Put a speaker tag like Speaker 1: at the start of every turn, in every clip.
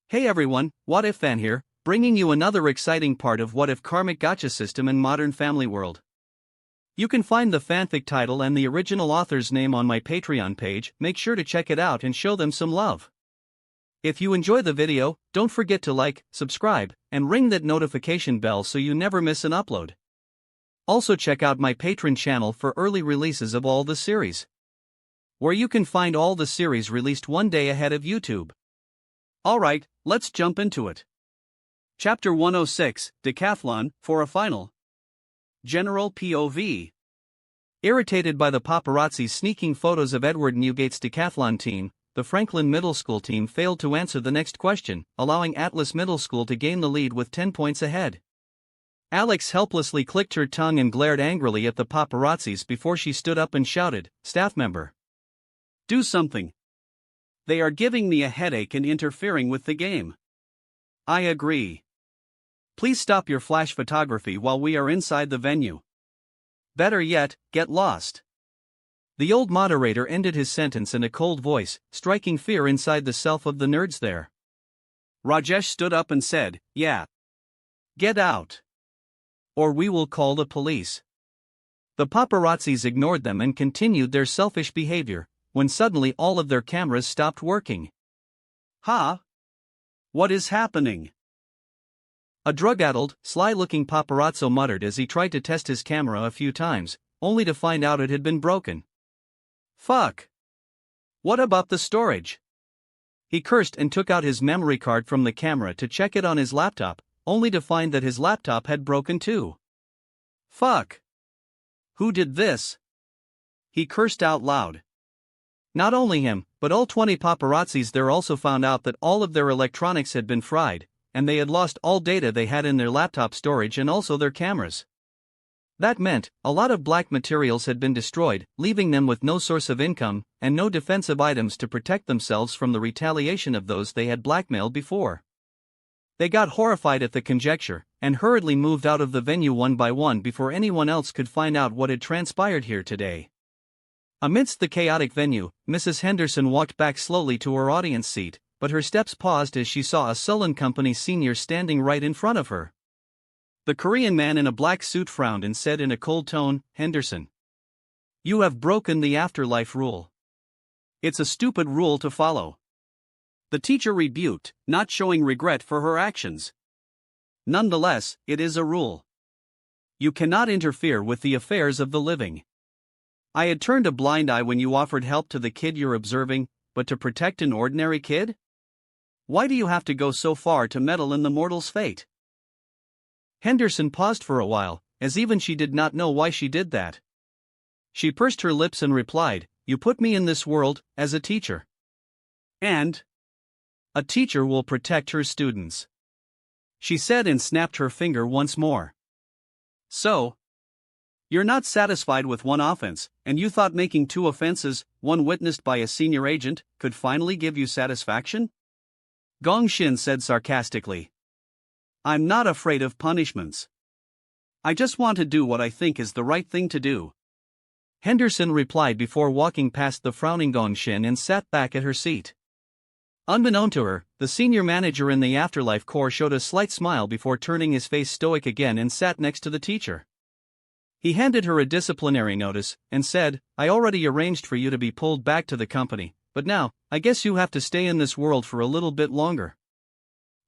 Speaker 1: Hey everyone, What If Fan here, bringing you another exciting part of What If Karmic Gacha system in Modern Family World. You can find the fanfic title and the original author's name on my Patreon page. Make sure to check it out and show them some love. If you enjoy the video, don't forget to like, subscribe, and ring that notification bell so you never miss an upload. Also check out my Patreon channel for early releases of all the series, where you can find all the series released one day ahead of YouTube. Alright, let's jump into it. Chapter 106, Decathlon, for a final. General POV. Irritated by the paparazzi's sneaking photos of Edward Newgate's decathlon team, the Franklin Middle School team failed to answer the next question, allowing Atlas Middle School to gain the lead with 10 points ahead. Alex helplessly clicked her tongue and glared angrily at the paparazzis before she stood up and shouted, "Staff member, do something. They are giving me a headache and interfering with the game." "I agree. Please stop your flash photography while we are inside the venue. Better yet, get lost." The old moderator ended his sentence in a cold voice, striking fear inside the self of the nerds there. Rajesh stood up and said, "Yeah. Get out. Or we will call the police." The paparazzis ignored them and continued their selfish behavior, when suddenly all of their cameras stopped working. "Huh? What is happening?" A drug-addled, sly-looking paparazzo muttered as he tried to test his camera a few times, only to find out it had been broken. "Fuck. What about the storage?" He cursed and took out his memory card from the camera to check it on his laptop, only to find that his laptop had broken too. "Fuck. Who did this?" He cursed out loud. Not only him, but all 20 paparazzis there also found out that all of their electronics had been fried, and they had lost all data they had in their laptop storage and also their cameras. That meant, a lot of black materials had been destroyed, leaving them with no source of income, and no defensive items to protect themselves from the retaliation of those they had blackmailed before. They got horrified at the conjecture, and hurriedly moved out of the venue one by one before anyone else could find out what had transpired here today. Amidst the chaotic venue, Mrs. Henderson walked back slowly to her audience seat, but her steps paused as she saw a sullen company senior standing right in front of her. The Korean man in a black suit frowned and said in a cold tone, "Henderson, you have broken the afterlife rule. It's a stupid rule to follow." The teacher rebuked, not showing regret for her actions. "Nonetheless, it is a rule. You cannot interfere with the affairs of the living. I had turned a blind eye when you offered help to the kid you're observing, but to protect an ordinary kid? Why do you have to go so far to meddle in the mortal's fate?" Henderson paused for a while, as even she did not know why she did that. She pursed her lips and replied, "You put me in this world, as a teacher. And a teacher will protect her students," she said and snapped her finger once more. "So, you're not satisfied with one offense, and you thought making 2 offenses, one witnessed by a senior agent, could finally give you satisfaction?" Gong Shin said sarcastically. "I'm not afraid of punishments. I just want to do what I think is the right thing to do," Henderson replied before walking past the frowning Gong Shin and sat back at her seat. Unbeknown to her, the senior manager in the Afterlife Corps showed a slight smile before turning his face stoic again and sat next to the teacher. He handed her a disciplinary notice, and said, "I already arranged for you to be pulled back to the company, but now, I guess you have to stay in this world for a little bit longer.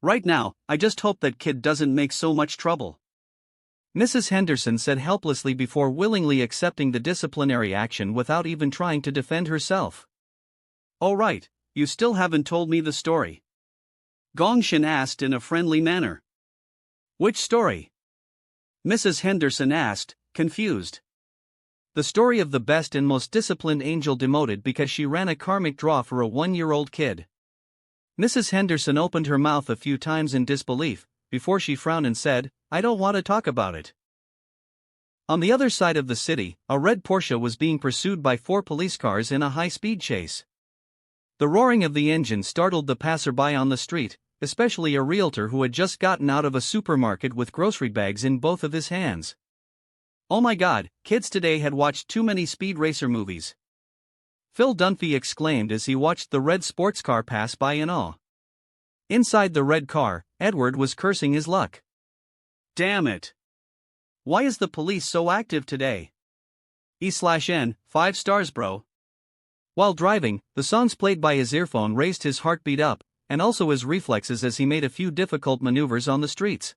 Speaker 1: Right now, I just hope that kid doesn't make so much trouble," Mrs. Henderson said helplessly before willingly accepting the disciplinary action without even trying to defend herself. "Oh right, you still haven't told me the story," Gong Shin asked in a friendly manner. "Which story?" Mrs. Henderson asked, confused. "The story of the best and most disciplined angel demoted because she ran a karmic draw for a 1-year-old kid." Mrs. Henderson opened her mouth a few times in disbelief, before she frowned and said, "I don't want to talk about it." On the other side of the city, a red Porsche was being pursued by 4 police cars in a high-speed chase. The roaring of the engine startled the passerby on the street, especially a realtor who had just gotten out of a supermarket with grocery bags in both of his hands. "Oh my god, kids today had watched too many Speed Racer movies," Phil Dunphy exclaimed as he watched the red sports car pass by in awe. Inside the red car, Edward was cursing his luck. Damn it! Why is the police so active today? E/N, 5 stars bro. While driving, the songs played by his earphone raised his heartbeat up, and also his reflexes as he made a few difficult maneuvers on the streets.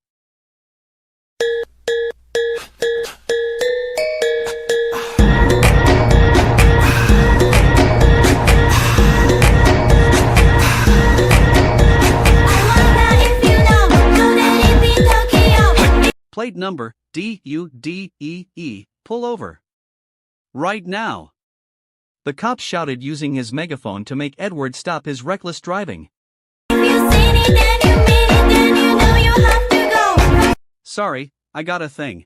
Speaker 1: Plate number DUDEE, pull over. Right now. The cop shouted using his megaphone to make Edward stop his reckless driving. If you seen it, then you mean it, then you know you have to go. Sorry, I got a thing.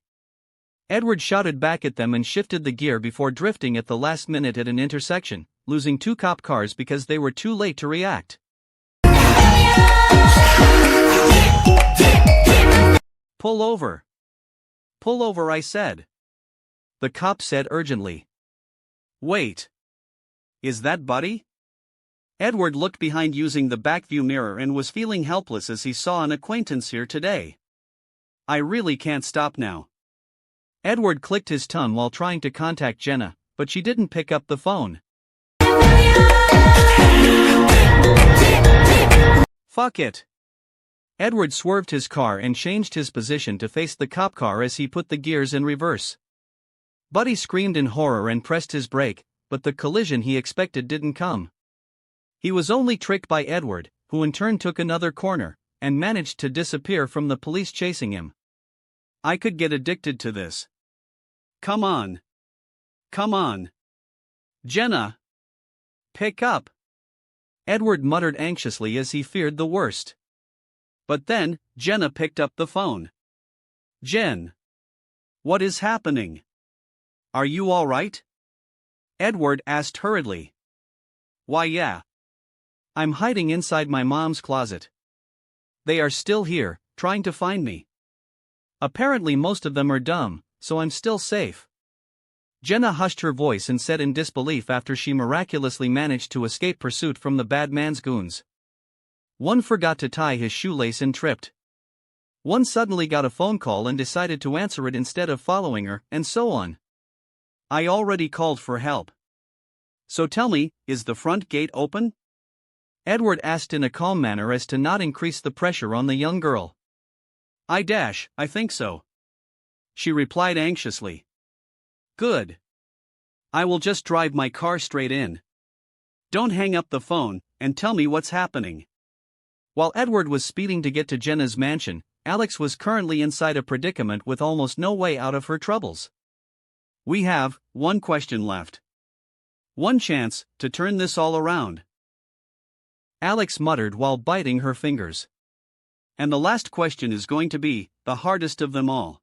Speaker 1: Edward shouted back at them and shifted the gear before drifting at the last minute at an intersection, losing 2 cop cars because they were too late to react. Pull over. Pull over, I said. The cop said urgently. Wait. Is that Buddy? Edward looked behind using the back view mirror and was feeling helpless as he saw an acquaintance here today. I really can't stop now. Edward clicked his tongue while trying to contact Jenna, but she didn't pick up the phone. Fuck it. Edward swerved his car and changed his position to face the cop car as he put the gears in reverse. Buddy screamed in horror and pressed his brake, but the collision he expected didn't come. He was only tricked by Edward, who in turn took another corner, and managed to disappear from the police chasing him. I could get addicted to this. Come on. Come on. Jenna. Pick up. Edward muttered anxiously as he feared the worst. But then, Jenna picked up the phone. Jen. What is happening? Are you all right? Edward asked hurriedly. Why yeah. I'm hiding inside my mom's closet. They are still here, trying to find me. Apparently most of them are dumb, so I'm still safe. Jenna hushed her voice and said in disbelief after she miraculously managed to escape pursuit from the bad man's goons. One forgot to tie his shoelace and tripped. One suddenly got a phone call and decided to answer it instead of following her, and so on. I already called for help. So tell me, is the front gate open? Edward asked in a calm manner as to not increase the pressure on the young girl. I think so. She replied anxiously. Good. I will just drive my car straight in. Don't hang up the phone, and tell me what's happening. While Edward was speeding to get to Jenna's mansion, Alex was currently inside a predicament with almost no way out of her troubles. We have one question left. One chance to turn this all around. Alex muttered while biting her fingers. And the last question is going to be the hardest of them all.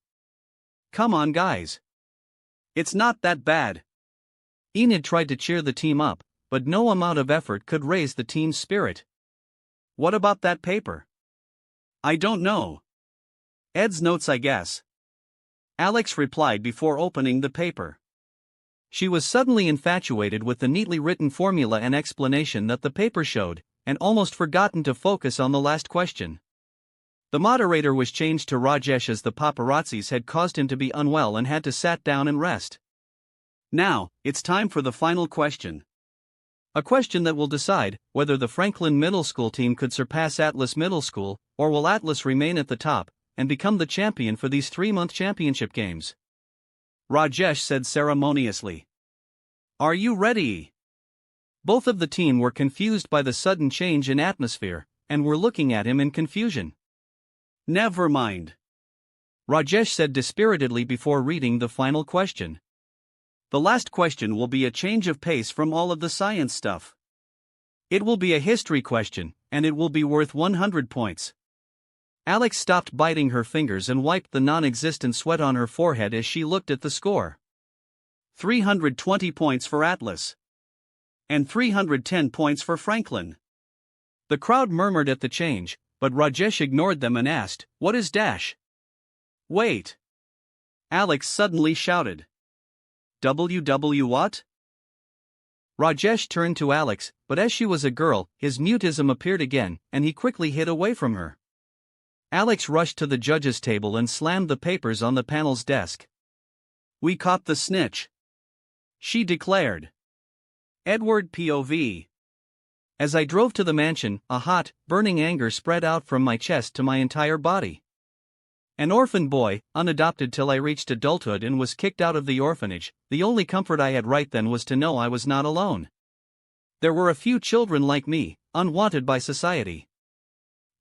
Speaker 1: Come on, guys. It's not that bad. Enid tried to cheer the team up, but no amount of effort could raise the team's spirit. What about that paper? I don't know. Ed's notes, I guess. Alex replied before opening the paper. She was suddenly infatuated with the neatly written formula and explanation that the paper showed, and almost forgotten to focus on the last question. The moderator was changed to Rajesh as the paparazzis had caused him to be unwell and had to sat down and rest. Now, it's time for the final question. A question that will decide whether the Franklin Middle School team could surpass Atlas Middle School, or will Atlas remain at the top and become the champion for these 3-month championship games. Rajesh said ceremoniously. Are you ready? Both of the team were confused by the sudden change in atmosphere, and were looking at him in confusion. Never mind. Rajesh said dispiritedly before reading the final question. The last question will be a change of pace from all of the science stuff. It will be a history question, and it will be worth 100 points. Alex stopped biting her fingers and wiped the non-existent sweat on her forehead as she looked at the score. 320 points for Atlas. And 310 points for Franklin. The crowd murmured at the change, but Rajesh ignored them and asked, "What is dash?" Wait. Alex suddenly shouted. WW what? Rajesh turned to Alex, but as she was a girl, his mutism appeared again, and he quickly hid away from her. Alex rushed to the judge's table and slammed the papers on the panel's desk. "We caught the snitch," she declared. Edward POV. As I drove to the mansion, a hot, burning anger spread out from my chest to my entire body. An orphan boy, unadopted till I reached adulthood and was kicked out of the orphanage, the only comfort I had right then was to know I was not alone. There were a few children like me, unwanted by society.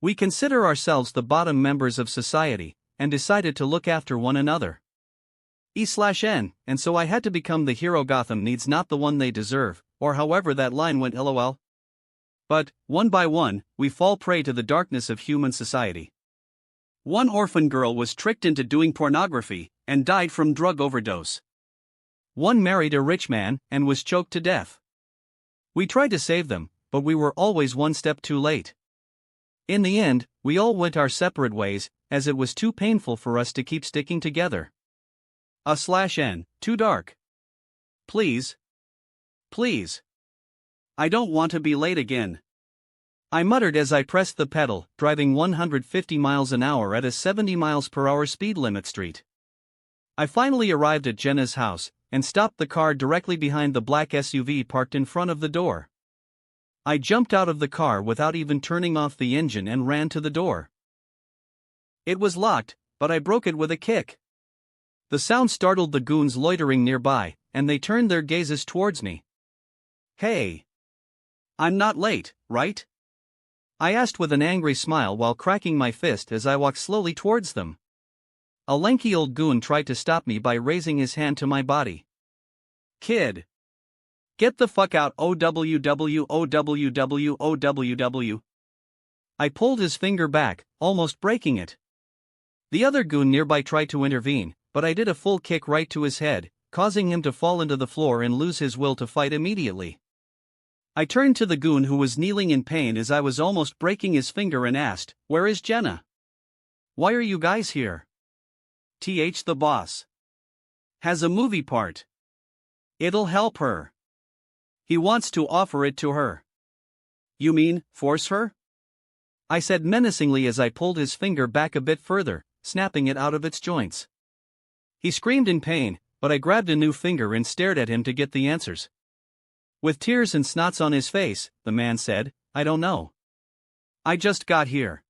Speaker 1: We consider ourselves the bottom members of society, and decided to look after one another. E/N, and so I had to become the hero Gotham needs, not the one they deserve, or however that line went, lol. But, one by one, we fall prey to the darkness of human society. One orphan girl was tricked into doing pornography, and died from drug overdose. One married a rich man, and was choked to death. We tried to save them, but we were always one step too late. In the end, we all went our separate ways, as it was too painful for us to keep sticking together. A/N, too dark. Please. Please. I don't want to be late again, I muttered as I pressed the pedal, driving 150 miles an hour at a 70 miles per hour speed limit street. I finally arrived at Jenna's house, and stopped the car directly behind the black SUV parked in front of the door. I jumped out of the car without even turning off the engine and ran to the door. It was locked, but I broke it with a kick. The sound startled the goons loitering nearby, and they turned their gazes towards me. "Hey! I'm not late, right?" I asked with an angry smile while cracking my fist as I walked slowly towards them. A lanky old goon tried to stop me by raising his hand to my body. "Kid! Get the fuck out, OWW. I pulled his finger back, almost breaking it. The other goon nearby tried to intervene, but I did a full kick right to his head, causing him to fall into the floor and lose his will to fight immediately. I turned to the goon who was kneeling in pain as I was almost breaking his finger and asked, "Where is Jenna? Why are you guys here?" The boss has a movie part. It'll help her. He wants to offer it to her." "You mean, force her?" I said menacingly as I pulled his finger back a bit further, snapping it out of its joints. He screamed in pain, but I grabbed a new finger and stared at him to get the answers. With tears and snots on his face, the man said, "I don't know. I just got here.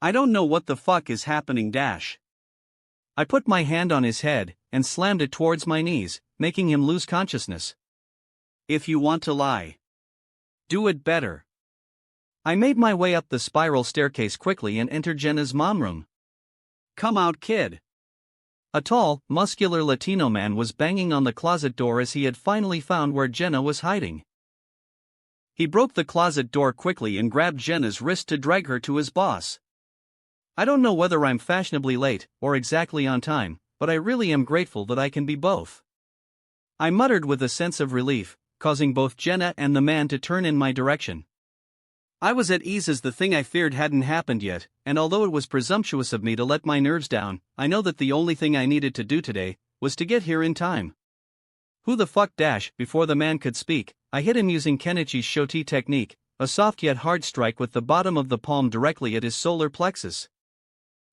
Speaker 1: I don't know what the fuck is happening. I put my hand on his head, and slammed it towards my knees, making him lose consciousness. "If you want to lie, do it better." I made my way up the spiral staircase quickly and entered Jenna's mom room. "Come out, kid." A tall, muscular Latino man was banging on the closet door as he had finally found where Jenna was hiding. He broke the closet door quickly and grabbed Jenna's wrist to drag her to his boss. I don't know whether I'm fashionably late or exactly on time, but I really am grateful that I can be both. I muttered with a sense of relief, causing both Jenna and the man to turn in my direction. I was at ease as the thing I feared hadn't happened yet, and although it was presumptuous of me to let my nerves down, I know that the only thing I needed to do today was to get here in time. "Who the fuck?" Before the man could speak, I hit him using Kenichi's Shoti technique, a soft yet hard strike with the bottom of the palm directly at his solar plexus.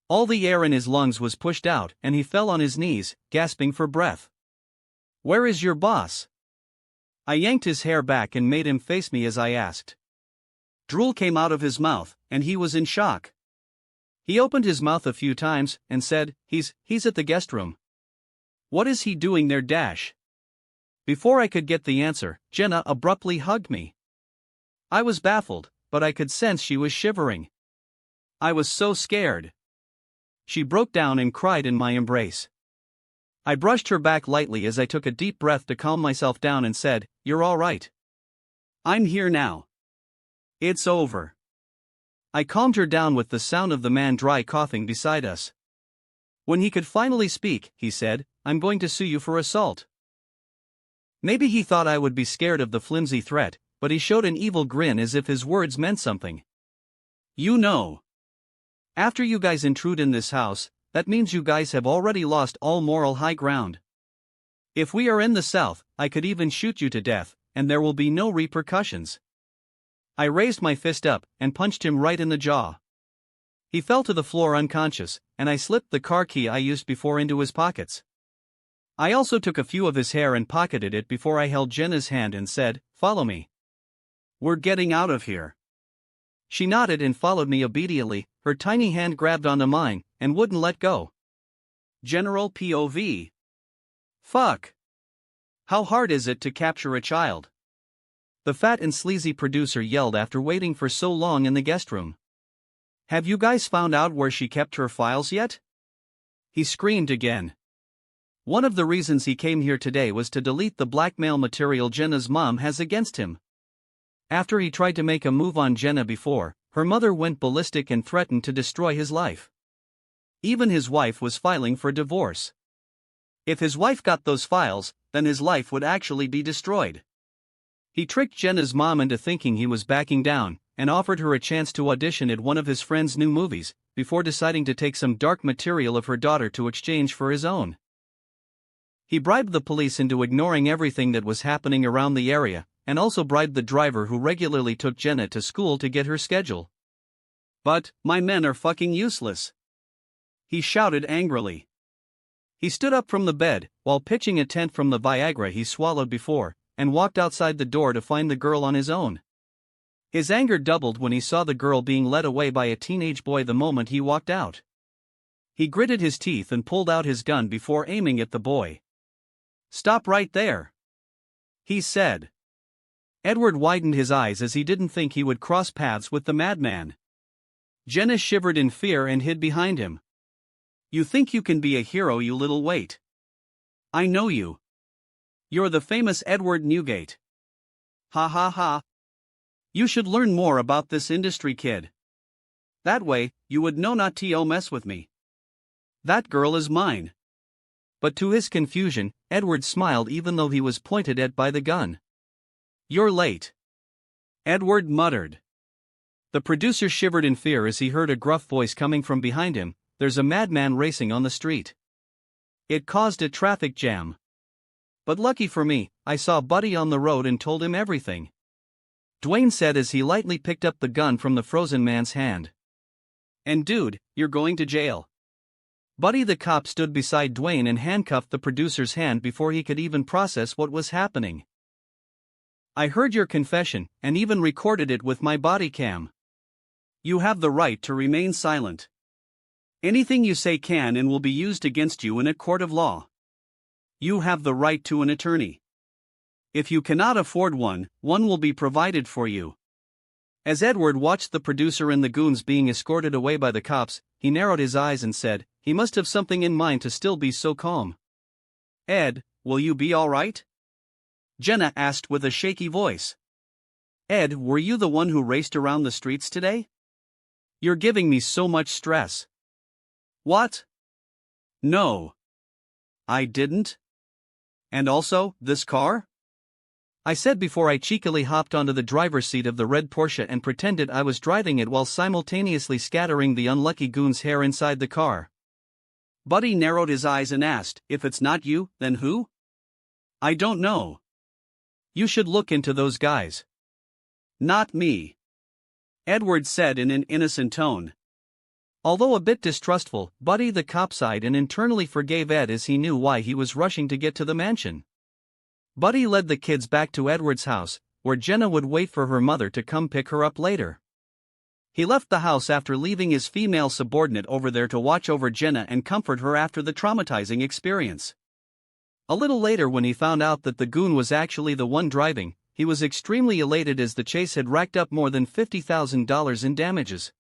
Speaker 1: All the air in his lungs was pushed out, and he fell on his knees, gasping for breath. "Where is your boss?" I yanked his hair back and made him face me as I asked. Drool came out of his mouth, and he was in shock. He opened his mouth a few times, and said, He's at the guest room." "What is he doing there?" Before I could get the answer, Jenna abruptly hugged me. I was baffled, but I could sense she was shivering. I was so scared. She broke down and cried in my embrace. I brushed her back lightly as I took a deep breath to calm myself down and said, "You're all right. I'm here now. It's over." I calmed her down with the sound of the man dry coughing beside us. When he could finally speak, he said, "I'm going to sue you for assault." Maybe he thought I would be scared of the flimsy threat, but he showed an evil grin as if his words meant something. "You know, after you guys intrude in this house, that means you guys have already lost all moral high ground. If we are in the South, I could even shoot you to death, and there will be no repercussions. I raised my fist up and punched him right in the jaw. He fell to the floor unconscious, and I slipped the car key I used before into his pockets. I also took a few of his hair and pocketed it before I held Jenna's hand and said, "Follow me. We're getting out of here." She nodded and followed me obediently, her tiny hand grabbed onto mine, and wouldn't let go. General POV. Fuck. How hard is it to capture a child? The fat and sleazy producer yelled after waiting for so long in the guest room. Have you guys found out where she kept her files yet? He screamed again. One of the reasons he came here today was to delete the blackmail material Jenna's mom has against him. After he tried to make a move on Jenna before, her mother went ballistic and threatened to destroy his life. Even his wife was filing for divorce. If his wife got those files, then his life would actually be destroyed. He tricked Jenna's mom into thinking he was backing down, and offered her a chance to audition at one of his friend's new movies, before deciding to take some dark material of her daughter to exchange for his own. He bribed the police into ignoring everything that was happening around the area, and also bribed the driver who regularly took Jenna to school to get her schedule. But, my men are fucking useless. He shouted angrily. He stood up from the bed, while pitching a tent from the Viagra he swallowed before, and walked outside the door to find the girl on his own. His anger doubled when he saw the girl being led away by a teenage boy the moment he walked out. He gritted his teeth and pulled out his gun before aiming at the boy. "Stop right there," he said. Edward widened his eyes as he didn't think he would cross paths with the madman. Jenna shivered in fear and hid behind him. "You think you can be a hero, you little wait. I know you. You're the famous Edward Newgate. Ha ha ha. You should learn more about this industry, kid. That way, you would know not to mess with me. That girl is mine." But to his confusion, Edward smiled even though he was pointed at by the gun. "You're late," Edward muttered. The producer shivered in fear as he heard a gruff voice coming from behind him, "There's a madman racing on the street." It caused a traffic jam. But lucky for me, I saw Buddy on the road and told him everything. Dwayne said as he lightly picked up the gun from the frozen man's hand. "And dude, you're going to jail." Buddy the cop stood beside Dwayne and handcuffed the producer's hand before he could even process what was happening. "I heard your confession, and even recorded it with my body cam. You have the right to remain silent. Anything you say can and will be used against you in a court of law. You have the right to an attorney. If you cannot afford one, one will be provided for you." As Edward watched the producer and the goons being escorted away by the cops, he narrowed his eyes and said, "He must have something in mind to still be so calm." "Ed, will you be all right?" Jenna asked with a shaky voice. "Ed, were you the one who raced around the streets today? You're giving me so much stress." "What? No. I didn't. And also, this car?" I said before I cheekily hopped onto the driver's seat of the red Porsche and pretended I was driving it while simultaneously scattering the unlucky goon's hair inside the car. Buddy narrowed his eyes and asked, "If it's not you, then who?" "I don't know. You should look into those guys." "Not me," Edward said in an innocent tone. Although a bit distrustful, Buddy the cop sighed and internally forgave Ed as he knew why he was rushing to get to the mansion. Buddy led the kids back to Edward's house, where Jenna would wait for her mother to come pick her up later. He left the house after leaving his female subordinate over there to watch over Jenna and comfort her after the traumatizing experience. A little later, when he found out that the goon was actually the one driving, he was extremely elated as the chase had racked up more than $50,000 in damages.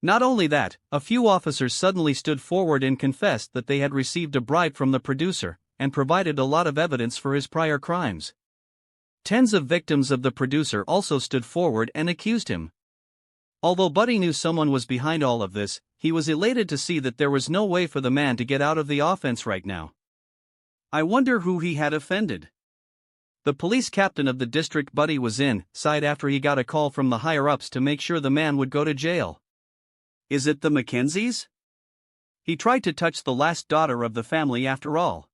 Speaker 1: Not only that, a few officers suddenly stood forward and confessed that they had received a bribe from the producer, and provided a lot of evidence for his prior crimes. Tens of victims of the producer also stood forward and accused him. Although Buddy knew someone was behind all of this, he was elated to see that there was no way for the man to get out of the offense right now. I wonder who he had offended. The police captain of the district Buddy was in sighed after he got a call from the higher-ups to make sure the man would go to jail. Is it the Mackenzies? He tried to touch the last daughter of the family after all.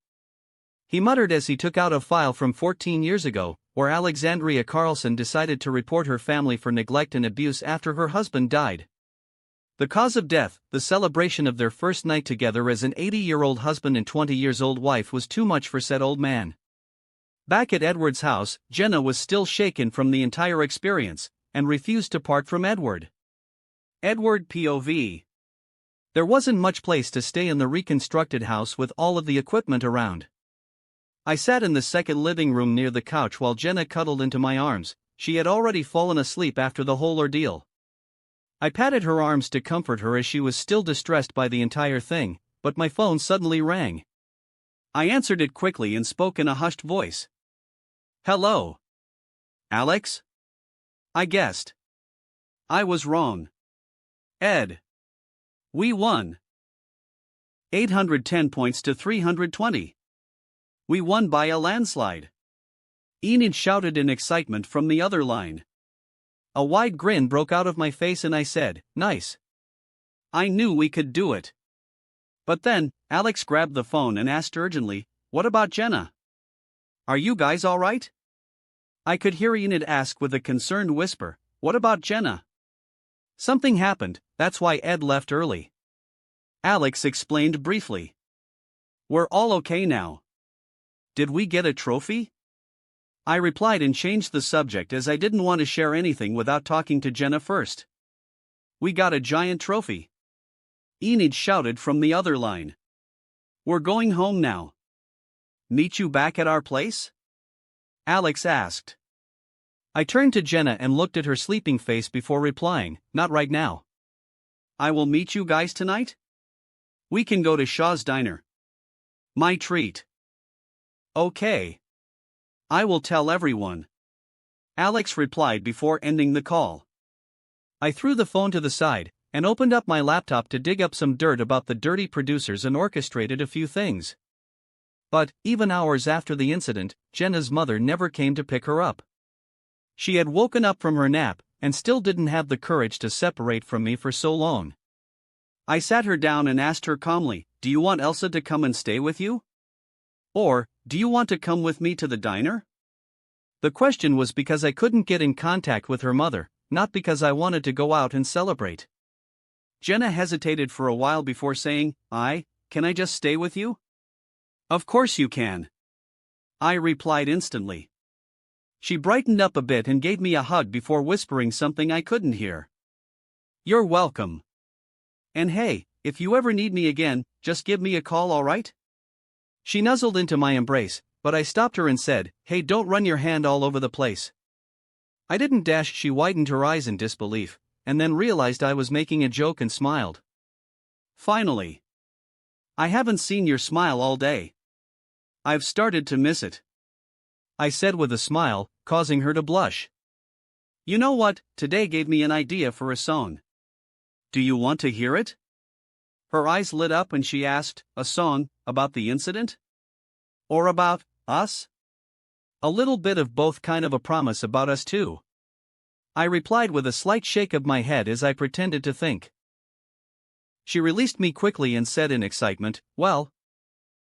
Speaker 1: He muttered as he took out a file from 14 years ago, where Alexandria Carlson decided to report her family for neglect and abuse after her husband died. The cause of death, the celebration of their first night together as an 80-year-old husband and 20-year-old wife, was too much for said old man. Back at Edward's house, Jenna was still shaken from the entire experience, and refused to part from Edward. Edward POV. There wasn't much place to stay in the reconstructed house with all of the equipment around. I sat in the second living room near the couch while Jenna cuddled into my arms. She had already fallen asleep after the whole ordeal. I patted her arms to comfort her as she was still distressed by the entire thing, but my phone suddenly rang. I answered it quickly and spoke in a hushed voice. "Hello? Alex?" I guessed. I was wrong. Ed. We won. 810 points to 320. We won by a landslide. Enid shouted in excitement from the other line. A wide grin broke out of my face and I said, "Nice. I knew we could do it." But then, Alex grabbed the phone and asked urgently, "What about Jenna? Are you guys alright?" I could hear Enid ask with a concerned whisper, "What about Jenna?" "Something happened, that's why Ed left early." Alex explained briefly. "We're all okay now." "Did we get a trophy?" I replied and changed the subject as I didn't want to share anything without talking to Jenna first. "We got a giant trophy." Enid shouted from the other line. "We're going home now." "Meet you back at our place?" Alex asked. I turned to Jenna and looked at her sleeping face before replying, "Not right now." "I will meet you guys tonight? We can go to Shaw's Diner. My treat." "Okay. I will tell everyone," Alex replied before ending the call. I threw the phone to the side and opened up my laptop to dig up some dirt about the dirty producers and orchestrated a few things. But, even hours after the incident, Jenna's mother never came to pick her up. She had woken up from her nap and still didn't have the courage to separate from me for so long. I sat her down and asked her calmly, "Do you want Elsa to come and stay with you? Or, do you want to come with me to the diner?" The question was because I couldn't get in contact with her mother, not because I wanted to go out and celebrate. Jenna hesitated for a while before saying, Can I just stay with you?" "Of course you can," I replied instantly. She brightened up a bit and gave me a hug before whispering something I couldn't hear. "You're welcome. And hey, if you ever need me again, just give me a call, alright?" She nuzzled into my embrace, but I stopped her and said, "Hey, don't run your hand all over the place." I didn't dash. She widened her eyes in disbelief, and then realized I was making a joke and smiled. "Finally. I haven't seen your smile all day. I've started to miss it," I said with a smile, causing her to blush. "You know what, today gave me an idea for a song. Do you want to hear it?" Her eyes lit up and she asked, "A song about the incident? Or about us?" "A little bit of both, kind of a promise about us too," I replied with a slight shake of my head as I pretended to think. She released me quickly and said in excitement, "Well,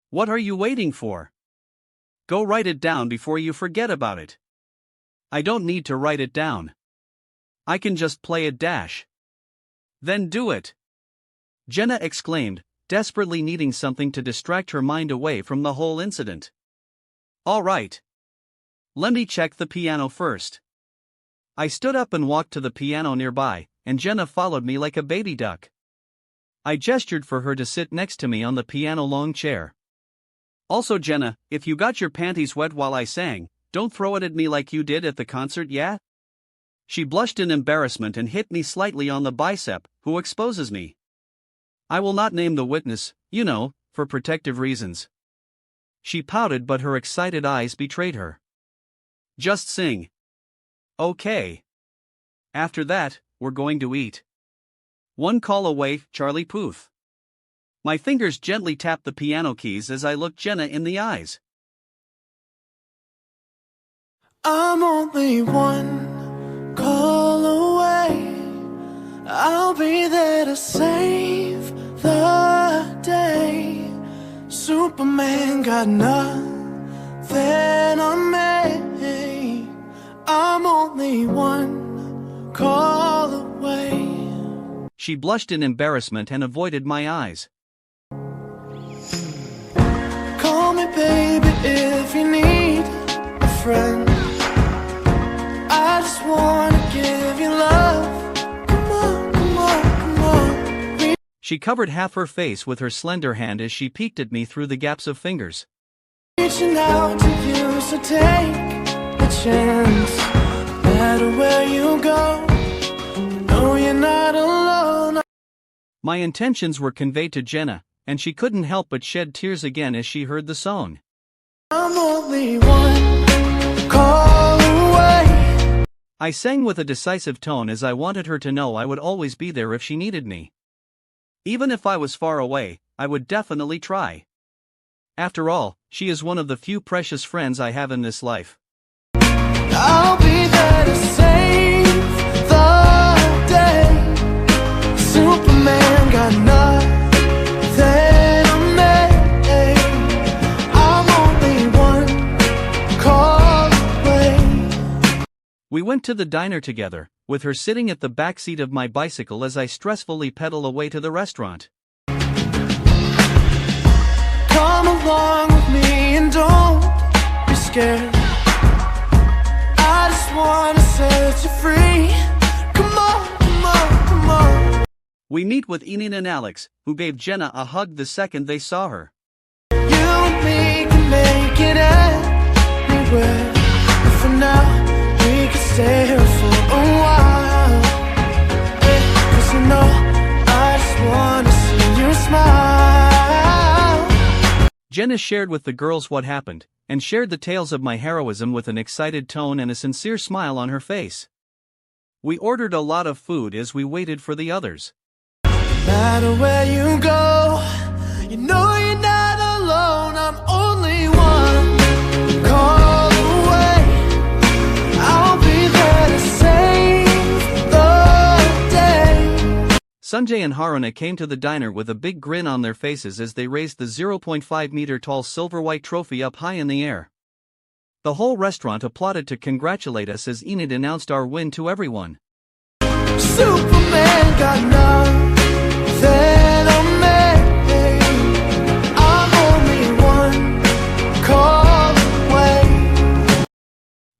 Speaker 1: what are you waiting for? Go write it down before you forget about it." "I don't need to write it down. I can just play it dash." "Then do it," Jenna exclaimed, desperately needing something to distract her mind away from the whole incident. "All right. Let me check the piano first." I stood up and walked to the piano nearby, and Jenna followed me like a baby duck. I gestured for her to sit next to me on the piano long chair. "Also, Jenna, if you got your panties wet while I sang, don't throw it at me like you did at the concert, yeah?" She blushed in embarrassment and hit me slightly on the bicep. "Who exposes me?" "I will not name the witness, you know, for protective reasons." She pouted, but her excited eyes betrayed her. "Just sing." "Okay. After that, we're going to eat. One call away, Charlie Puth." My fingers gently tapped the piano keys as I looked Jenna in the eyes.
Speaker 2: I'm only one call away. I'll be there to save the day. Superman got nothing on me. only one call away.
Speaker 1: She blushed in embarrassment and avoided my eyes.
Speaker 2: Call me baby if you need a friend. I just wanna give you love. Come on, come on, come on.
Speaker 1: She covered half her face with her slender hand as she peeked at me through the gaps of fingers.
Speaker 2: Reaching out to you, so take a chance. No matter where you go, you know you're not alone.
Speaker 1: My intentions were conveyed to Jenna, and she couldn't help but shed tears again as she heard the song.
Speaker 2: I'm only one call away.
Speaker 1: I sang with a decisive tone as I wanted her to know I would always be there if she needed me. Even if I was far away, I would definitely try. After all, she is one of the few precious friends I have in this life.
Speaker 2: I'll be there to save the day. Superman got nothing on me. I'm only one call away.
Speaker 1: We went to the diner together, with her sitting at the back seat of my bicycle as I stressfully pedal away to the restaurant.
Speaker 2: Come along with me and don't be scared. I just wanna set you free. Come on, come on, come on.
Speaker 1: We meet with Enid and Alex, who gave Jenna a hug the second they saw her.
Speaker 2: You and me can make it anywhere. But for now, we can stay here for a while. Yeah, 'cause you know, I just wanna see you smile.
Speaker 1: Jenna shared with the girls what happened, and shared the tales of my heroism with an excited tone and a sincere smile on her face. We ordered a lot of food as we waited for the others.
Speaker 2: No matter where you go, you know you're not alone. I'm only one call away. I'll be there to save the day.
Speaker 1: Sanjay and Haruna came to the diner with a big grin on their faces as they raised the 0.5-meter-tall silver-white trophy up high in the air. The whole restaurant applauded to congratulate us as Enid announced our win to everyone.
Speaker 2: Superman got nothing on me. I'm only one call away.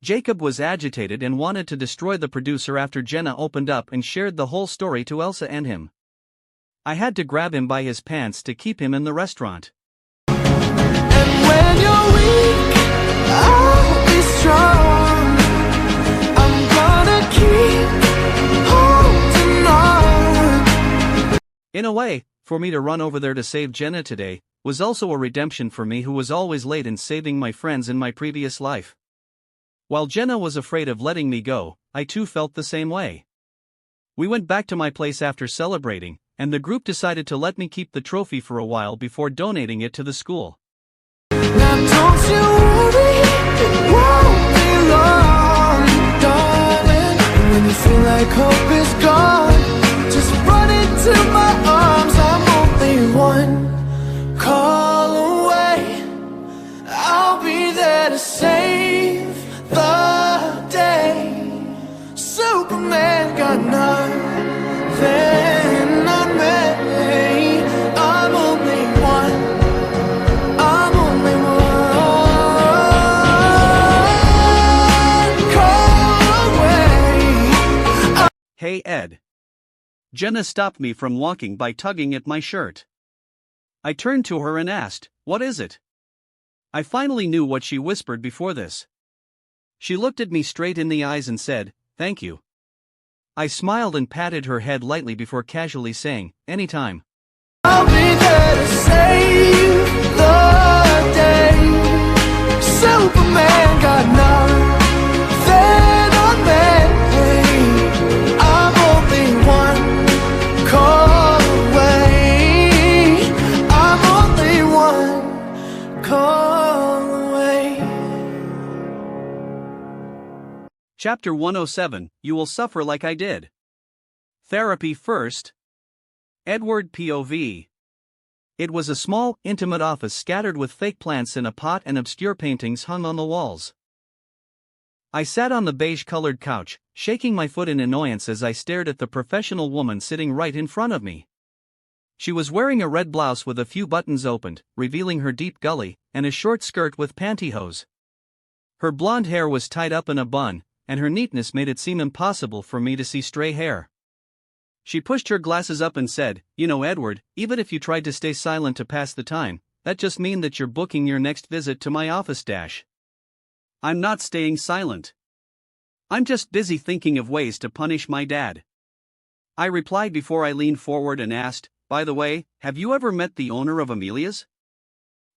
Speaker 1: Jacob was agitated and wanted to destroy the producer after Jenna opened up and shared the whole story to Elsa and him. I had to grab him by his pants to keep him in the restaurant.
Speaker 2: And when you're weak, I'll be strong. I'm gonna keep holding on.
Speaker 1: In a way, for me to run over there to save Jenna today was also a redemption for me, who was always late in saving my friends in my previous life. While Jenna was afraid of letting me go, I too felt the same way. We went back to my place after celebrating, and the group decided to let me keep the trophy for a while before donating it to the school.
Speaker 2: Now don't you worry, it won't be long, darling. And when you feel like hope is gone, just run into my arms. I'm only one call away. I'll be there to save the day. Superman got nothing on me. I'm only one. I'm only one call away.
Speaker 1: Hey Ed. Jenna stopped me from walking by tugging at my shirt. I turned to her and asked, "What is it?" I finally knew what she whispered before this. She looked at me straight in the eyes and said, "Thank you." I smiled and patted her head lightly before casually saying, "Anytime."
Speaker 2: I'll be there to save the day. Superman got nothing on me. I'm only one call away. I'm only one call away.
Speaker 1: Chapter 107, You Will Suffer Like I Did. Therapy First. Edward POV. It was a small, intimate office scattered with fake plants in a pot and obscure paintings hung on the walls. I sat on the beige-colored couch, shaking my foot in annoyance as I stared at the professional woman sitting right in front of me. She was wearing a red blouse with a few buttons opened, revealing her deep gully, and a short skirt with pantyhose. Her blonde hair was tied up in a bun, and her neatness made it seem impossible for me to see stray hair. She pushed her glasses up and said, "You know, Edward, even if you tried to stay silent to pass the time, that just means that you're booking your next visit to my office dash." "I'm not staying silent. I'm just busy thinking of ways to punish my dad," I replied before I leaned forward and asked, "By the way, have you ever met the owner of Amelia's?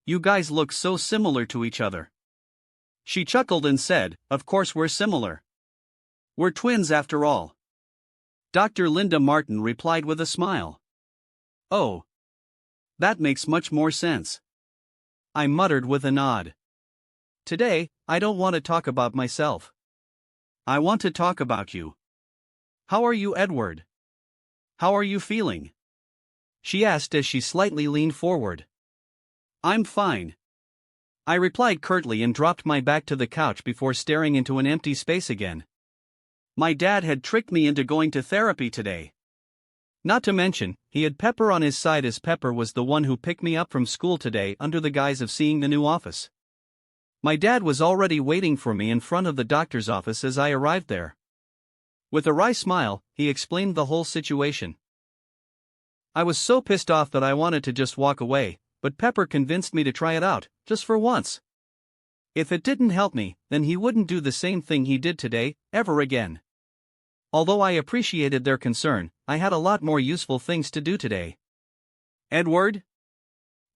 Speaker 1: You guys look so similar to each other." She chuckled and said, "Of course we're similar. We're twins after all." Dr. Linda Martin replied with a smile. "Oh. That makes much more sense," I muttered with a nod. "Today, I don't want to talk about myself. I want to talk about you. How are you, Edward? How are you feeling?" she asked as she slightly leaned forward. "I'm fine," I replied curtly and dropped my back to the couch before staring into an empty space again. My dad had tricked me into going to therapy today. Not to mention, he had Pepper on his side as Pepper was the one who picked me up from school today under the guise of seeing the new office. My dad was already waiting for me in front of the doctor's office as I arrived there. With a wry smile, he explained the whole situation. I was so pissed off that I wanted to just walk away, but Pepper convinced me to try it out, just for once. If it didn't help me, then he wouldn't do the same thing he did today, ever again. Although I appreciated their concern, I had a lot more useful things to do today. "Edward?"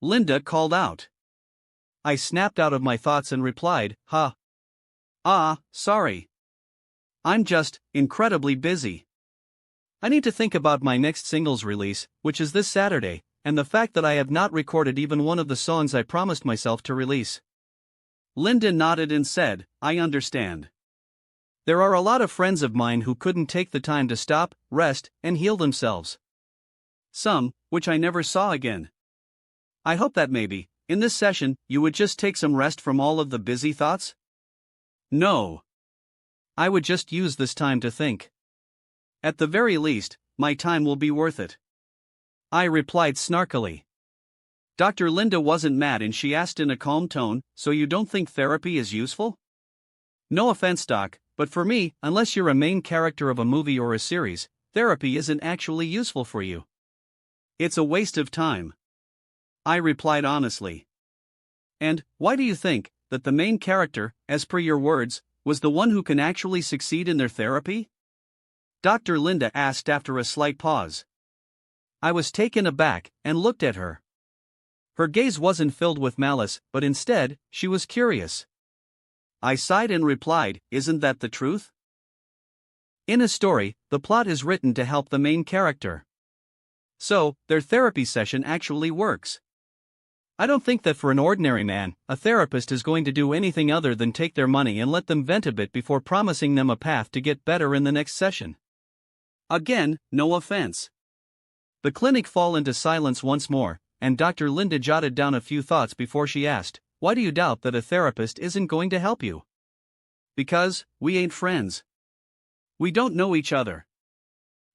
Speaker 1: Linda called out. I snapped out of my thoughts and replied, "Huh. Sorry. I'm just incredibly busy. I need to think about my next singles release, which is this Saturday, and the fact that I have not recorded even one of the songs I promised myself to release." Linda nodded and said, "I understand. There are a lot of friends of mine who couldn't take the time to stop, rest, and heal themselves. Some, which I never saw again. I hope that maybe, in this session, you would just take some rest from all of the busy thoughts?" "No. I would just use this time to think. At the very least, my time will be worth it," I replied snarkily. Dr. Linda wasn't mad and she asked in a calm tone, "So you don't think therapy is useful?" "No offense, Doc, but for me, unless you're a main character of a movie or a series, therapy isn't actually useful for you. It's a waste of time," I replied honestly. "And why do you think that the main character, as per your words, was the one who can actually succeed in their therapy?" Dr. Linda asked after a slight pause. I was taken aback and looked at her. Her gaze wasn't filled with malice, but instead, she was curious. I sighed and replied, "Isn't that the truth? In a story, the plot is written to help the main character. So, their therapy session actually works. I don't think that for an ordinary man, a therapist is going to do anything other than take their money and let them vent a bit before promising them a path to get better in the next session." Again, no offense. The clinic fell into silence once more, and Dr. Linda jotted down a few thoughts before she asked, "Why do you doubt that a therapist isn't going to help you?" "Because, we ain't friends. We don't know each other.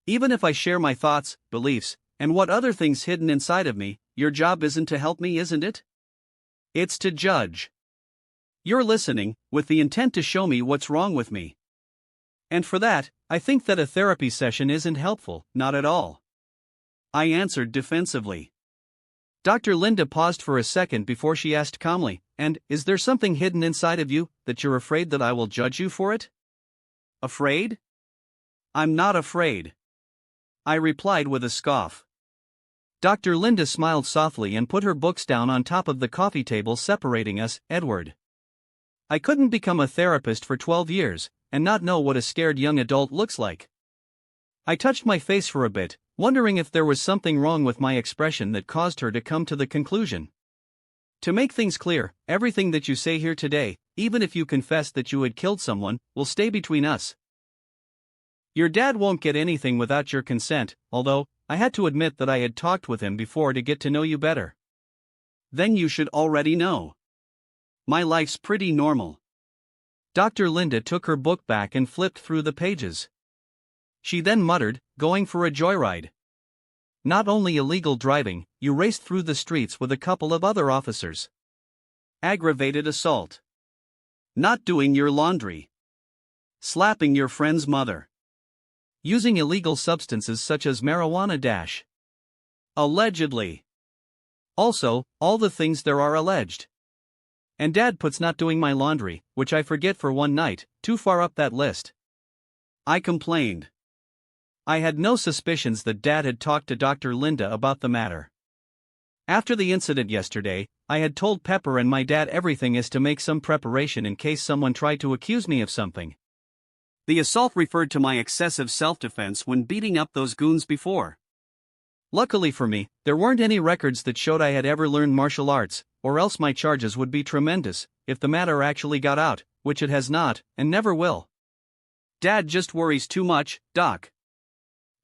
Speaker 1: Even if I share my thoughts, beliefs, and what other things hidden inside of me, your job isn't to help me, isn't it? It's to judge. You're listening, with the intent to show me what's wrong with me. And for that, I think that a therapy session isn't helpful, not at all," I answered defensively. Dr. Linda paused for a second before she asked calmly, "And, is there something hidden inside of you, that you're afraid that I will judge you for it?" "Afraid? I'm not afraid," I replied with a scoff. Dr. Linda smiled softly and put her books down on top of the coffee table separating us. "Edward, I couldn't become a therapist for 12 years, and not know what a scared young adult looks like." I touched my face for a bit, wondering if there was something wrong with my expression that caused her to come to the conclusion. "To make things clear, everything that you say here today, even if you confess that you had killed someone, will stay between us. Your dad won't get anything without your consent, although, I had to admit that I had talked with him before to get to know you better." "Then you should already know. My life's pretty normal. Dr. Linda took her book back and flipped through the pages. She then muttered, "Going for a joyride. Not only illegal driving, you raced through the streets with a couple of other officers. Aggravated assault. Not doing your laundry. Slapping your friend's mother. Using illegal substances such as marijuana dash. Allegedly. Also, all the things there are alleged. And Dad puts not doing my laundry, which I forget for one night, too far up that list." I complained. I had no suspicions that Dad had talked to Dr. Linda about the matter. After the incident yesterday, I had told Pepper and my dad everything as to make some preparation in case someone tried to accuse me of something. The assault referred to my excessive self-defense when beating up those goons before. Luckily for me, there weren't any records that showed I had ever learned martial arts, or else my charges would be tremendous if the matter actually got out, which it has not, and never will. Dad just worries too much, Doc.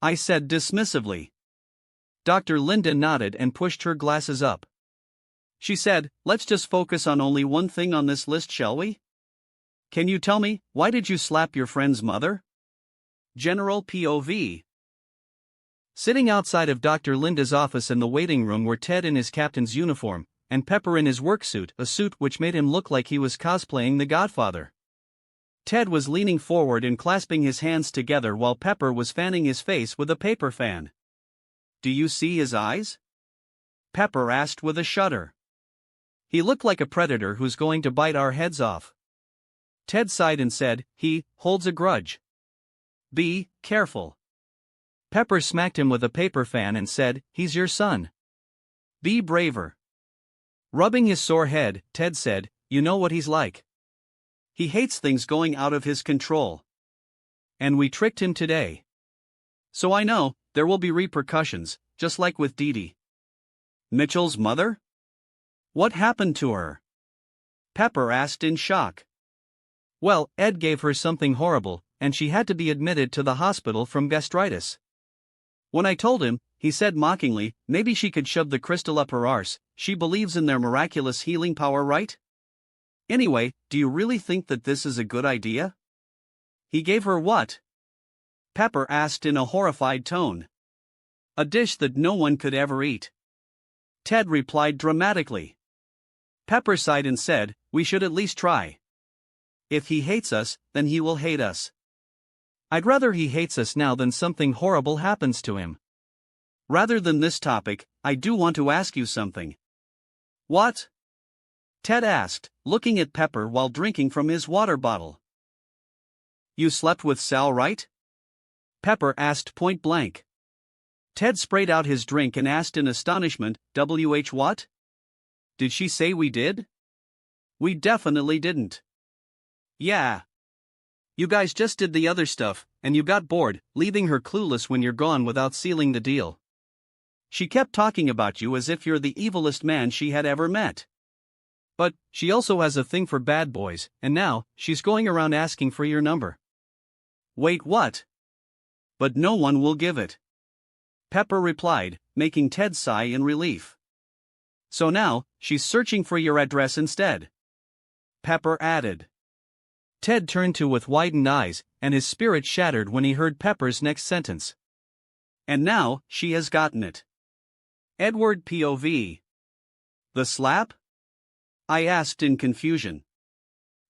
Speaker 1: I said dismissively. Dr. Linda nodded and pushed her glasses up. She said, "Let's just focus on only one thing on this list, shall we? Can you tell me, why did you slap your friend's mother?" General POV. Sitting outside of Dr. Linda's office in the waiting room were Ted in his captain's uniform, and Pepper in his work suit, a suit which made him look like he was cosplaying The Godfather. Ted was leaning forward and clasping his hands together while Pepper was fanning his face with a paper fan. "Do you see his eyes?" Pepper asked with a shudder. "He looked like a predator who's going to bite our heads off." Ted sighed and said, "He holds a grudge. Be careful." Pepper smacked him with a paper fan and said, "He's your son. Be braver." Rubbing his sore head, Ted said, "You know what he's like. He hates things going out of his control. And we tricked him today. So I know, there will be repercussions, just like with Dee Dee." Mitchell's mother? What happened to her? Pepper asked in shock. Well, Ed gave her something horrible, and she had to be admitted to the hospital from gastritis. When I told him, he said mockingly, "Maybe she could shove the crystal up her arse, she believes in their miraculous healing power, right? Anyway, do you really think that this is a good idea?" He gave her what? Pepper asked in a horrified tone. "A dish that no one could ever eat." Ted replied dramatically. Pepper sighed and said, "We should at least try. If he hates us, then he will hate us. I'd rather he hates us now than something horrible happens to him. Rather than this topic, I do want to ask you something." "What?" Ted asked, looking at Pepper while drinking from his water bottle. "You slept with Sal, right?" Pepper asked point blank. Ted sprayed out his drink and asked in astonishment, "WH what? Did she say we did?" "We definitely didn't." "Yeah. You guys just did the other stuff, and you got bored, leaving her clueless when you're gone without sealing the deal. She kept talking about you as if you're the evilest man she had ever met. But she also has a thing for bad boys, and now she's going around asking for your number." "Wait, what?" "But no one will give it," Pepper replied, making Ted sigh in relief. "So now, she's searching for your address instead," Pepper added. Ted turned to with widened eyes, and his spirit shattered when he heard Pepper's next sentence. "And now, she has gotten it." Edward POV. "The slap?" I asked in confusion.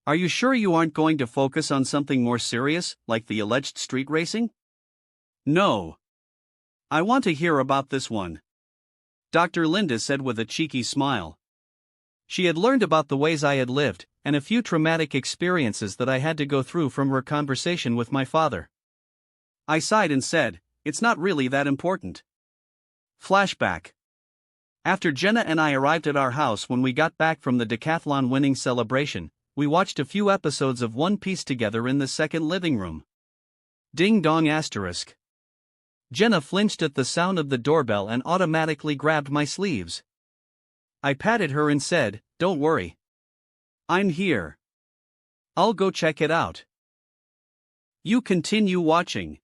Speaker 1: "Are you sure you aren't going to focus on something more serious, like the alleged street racing?" "No. I want to hear about this one," Dr. Linda said with a cheeky smile. She had learned about the ways I had lived, and a few traumatic experiences that I had to go through from her conversation with my father. I sighed and said, "It's not really that important." Flashback. After Jenna and I arrived at our house when we got back from the decathlon winning celebration, we watched a few episodes of One Piece together in the second living room. Ding dong asterisk. Jenna flinched at the sound of the doorbell and automatically grabbed my sleeves. I patted her and said, "Don't worry. I'm here. I'll go check it out. You continue watching."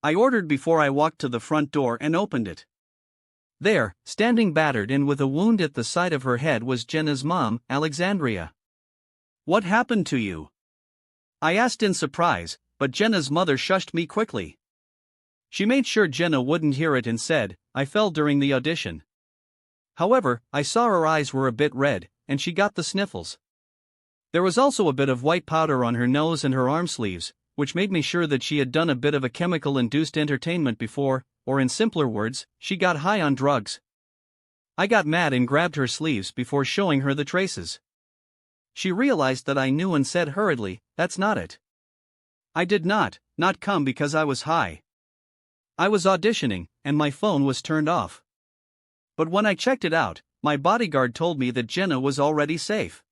Speaker 1: I ordered before I walked to the front door and opened it. There, standing battered and with a wound at the side of her head was Jenna's mom, Alexandria. "What happened to you?" I asked in surprise, but Jenna's mother shushed me quickly. She made sure Jenna wouldn't hear it and said, I fell during the audition. However, I saw her eyes were a bit red, and she got the sniffles. There was also a bit of white powder on her nose and her arm sleeves, which made me sure that she had done a bit of a chemical-induced entertainment before, or in simpler words, she got high on drugs. I got mad and grabbed her sleeves before showing her the traces. She realized that I knew and said hurriedly, that's not it. I did not come because I was high. I was auditioning, and my phone was turned off. But when I checked it out, my bodyguard told me that Jenna was already safe.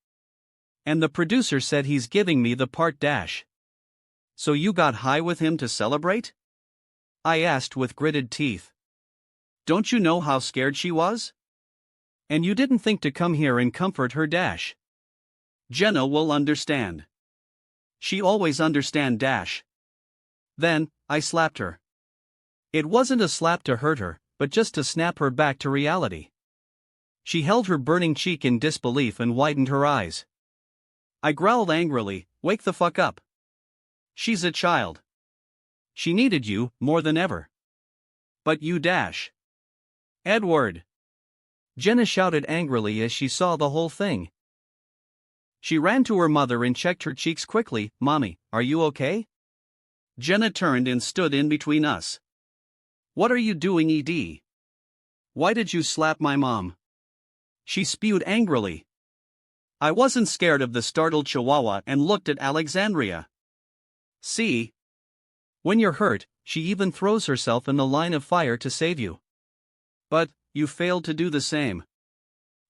Speaker 1: And the producer said he's giving me the part dash. So you got high with him to celebrate? I asked with gritted teeth. Don't you know how scared she was? And you didn't think to come here and comfort her dash. Jenna will understand. She always understand dash. Then, I slapped her. It wasn't a slap to hurt her, but just to snap her back to reality. She held her burning cheek in disbelief and widened her eyes. I growled angrily, wake the fuck up. She's a child. She needed you, more than ever. But you dash. Edward! Jenna shouted angrily as she saw the whole thing. She ran to her mother and checked her cheeks quickly, Mommy, are you okay? Jenna turned and stood in between us. What are you doing, Ed? Why did you slap my mom? She spewed angrily. I wasn't scared of the startled chihuahua and looked at Alexandria. See? When you're hurt, she even throws herself in the line of fire to save you. But, you failed to do the same.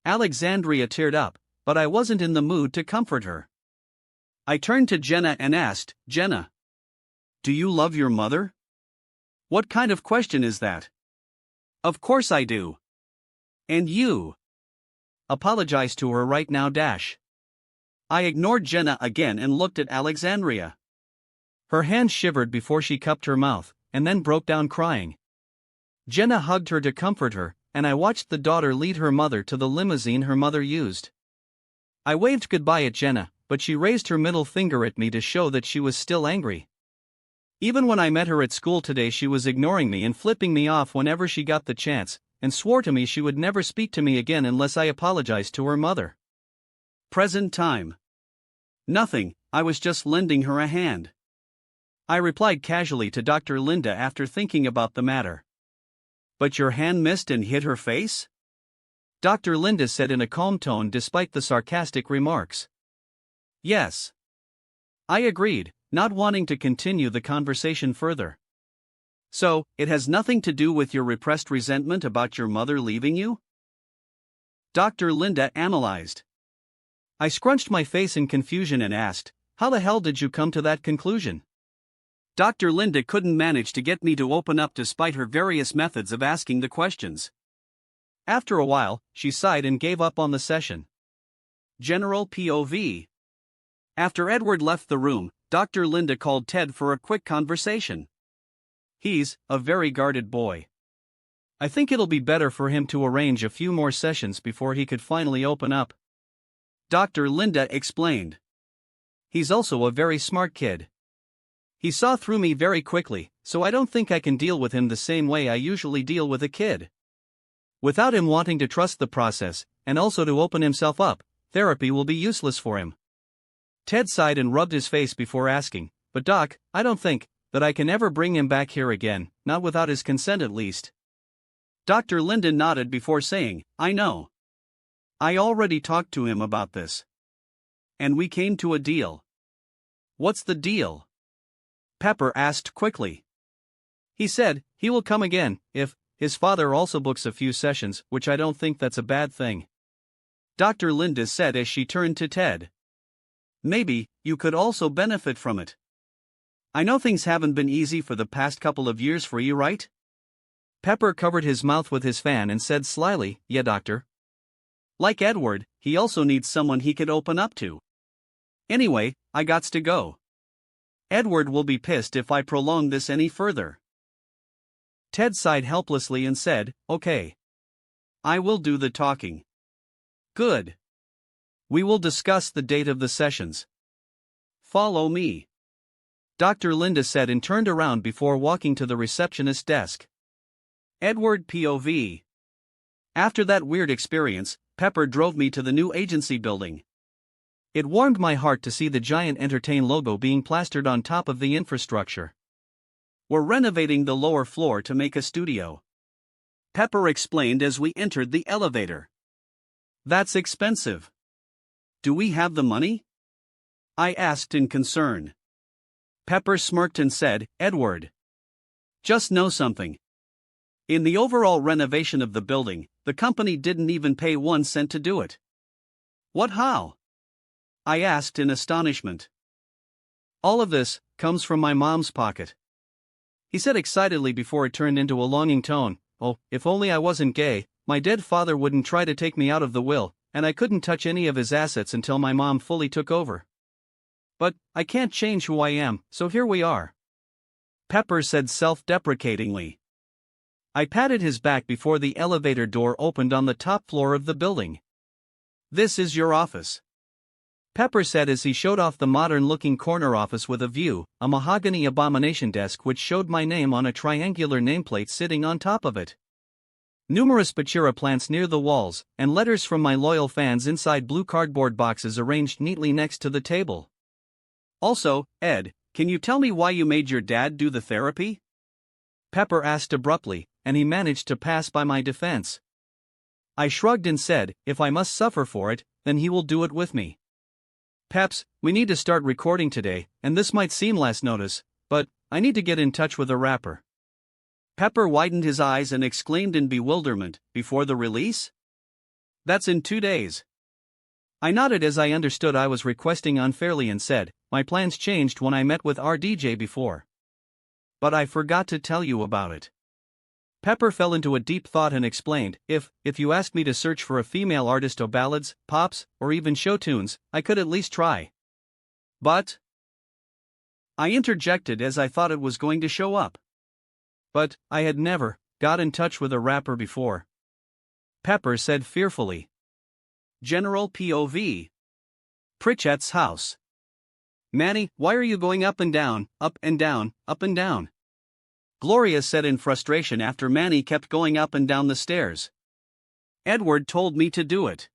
Speaker 1: Alexandria teared up, but I wasn't in the mood to comfort her. I turned to Jenna and asked, Jenna, do you love your mother? What kind of question is that? Of course I do. And you? Apologize to her right now, dash. I ignored Jenna again and looked at Alexandria. Her hand shivered before she cupped her mouth, and then broke down crying. Jenna hugged her to comfort her, and I watched the daughter lead her mother to the limousine her mother used. I waved goodbye at Jenna, but she raised her middle finger at me to show that she was still angry. Even when I met her at school today, she was ignoring me and flipping me off whenever she got the chance, and swore to me she would never speak to me again unless I apologized to her mother. Present time. Nothing, I was just lending her a hand. I replied casually to Dr. Linda after thinking about the matter. But your hand missed and hit her face? Dr. Linda said in a calm tone despite the sarcastic remarks. Yes. I agreed, not wanting to continue the conversation further. So, it has nothing to do with your repressed resentment about your mother leaving you? Dr. Linda analyzed. I scrunched my face in confusion and asked, how the hell did you come to that conclusion? Dr. Linda couldn't manage to get me to open up despite her various methods of asking the questions. After a while, she sighed and gave up on the session. General POV. After Edward left the room, Dr. Linda called Ted for a quick conversation. He's a very guarded boy. I think it'll be better for him to arrange a few more sessions before he could finally open up. Dr. Linda explained. He's also a very smart kid. He saw through me very quickly, so I don't think I can deal with him the same way I usually deal with a kid. Without him wanting to trust the process, and also to open himself up, therapy will be useless for him. Ted sighed and rubbed his face before asking, but Doc, I don't think that I can ever bring him back here again, not without his consent at least. Dr. Linda nodded before saying, I know. I already talked to him about this. And we came to a deal. What's the deal? Pepper asked quickly. He said, he will come again, if his father also books a few sessions, which I don't think that's a bad thing. Dr. Linda said as she turned to Ted. Maybe, you could also benefit from it. I know things haven't been easy for the past couple of years for you, right? Pepper covered his mouth with his fan and said slyly, yeah, doctor. Like Edward, he also needs someone he could open up to. Anyway, I gots to go. Edward will be pissed if I prolong this any further. Ted sighed helplessly and said, okay. I will do the talking. Good. We will discuss the date of the sessions. Follow me. Dr. Linda said and turned around before walking to the receptionist's desk. Edward POV. After that weird experience, Pepper drove me to the new agency building. It warmed my heart to see the giant Entertain logo being plastered on top of the infrastructure. We're renovating the lower floor to make a studio, Pepper explained as we entered the elevator. That's expensive. Do we have the money? I asked in concern. Pepper smirked and said, Edward, just know something. In the overall renovation of the building, the company didn't even pay 1 cent to do it. What how? I asked in astonishment. All of this comes from my mom's pocket, he said excitedly before it turned into a longing tone. Oh, if only I wasn't gay, my dead father wouldn't try to take me out of the will, and I couldn't touch any of his assets until my mom fully took over. But I can't change who I am, so here we are, Pepper said self-deprecatingly. I patted his back before the elevator door opened on the top floor of the building. This is your office, Pepper said as he showed off the modern-looking corner office with a view, a mahogany abomination desk which showed my name on a triangular nameplate sitting on top of it. Numerous Bachira plants near the walls, and letters from my loyal fans inside blue cardboard boxes arranged neatly next to the table. Also, Ed, can you tell me why you made your dad do the therapy? Pepper asked abruptly, and he managed to pass by my defense. I shrugged and said, if I must suffer for it, then he will do it with me. Peps, we need to start recording today, and this might seem last notice, but I need to get in touch with a rapper. Pepper widened his eyes and exclaimed in bewilderment, before the release? That's in 2 days. I nodded as I understood I was requesting unfairly and said, my plans changed when I met with RDJ before. But I forgot to tell you about it. Pepper fell into a deep thought and explained, if you asked me to search for a female artist or ballads, pops, or even show tunes, I could at least try. But I interjected as I thought it was going to show up. But I had never got in touch with a rapper before, Pepper said fearfully. General POV. Pritchett's house. Manny, why are you going up and down, up and down, up and down? Gloria said in frustration after Manny kept going up and down the stairs. Edward told me to do it.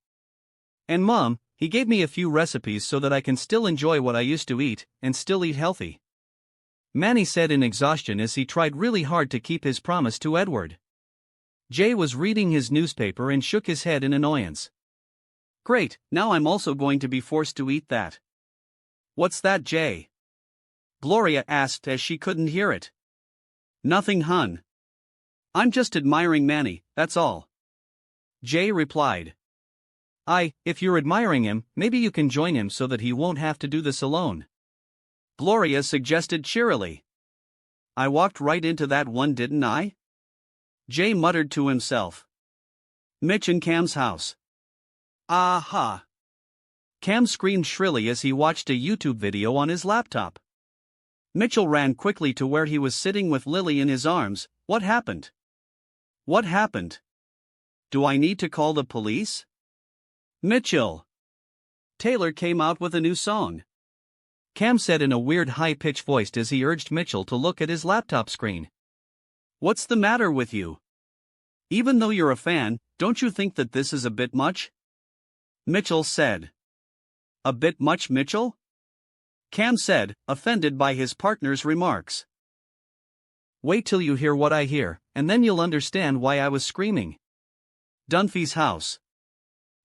Speaker 1: And Mom, he gave me a few recipes so that I can still enjoy what I used to eat, and still eat healthy, Manny said in exhaustion as he tried really hard to keep his promise to Edward. Jay was reading his newspaper and shook his head in annoyance. Great, now I'm also going to be forced to eat that. What's that, Jay? Gloria asked as she couldn't hear it. Nothing, hun. I'm just admiring Manny, that's all, Jay replied. If you're admiring him, maybe you can join him so that he won't have to do this alone, Gloria suggested cheerily. I walked right into that one, didn't I? Jay muttered to himself. Mitch and Cam's house. Aha! Cam screamed shrilly as he watched a YouTube video on his laptop. Mitchell ran quickly to where he was sitting with Lily in his arms. What happened? What happened? Do I need to call the police? Mitchell! Taylor came out with a new song, Cam said in a weird high-pitched voice as he urged Mitchell to look at his laptop screen. What's the matter with you? Even though you're a fan, don't you think that this is a bit much? Mitchell said. A bit much, Mitchell? Cam said, offended by his partner's remarks. Wait till you hear what I hear, and then you'll understand why I was screaming. Dunphy's house.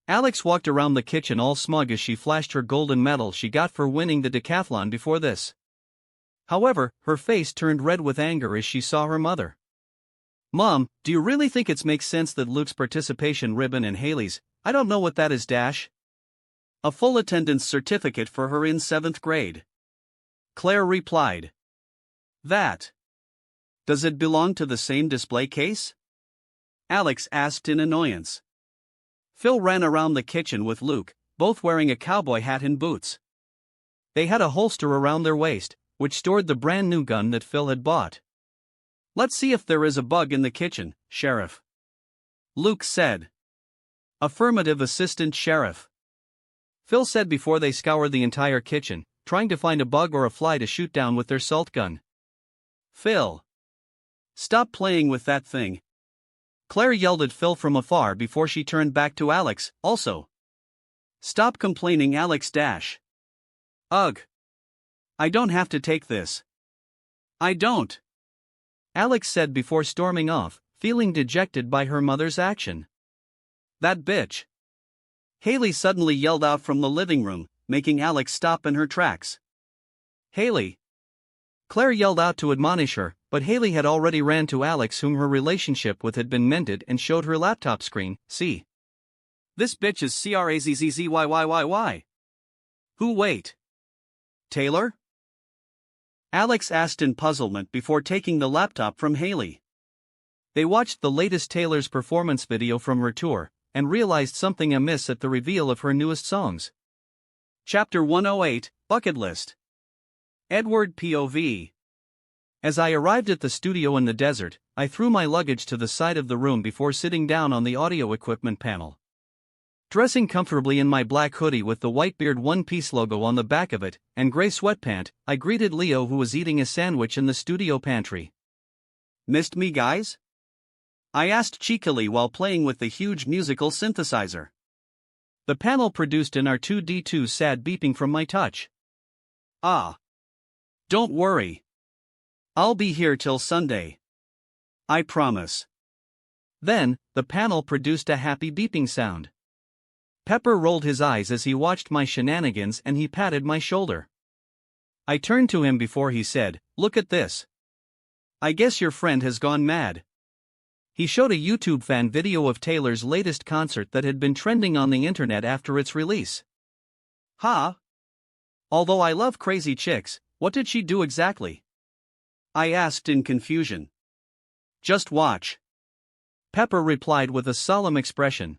Speaker 1: Alex walked around the kitchen all smug as she flashed her golden medal she got for winning the decathlon before this. However, her face turned red with anger as she saw her mother. Mom, do you really think it makes sense that Luke's participation ribbon and Haley's, I don't know what that is, a full attendance certificate for her in 7th grade? Claire replied. That. Does it belong to the same display case? Alex asked in annoyance. Phil ran around the kitchen with Luke, both wearing a cowboy hat and boots. They had a holster around their waist, which stored the brand new gun that Phil had bought. Let's see if there is a bug in the kitchen, Sheriff, Luke said. Affirmative, Assistant Sheriff, Phil said before they scoured the entire kitchen, trying to find a bug or a fly to shoot down with their salt gun. Phil! Stop playing with that thing! Claire yelled at Phil from afar before she turned back to Alex, also. Stop complaining, Alex dash. Ugh! I don't have to take this. I don't! Alex said before storming off, feeling dejected by her mother's action. That bitch! Haley suddenly yelled out from the living room, making Alex stop in her tracks. Haley! Claire yelled out to admonish her, but Haley had already ran to Alex, whom her relationship with had been mended, and showed her laptop screen. See. This bitch is CRAZZZYYYY. Who wait? Taylor? Alex asked in puzzlement before taking the laptop from Haley. They watched the latest Taylor's performance video from her tour, and realized something amiss at the reveal of her newest songs. Chapter 108, Bucket List. Edward POV. As I arrived at the studio in the desert, I threw my luggage to the side of the room before sitting down on the audio equipment panel. Dressing comfortably in my black hoodie with the Whitebeard one-piece logo on the back of it, and gray sweatpant, I greeted Leo, who was eating a sandwich in the studio pantry. Missed me, guys? I asked cheekily while playing with the huge musical synthesizer. The panel produced an R2-D2 sad beeping from my touch. Ah. Don't worry. I'll be here till Sunday. I promise. Then, the panel produced a happy beeping sound. Pepper rolled his eyes as he watched my shenanigans, and he patted my shoulder. I turned to him before he said, "Look at this. I guess your friend has gone mad." He showed a YouTube fan video of Taylor's latest concert that had been trending on the internet after its release. Huh? Although I love crazy chicks, what did she do exactly? I asked in confusion. Just watch. Pepper replied with a solemn expression.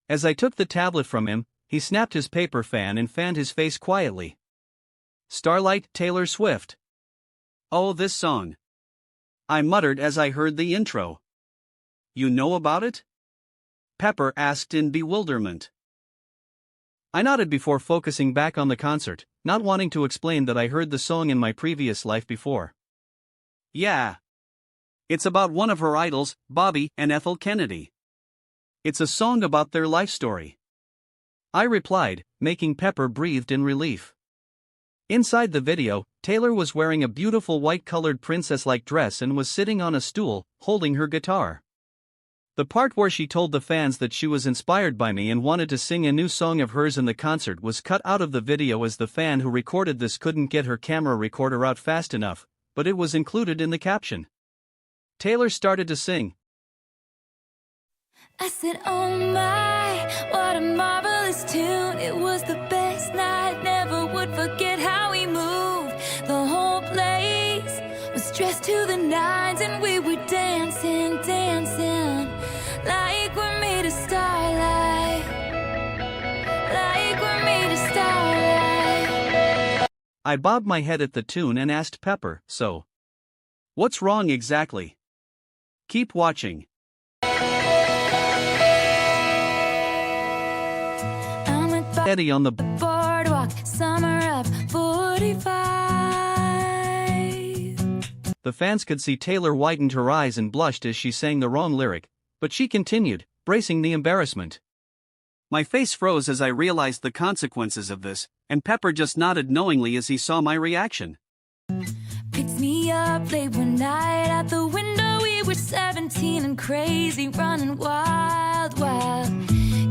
Speaker 1: As I took the tablet from him, he snapped his paper fan and fanned his face quietly. Starlight, Taylor Swift. Oh, this song. I muttered as I heard the intro. You know about it? Pepper asked in bewilderment. I nodded before focusing back on the concert, not wanting to explain that I heard the song in my previous life before. Yeah. It's about one of her idols, Bobby and Ethel Kennedy. It's a song about their life story. I replied, making Pepper breathed in relief. Inside the video, Taylor was wearing a beautiful white-colored princess-like dress and was sitting on a stool, holding her guitar. The part where she told the fans that she was inspired by me and wanted to sing a new song of hers in the concert was cut out of the video, as the fan who recorded this couldn't get her camera recorder out fast enough, but it was included in the caption. Taylor started to sing.
Speaker 3: I said, oh my, what a marvelous tune. It was the best night, never would forget how we moved. The whole place was dressed to the nines, and we were dancing, dancing, like we're made of starlight. Like we're made of starlight.
Speaker 1: I bobbed my head at the tune and asked Pepper, so what's wrong exactly? Keep watching. Eddie on the
Speaker 3: boardwalk, summer of 45.
Speaker 1: The fans could see Taylor widened her eyes and blushed as she sang the wrong lyric, but she continued, bracing the embarrassment. My face froze as I realized the consequences of this, and Pepper just nodded knowingly as he saw my reaction.
Speaker 3: Picked me up late one night out the window. We were 17 and crazy, running wild, wild.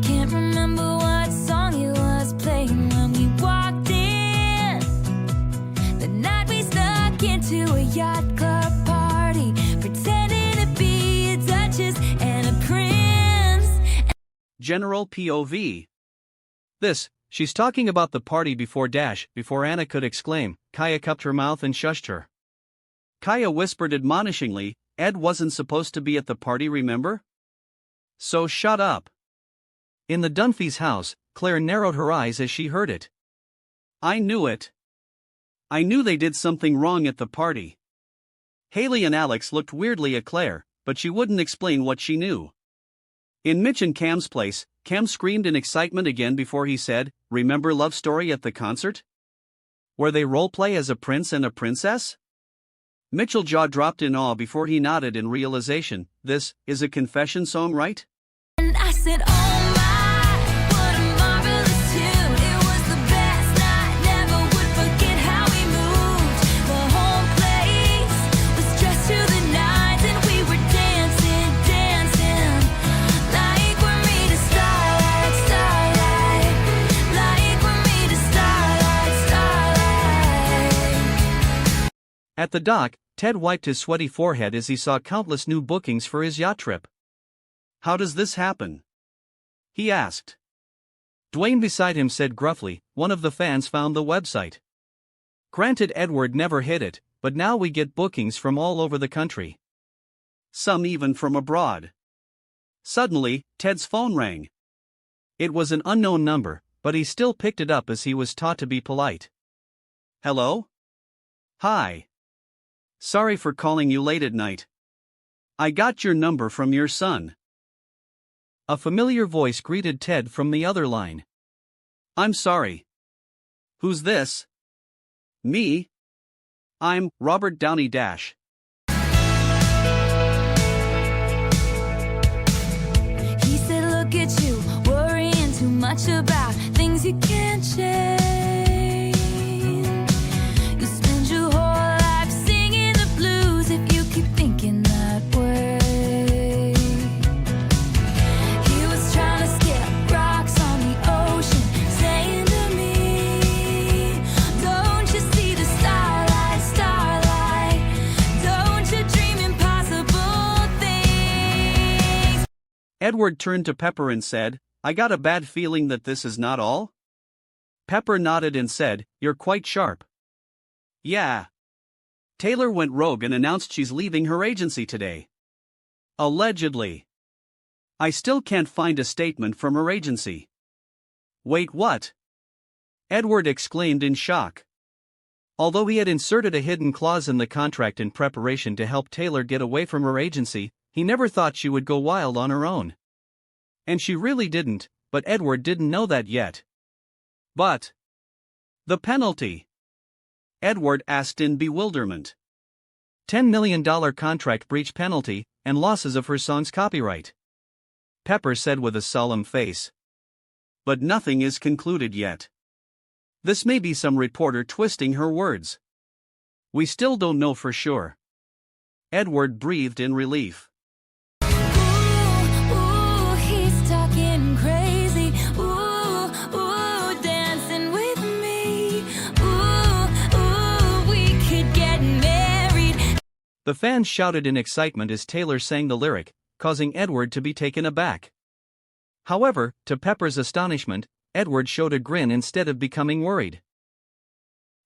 Speaker 3: Can't remember what song it was playing when we walked in. The night we snuck into a yacht club party, pretending to be a duchess and a prince.
Speaker 1: General POV. This, she's talking about the party before Anna could exclaim. Kaya cupped her mouth and shushed her. Kaya whispered admonishingly, Ed wasn't supposed to be at the party, remember? So shut up. In the Dunphys' house, Claire narrowed her eyes as she heard it. I knew it. I knew they did something wrong at the party. Haley and Alex looked weirdly at Claire, but she wouldn't explain what she knew. In Mitch and Cam's place, Cam screamed in excitement again before he said, remember Love Story at the concert? Where they roleplay as a prince and a princess? Mitchell jaw dropped in awe before he nodded in realization. This is a confession song, right?
Speaker 3: And I said, oh my, what a marvelous tune. It was the best night, never would forget how we moved. The whole place was dressed to the nines, and we were dancing, dancing, like we're made of starlight, starlight, like we're made of starlight, starlight.
Speaker 1: At the dock, Ted wiped his sweaty forehead as he saw countless new bookings for his yacht trip. How does this happen? He asked. Dwayne beside him said gruffly, one of the fans found the website. Granted, Edward never hit it, but now we get bookings from all over the country. Some even from abroad. Suddenly, Ted's phone rang. It was an unknown number, but he still picked it up as he was taught to be polite. Hello? Hi. Sorry for calling you late at night. I got your number from your son. A familiar voice greeted Ted from the other line. I'm sorry. Who's this? Me? I'm Robert Downey Dash.
Speaker 3: He said, look at you, worrying too much about things you can't change. You spend your whole life singing the blues if you keep thinking that way. He was trying to skip rocks on the ocean, saying to me, don't you see the starlight, starlight? Don't you dream impossible things?
Speaker 1: Edward turned to Pepper and said, I got a bad feeling that this is not all. Pepper nodded and said, you're quite sharp. Yeah. Taylor went rogue and announced she's leaving her agency today. Allegedly. I still can't find a statement from her agency. Wait, what? Edward exclaimed in shock. Although he had inserted a hidden clause in the contract in preparation to help Taylor get away from her agency, he never thought she would go wild on her own. And she really didn't, but Edward didn't know that yet. But the penalty? Edward asked in bewilderment. $10 million contract breach penalty, and losses of her song's copyright. Pepper said with a solemn face. But nothing is concluded yet. This may be some reporter twisting her words. We still don't know for sure. Edward breathed in relief.
Speaker 3: Ooh, he's talking crazy. Ooh, dancing with me. Ooh, we could get married.
Speaker 1: The fans shouted in excitement as Taylor sang the lyric, causing Edward to be taken aback. However, to Pepper's astonishment, Edward showed a grin instead of becoming worried.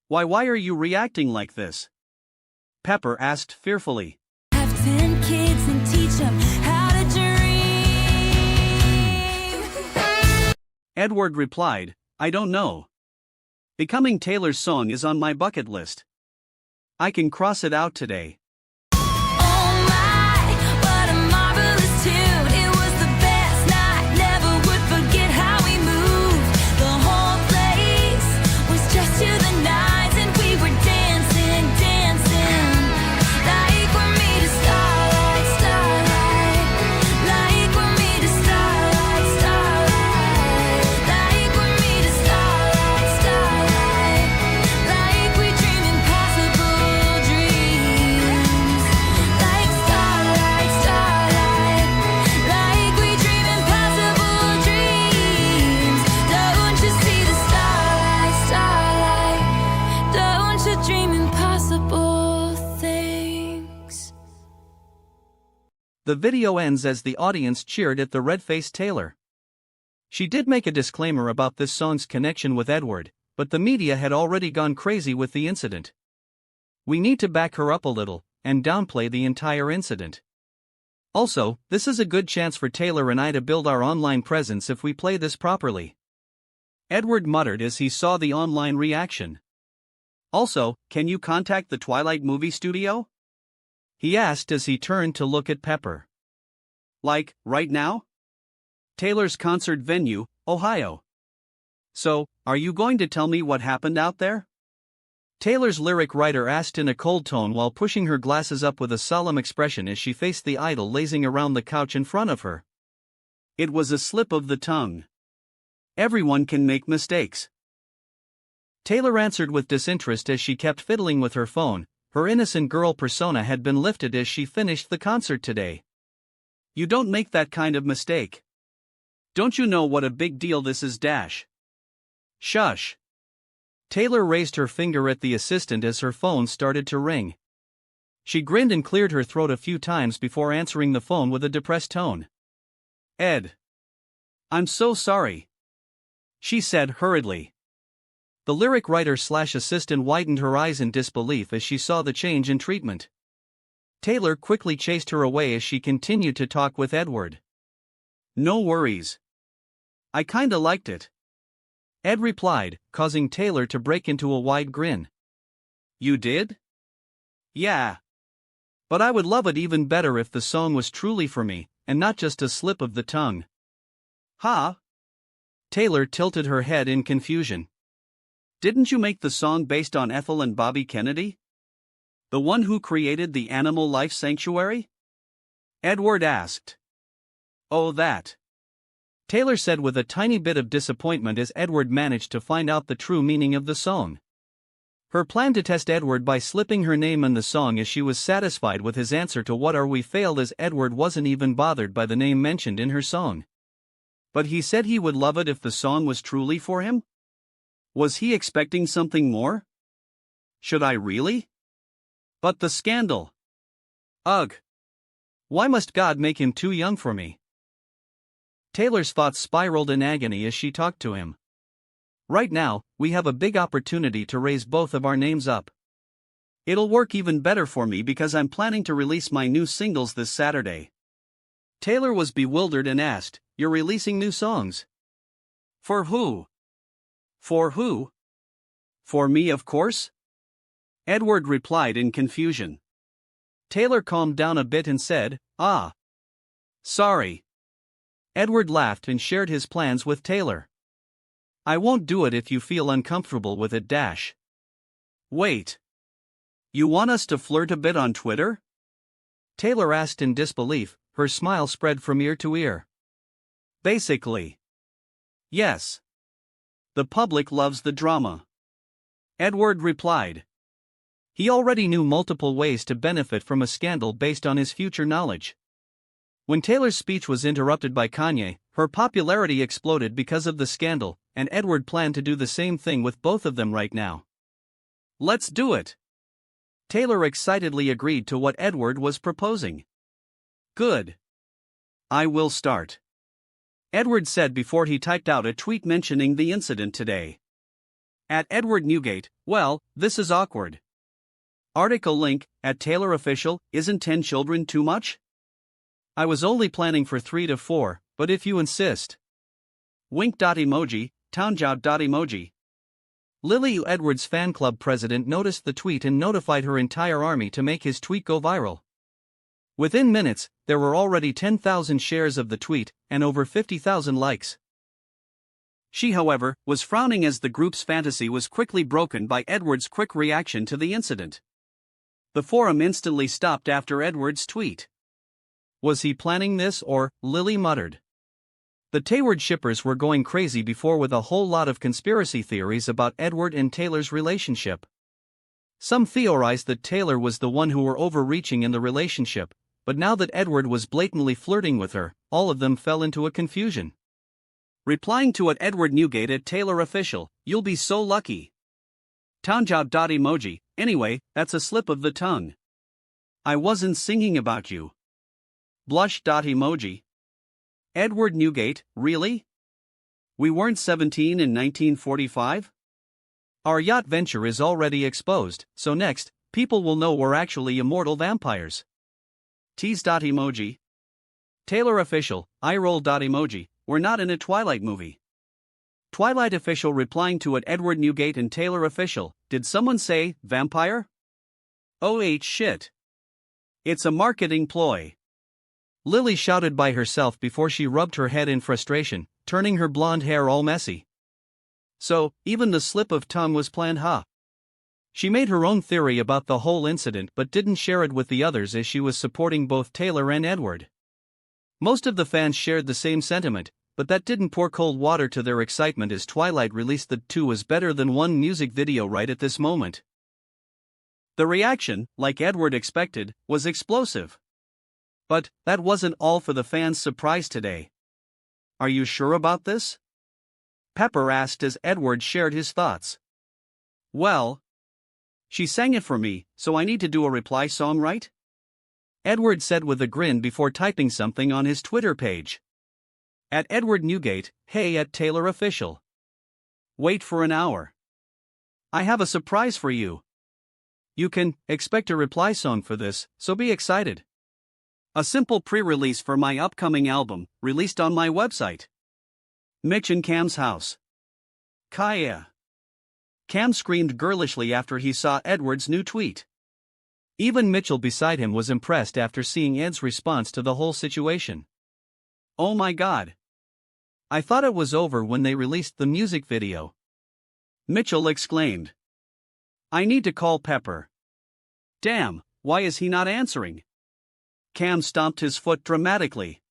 Speaker 1: Why are you reacting like this? Pepper asked fearfully.
Speaker 3: Have 10 kids and teach them how to dream.
Speaker 1: Edward replied, I don't know. Becoming Taylor's song is on my bucket list. I can cross it out today.
Speaker 3: Oh my, what a marvelous tune. It was the best night, never would forget how we moved. The whole place was dressed to the nines, and we were dancing, dancing, like we're made of starlight, starlight, like we're made of starlight, starlight, like we're made of starlight, starlight, like we dream impossible dreams, like starlight, starlight, like we dream impossible dreams. Don't you see the starlight, starlight? Don't you dream impossible things?
Speaker 1: The video ends as the audience cheered at the red-faced Taylor. She did make a disclaimer about this song's connection with Edward, but the media had already gone crazy with the incident. We need to back her up a little, and downplay the entire incident. Also, this is a good chance for Taylor and I to build our online presence if we play this properly. Edward muttered as he saw the online reaction. Also, can you contact the Twilight Movie Studio? He asked as he turned to look at Pepper. Like, right now? Taylor's concert venue, Ohio. So, are you going to tell me what happened out there? Taylor's lyric writer asked in a cold tone while pushing her glasses up with a solemn expression as she faced the idol lazing around the couch in front of her. It was a slip of the tongue. Everyone can make mistakes. Taylor answered with disinterest as she kept fiddling with her phone. Her innocent girl persona had been lifted as she finished the concert today. You don't make that kind of mistake. Don't you know what a big deal this is? Shush. Taylor raised her finger at the assistant as her phone started to ring. She grinned and cleared her throat a few times before answering the phone with a depressed tone. Ed. I'm so sorry, she said hurriedly. The lyric writer/assistant widened her eyes in disbelief as she saw the change in treatment. Taylor quickly chased her away as she continued to talk with Edward. No worries. I kinda liked it, Ed replied, causing Taylor to break into a wide grin. You did? Yeah. But I would love it even better if the song was truly for me, and not just a slip of the tongue. Huh? Taylor tilted her head in confusion. Didn't you make the song based on Ethel and Bobby Kennedy? The one who created the Animal Life Sanctuary? Edward asked. Oh, that. Taylor said with a tiny bit of disappointment as Edward managed to find out the true meaning of the song. Her plan to test Edward by slipping her name in the song as she was satisfied with his answer to what are we failed as Edward wasn't even bothered by the name mentioned in her song. But he said he would love it if the song was truly for him? Was he expecting something more? Should I really? But the scandal. Ugh. Why must God make him too young for me? Taylor's thoughts spiraled in agony as she talked to him. Right now, we have a big opportunity to raise both of our names up. It'll work even better for me because I'm planning to release my new singles this Saturday. Taylor was bewildered and asked, You're releasing new songs? For who? For who? For me, of course? Edward replied in confusion. Taylor calmed down a bit and said, Sorry. Edward laughed and shared his plans with Taylor. I won't do it if you feel uncomfortable with it. Wait. You want us to flirt a bit on Twitter? Taylor asked in disbelief, her smile spread from ear to ear. Basically. Yes. The public loves the drama. Edward replied. He already knew multiple ways to benefit from a scandal based on his future knowledge. When Taylor's speech was interrupted by Kanye, her popularity exploded because of the scandal, and Edward planned to do the same thing with both of them right now. Let's do it. Taylor excitedly agreed to what Edward was proposing. Good. I will start. Edward said before he typed out a tweet mentioning the incident today. At Edward Newgate, well, this is awkward. Article link, at Taylor Official, isn't 10 children too much? I was only planning for 3 to 4, but if you insist. Wink.emoji, townjout.emoji. Lily Edwards fan club president noticed the tweet and notified her entire army to make his tweet go viral. Within minutes, there were already 10,000 shares of the tweet, and over 50,000 likes. She, however, was frowning as the group's fantasy was quickly broken by Edward's quick reaction to the incident. The forum instantly stopped after Edward's tweet. Was he planning this or, Lily muttered. The Tayward shippers were going crazy before with a whole lot of conspiracy theories about Edward and Taylor's relationship. Some theorized that Taylor was the one who were overreaching in the relationship, but now that Edward was blatantly flirting with her, all of them fell into a confusion. Replying to at Edward Newgate at Taylor Official, you'll be so lucky. Townjout.emoji, anyway, that's a slip of the tongue. I wasn't singing about you. Blush.emoji. Edward Newgate, really? We weren't 17 in 1945? Our yacht venture is already exposed, so next, people will know we're actually immortal vampires. Tease.emoji. Taylor Official, eyeroll.emoji, we're not in a Twilight movie. Twilight Official replying to at Edward Newgate and Taylor Official, did someone say, vampire? Oh shit. It's a marketing ploy. Lily shouted by herself before she rubbed her head in frustration, turning her blonde hair all messy. So, even the slip of tongue was planned, huh? She made her own theory about the whole incident but didn't share it with the others as she was supporting both Taylor and Edward. Most of the fans shared the same sentiment, but that didn't pour cold water to their excitement as Twilight released the 2 is better than 1 music video right at this moment. The reaction, like Edward expected, was explosive. But that wasn't all for the fans' surprise today. Are you sure about this? Pepper asked as Edward shared his thoughts. Well, she sang it for me, so I need to do a reply song, right? Edward said with a grin before typing something on his Twitter page. At Edward Newgate, hey at Taylor Official. Wait for an hour. I have a surprise for you. You can expect a reply song for this, so be excited. A simple pre-release for my upcoming album, released on my website. Mitch and Cam's house. Kaya. Cam screamed girlishly after he saw Edward's new tweet. Even Mitchell beside him was impressed after seeing Ed's response to the whole situation. Oh my god. I thought it was over when they released the music video. Mitchell exclaimed. I need to call Pepper. Damn, why is he not answering? Cam stomped his foot dramatically.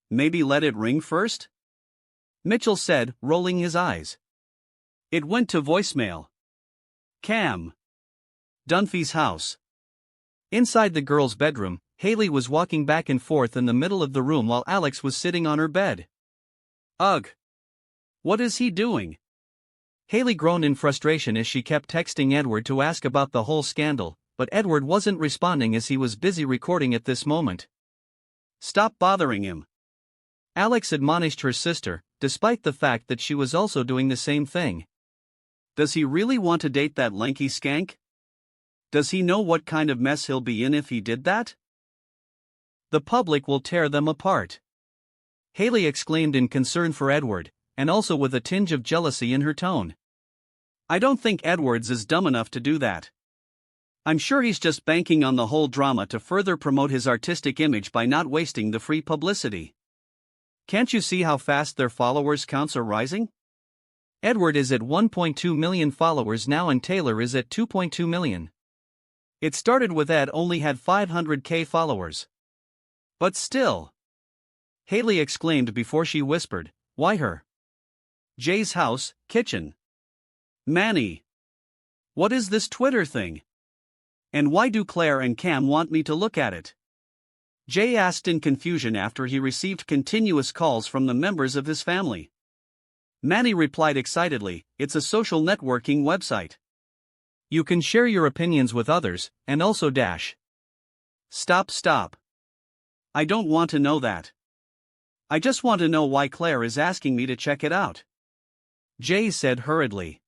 Speaker 1: Maybe let it ring first? Mitchell said, rolling his eyes. It went to voicemail. Cam. Dunphy's house. Inside the girl's bedroom, Haley was walking back and forth in the middle of the room while Alex was sitting on her bed. Ugh. What is he doing? Haley groaned in frustration as she kept texting Edward to ask about the whole scandal, but Edward wasn't responding as he was busy recording at this moment. Stop bothering him. Alex admonished her sister, despite the fact that she was also doing the same thing. Does he really want to date that lanky skank? Does he know what kind of mess he'll be in if he did that? The public will tear them apart. Haley exclaimed in concern for Edward, and also with a tinge of jealousy in her tone. I don't think Edwards is dumb enough to do that. I'm sure he's just banking on the whole drama to further promote his artistic image by not wasting the free publicity. Can't you see how fast their followers counts are rising? Edward is at 1.2 million followers now and Taylor is at 2.2 million. It started with Ed only had 500k followers. But still. Haley exclaimed before she whispered, why her? Jay's house, kitchen. Manny. What is this Twitter thing? And why do Claire and Cam want me to look at it? Jay asked in confusion after he received continuous calls from the members of his family. Manny replied excitedly, it's a social networking website. You can share your opinions with others, and also dash. Stop. I don't want to know that. I just want to know why Claire is asking me to check it out. Jay said hurriedly.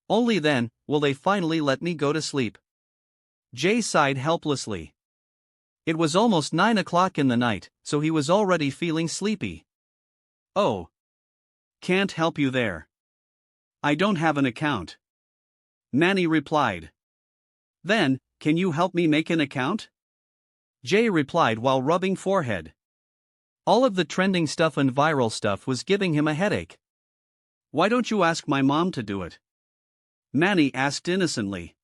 Speaker 1: Only then will they finally let me go to sleep. Jay sighed helplessly. It was almost 9 o'clock in the night, so he was already feeling sleepy. Oh. Can't help you there. I don't have an account. Manny replied. Then, can you help me make an account? Jay replied while rubbing forehead. All of the trending stuff and viral stuff was giving him a headache. Why don't you ask my mom to do it? Manny asked innocently.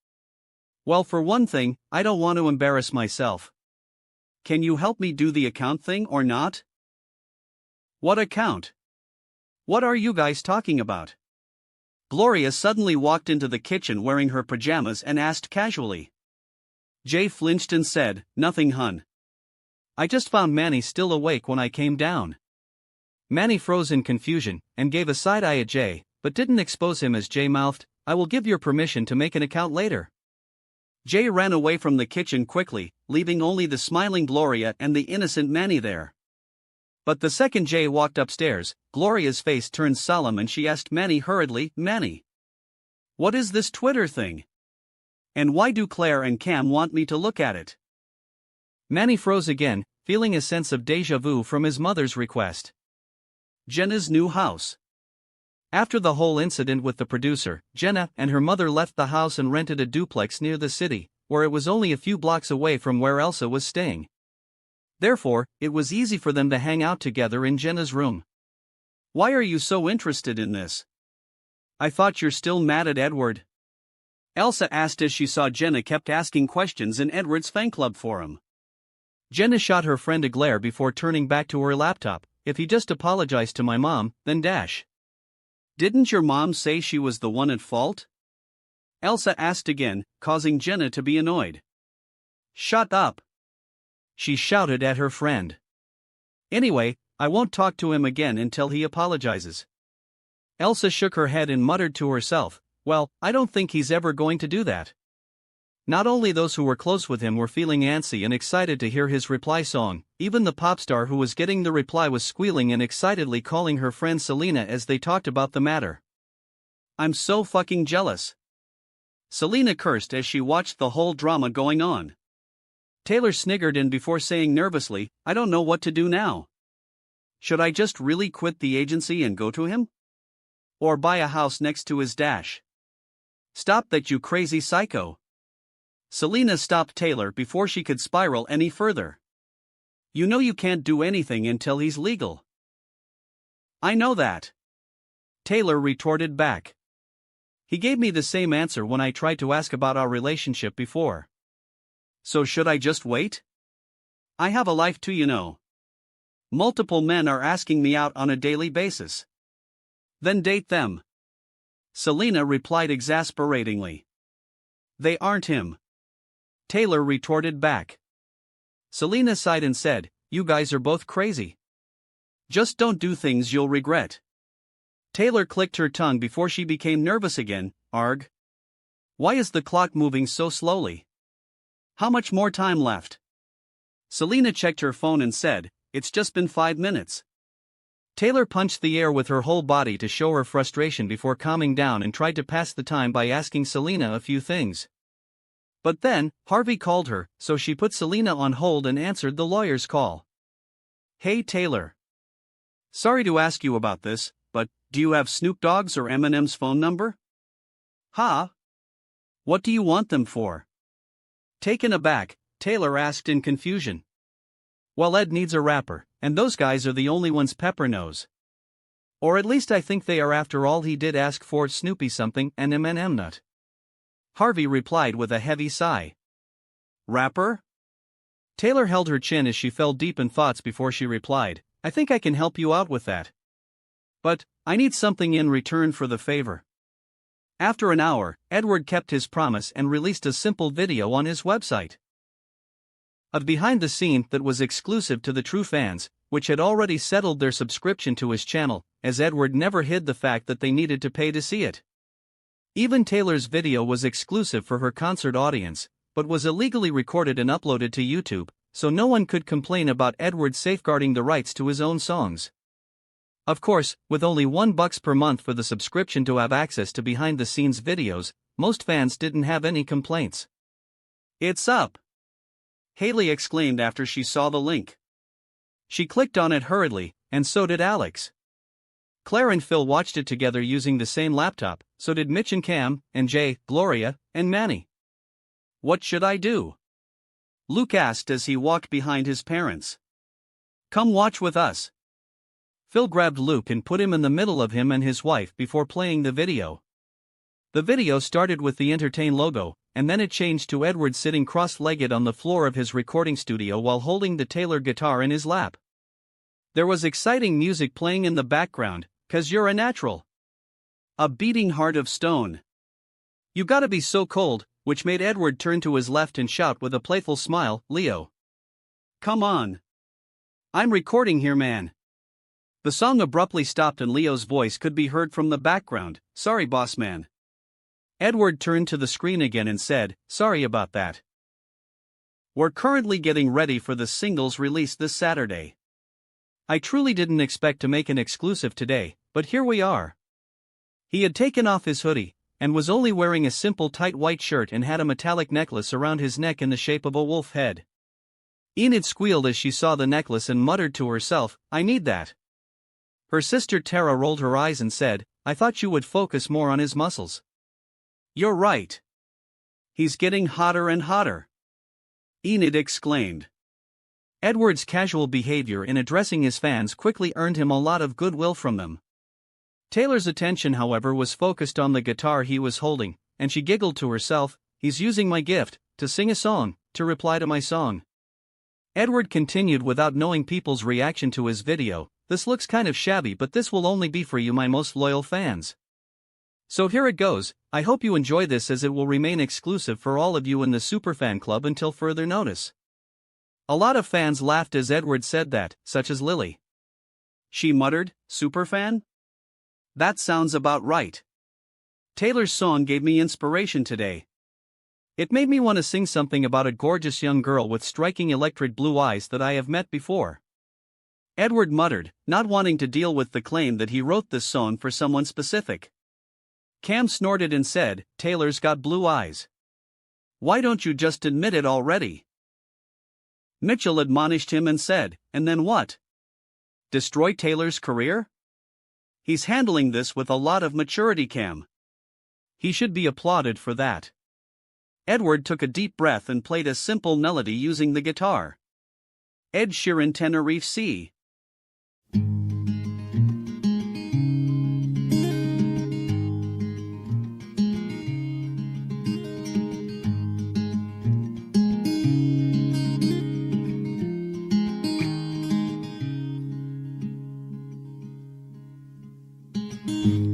Speaker 1: Well, for one thing, I don't want to embarrass myself. Can you help me do the account thing or not? What account? What are you guys talking about? Gloria suddenly walked into the kitchen wearing her pajamas and asked casually. Jay flinched and said, nothing, hun. I just found Manny still awake when I came down. Manny froze in confusion and gave a side eye at Jay, but didn't expose him as Jay mouthed, I will give your permission to make an account later. Jay ran away from the kitchen quickly, leaving only the smiling Gloria and the innocent Manny there. But the second Jay walked upstairs, Gloria's face turned solemn and she asked Manny hurriedly, Manny, what is this Twitter thing? And why do Claire and Cam want me to look at it? Manny froze again, feeling a sense of déjà vu from his mother's request. Jenna's new house. After the whole incident with the producer, Jenna and her mother left the house and rented a duplex near the city, where it was only a few blocks away from where Elsa was staying. Therefore, it was easy for them to hang out together in Jenna's room. Why are you so interested in this? I thought you're still mad at Edward. Elsa asked as she saw Jenna kept asking questions in Edward's fan club forum. Jenna shot her friend a glare before turning back to her laptop. If he just apologized to my mom, then dash. Didn't your mom say she was the one at fault? Elsa asked again, causing Jenna to be annoyed. Shut up! She shouted at her friend. Anyway, I won't talk to him again until he apologizes. Elsa shook her head and muttered to herself, well, I don't think he's ever going to do that. Not only those who were close with him were feeling antsy and excited to hear his reply song, even the pop star who was getting the reply was squealing and excitedly calling her friend Selena as they talked about the matter. I'm so fucking jealous. Selena cursed as she watched the whole drama going on. Taylor sniggered and before saying nervously, I don't know what to do now. Should I just really quit the agency and go to him? Or buy a house next to his dash? Stop that, you crazy psycho. Selena stopped Taylor before she could spiral any further. You know you can't do anything until he's legal. I know that. Taylor retorted back. He gave me the same answer when I tried to ask about our relationship before. So should I just wait? I have a life too, you know. Multiple men are asking me out on a daily basis. Then date them. Selena replied exasperatingly. They aren't him. Taylor retorted back. Selena sighed and said, you guys are both crazy. Just don't do things you'll regret. Taylor clicked her tongue before she became nervous again. Arg. Why is the clock moving so slowly? How much more time left? Selena checked her phone and said, it's just been 5 minutes. Taylor punched the air with her whole body to show her frustration before calming down and tried to pass the time by asking Selena a few things. But then, Harvey called her, so she put Selena on hold and answered the lawyer's call. Hey Taylor. Sorry to ask you about this, but do you have Snoop Dogg's or Eminem's phone number? Huh? What do you want them for? Taken aback, Taylor asked in confusion. Well, Ed needs a rapper, and those guys are the only ones Pepper knows. Or at least I think they are. After all, he did ask for Snoopy something and Eminem nut. Harvey replied with a heavy sigh. Rapper? Taylor held her chin as she fell deep in thoughts before she replied, I think I can help you out with that. But, I need something in return for the favor. After an hour, Edward kept his promise and released a simple video on his website. A behind the scene that was exclusive to the true fans, which had already settled their subscription to his channel, as Edward never hid the fact that they needed to pay to see it. Even Taylor's video was exclusive for her concert audience, but was illegally recorded and uploaded to YouTube, so no one could complain about Edward safeguarding the rights to his own songs. Of course, with only $1 per month for the subscription to have access to behind-the-scenes videos, most fans didn't have any complaints. It's up! Haley exclaimed after she saw the link. She clicked on it hurriedly, and so did Alex. Claire and Phil watched it together using the same laptop, so did Mitch and Cam, and Jay, Gloria, and Manny. What should I do? Luke asked as he walked behind his parents. Come watch with us. Phil grabbed Luke and put him in the middle of him and his wife before playing the video. The video started with the Entertain logo, and then it changed to Edward sitting cross-legged on the floor of his recording studio while holding the Taylor guitar in his lap. There was exciting music playing in the background, 'Cause You're a Natural. A Beating Heart of Stone. You Gotta Be So Cold, which made Edward turn to his left and shout with a playful smile, Leo. Come on. I'm recording here, man. The song abruptly stopped and Leo's voice could be heard from the background, Sorry boss man. Edward turned to the screen again and said, Sorry about that. We're currently getting ready for the singles release this Saturday. I truly didn't expect to make an exclusive today, but here we are. He had taken off his hoodie, and was only wearing a simple tight white shirt and had a metallic necklace around his neck in the shape of a wolf head. Enid squealed as she saw the necklace and muttered to herself, I need that. Her sister Tara rolled her eyes and said, I thought you would focus more on his muscles. You're right. He's getting hotter and hotter. Enid exclaimed. Edward's casual behavior in addressing his fans quickly earned him a lot of goodwill from them. Taylor's attention, however, was focused on the guitar he was holding, and she giggled to herself, "He's using my gift to sing a song, to reply to my song." Edward continued without knowing people's reaction to his video, "This looks kind of shabby, but this will only be for you, my most loyal fans. So here it goes. I hope you enjoy this, as it will remain exclusive for all of you in the Superfan Club until further notice." A lot of fans laughed as Edward said that, such as Lily. She muttered, "Superfan? That sounds about right. Taylor's song gave me inspiration today. It made me want to sing something about a gorgeous young girl with striking electric blue eyes that I have met before." Edward muttered, not wanting to deal with the claim that he wrote this song for someone specific. Cam snorted and said, "Taylor's got blue eyes. Why don't you just admit it already?" Mitchell admonished him and said, "And then what? Destroy Taylor's career? He's handling this with a lot of maturity, Cam. He should be applauded for that." Edward took a deep breath and played a simple melody using the guitar. Ed Sheeran, Tenerife Sea.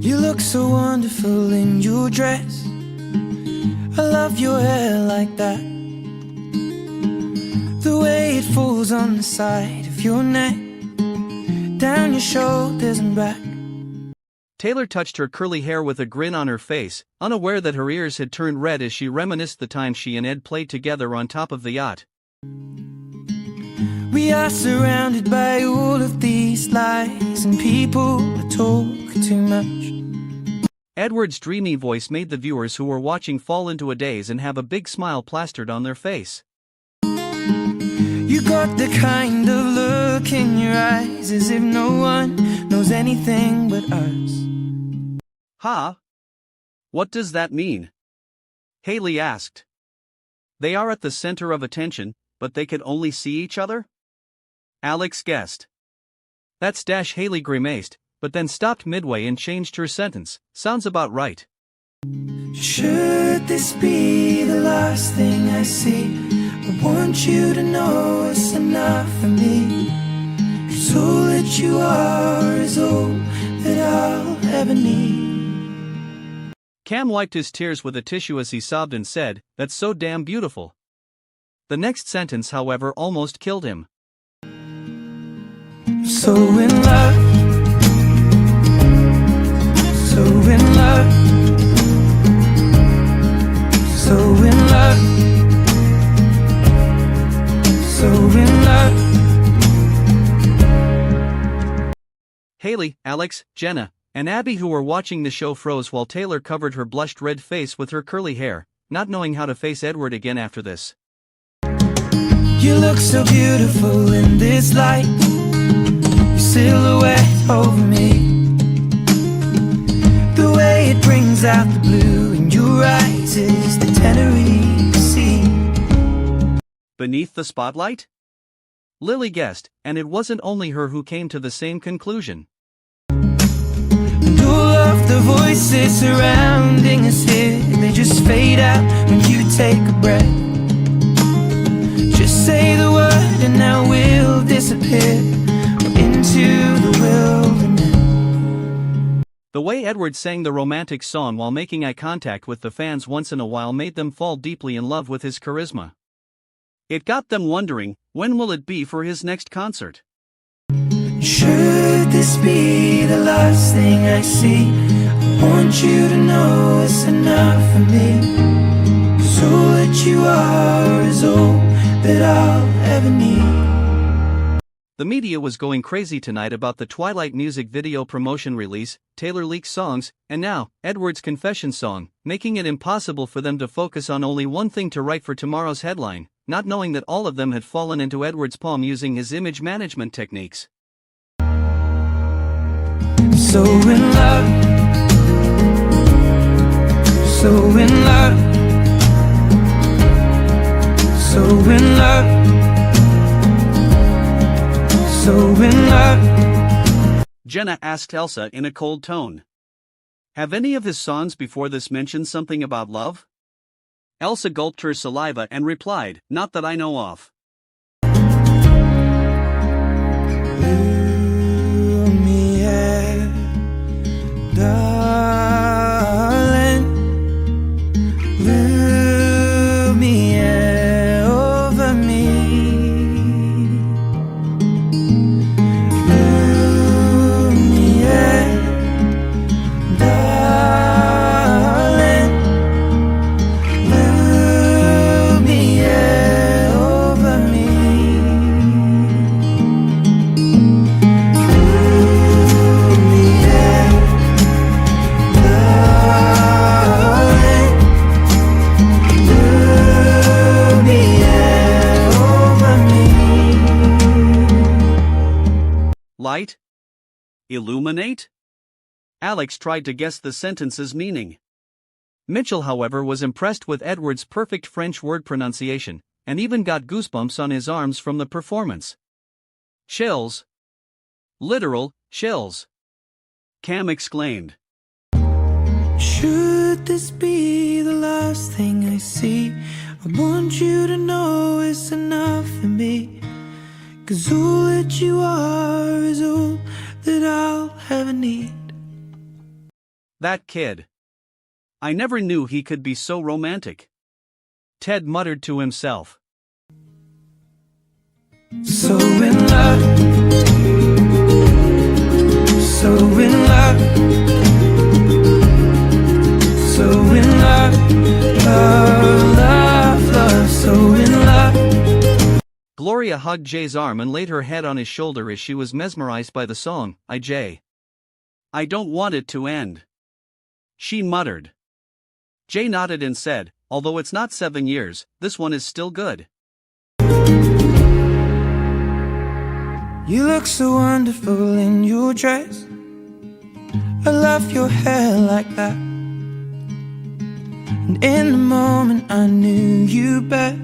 Speaker 2: You look so wonderful in your dress. I love your hair like that. The way it falls on the side of your neck, down your shoulders and back.
Speaker 1: Taylor touched her curly hair with a grin on her face, unaware that her ears had turned red as she reminisced the time she and Ed played together on top of the yacht.
Speaker 2: We are surrounded by all of these lies, and people that talk too much.
Speaker 1: Edward's dreamy voice made the viewers who were watching fall into a daze and have a big smile plastered on their face.
Speaker 2: You got the kind of look in your eyes, as if no one knows anything but us.
Speaker 1: Huh? What does that mean? Haley asked. They are at the center of attention, but they can only see each other? Alex guessed. That's dash Haley grimaced, but then stopped midway and changed her sentence. Sounds about right.
Speaker 2: Should this be the last thing I see? I want you to know it's enough for me. 'Cause all that you are is all that I'll ever need.
Speaker 1: Cam wiped his tears with a tissue as he sobbed and said, "That's so damn beautiful." The next sentence, however, almost killed him.
Speaker 2: So in love, so in love, so in love, so in love.
Speaker 1: Haley, Alex, Jenna, and Abby, who were watching the show, froze while Taylor covered her blushed red face with her curly hair, not knowing how to face Edward again after this.
Speaker 2: You look so beautiful in this light, your silhouette over me. The way it brings out the blue in your eyes is the Tenerife Sea.
Speaker 1: Beneath the spotlight? Lily guessed, and it wasn't only her who came to the same conclusion.
Speaker 2: And all of the voices surrounding us here, they just fade out when you take a breath. Just say the word and now we'll disappear into the wilderness.
Speaker 1: The way Edward sang the romantic song while making eye contact with the fans once in a while made them fall deeply in love with his charisma. It got them wondering, when will it be for his next concert?
Speaker 2: Should this be the last thing I see? I want you to know it's enough for me. 'Cause all that you are is all that I'll ever need.
Speaker 1: The media was going crazy tonight about the Twilight music video promotion release, Taylor leaks songs, and now, Edward's confession song, making it impossible for them to focus on only one thing to write for tomorrow's headline, not knowing that all of them had fallen into Edward's palm using his image management techniques.
Speaker 2: So in love, so in love, so in love, so in love.
Speaker 1: Jenna asked Elsa in a cold tone. Have any of his songs before this mentioned something about love? Elsa gulped her saliva and replied, not that I know of. Light? Illuminate? Alex tried to guess the sentence's meaning. Mitchell, however, was impressed with Edward's perfect French word pronunciation, and even got goosebumps on his arms from the performance. Chills. Literal chills. Cam exclaimed.
Speaker 2: Should this be the last thing I see? I want you to know it's enough for me. 'Cause all that you are is all that I'll ever need.
Speaker 1: That kid. I never knew he could be so romantic. Ted muttered to himself.
Speaker 2: So in love. So in love. So in love. Love, love, love. So in love.
Speaker 1: Gloria hugged Jay's arm and laid her head on his shoulder as she was mesmerized by the song, Jay. I don't want it to end. She muttered. Jay nodded and said, although it's not 7 years, this one is still good.
Speaker 2: You look so wonderful in your dress. I love your hair like that. And in the moment I knew you better.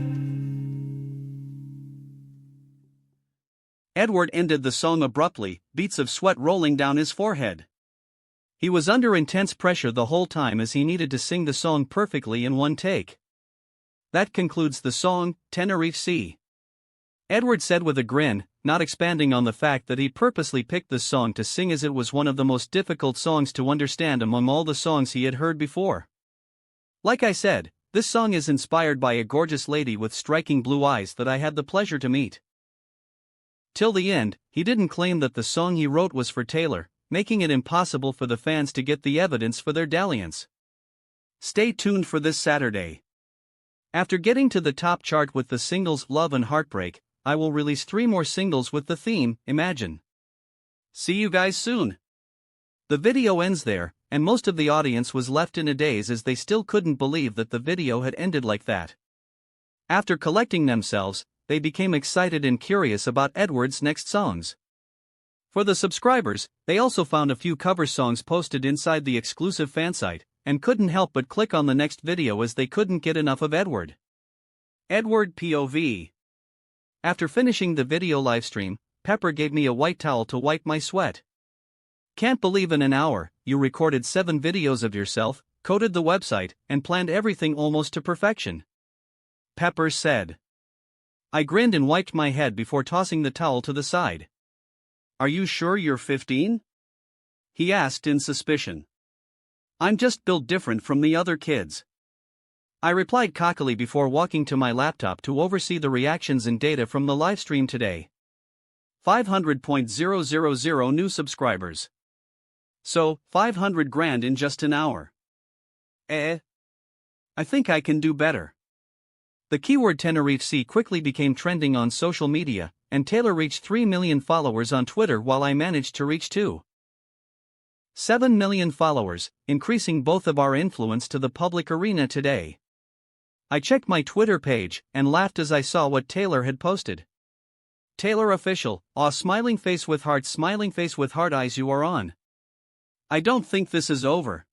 Speaker 1: Edward ended the song abruptly, beads of sweat rolling down his forehead. He was under intense pressure the whole time as he needed to sing the song perfectly in one take. That concludes the song, Tenerife Sea. Edward said with a grin, not expanding on the fact that he purposely picked this song to sing as it was one of the most difficult songs to understand among all the songs he had heard before. Like I said, this song is inspired by a gorgeous lady with striking blue eyes that I had the pleasure to meet. Till the end, he didn't claim that the song he wrote was for Taylor, making it impossible for the fans to get the evidence for their dalliance. Stay tuned for this Saturday. After getting to the top chart with the singles Love and Heartbreak, I will release 3 more singles with the theme, Imagine. See you guys soon. The video ends there, and most of the audience was left in a daze as they still couldn't believe that the video had ended like that. After collecting themselves, they became excited and curious about Edward's next songs. For the subscribers, they also found a few cover songs posted inside the exclusive fan site, and couldn't help but click on the next video as they couldn't get enough of Edward. Edward POV. After finishing the video livestream, Pepper gave me a white towel to wipe my sweat. Can't believe in an hour, you recorded 7 videos of yourself, coded the website, and planned everything almost to perfection. Pepper said. I grinned and wiped my head before tossing the towel to the side. Are you sure you're 15? He asked in suspicion. I'm just built different from the other kids. I replied cockily before walking to my laptop to oversee the reactions and data from the livestream today. 500,000 new subscribers. So, 500 grand in just an hour. I think I can do better. The keyword Tenerife Sea quickly became trending on social media, and Taylor reached 3 million followers on Twitter while I managed to reach 2.7 million followers, increasing both of our influence to the public arena today. I checked my Twitter page and laughed as I saw what Taylor had posted. Taylor official, smiling face with heart eyes, you are on. I don't think this is over.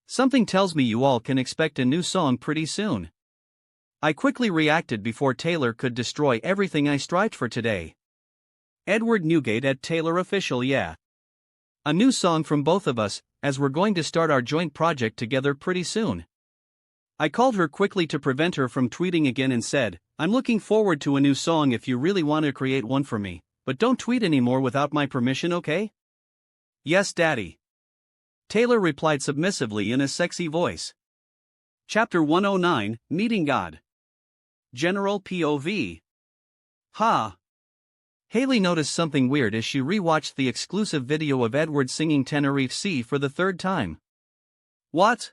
Speaker 1: Something tells me you all can expect a new song pretty soon. I quickly reacted before Taylor could destroy everything I strived for today. Edward Newgate at Taylor official, yeah. A new song from both of us, as we're going to start our joint project together pretty soon. I called her quickly to prevent her from tweeting again and said, I'm looking forward to a new song if you really want to create one for me, but don't tweet anymore without my permission, okay? Yes, Daddy. Taylor replied submissively in a sexy voice. Chapter 109, Meeting God. General POV. Ha! Haley noticed something weird as she rewatched the exclusive video of Edward singing Tenerife Sea for the third time. What?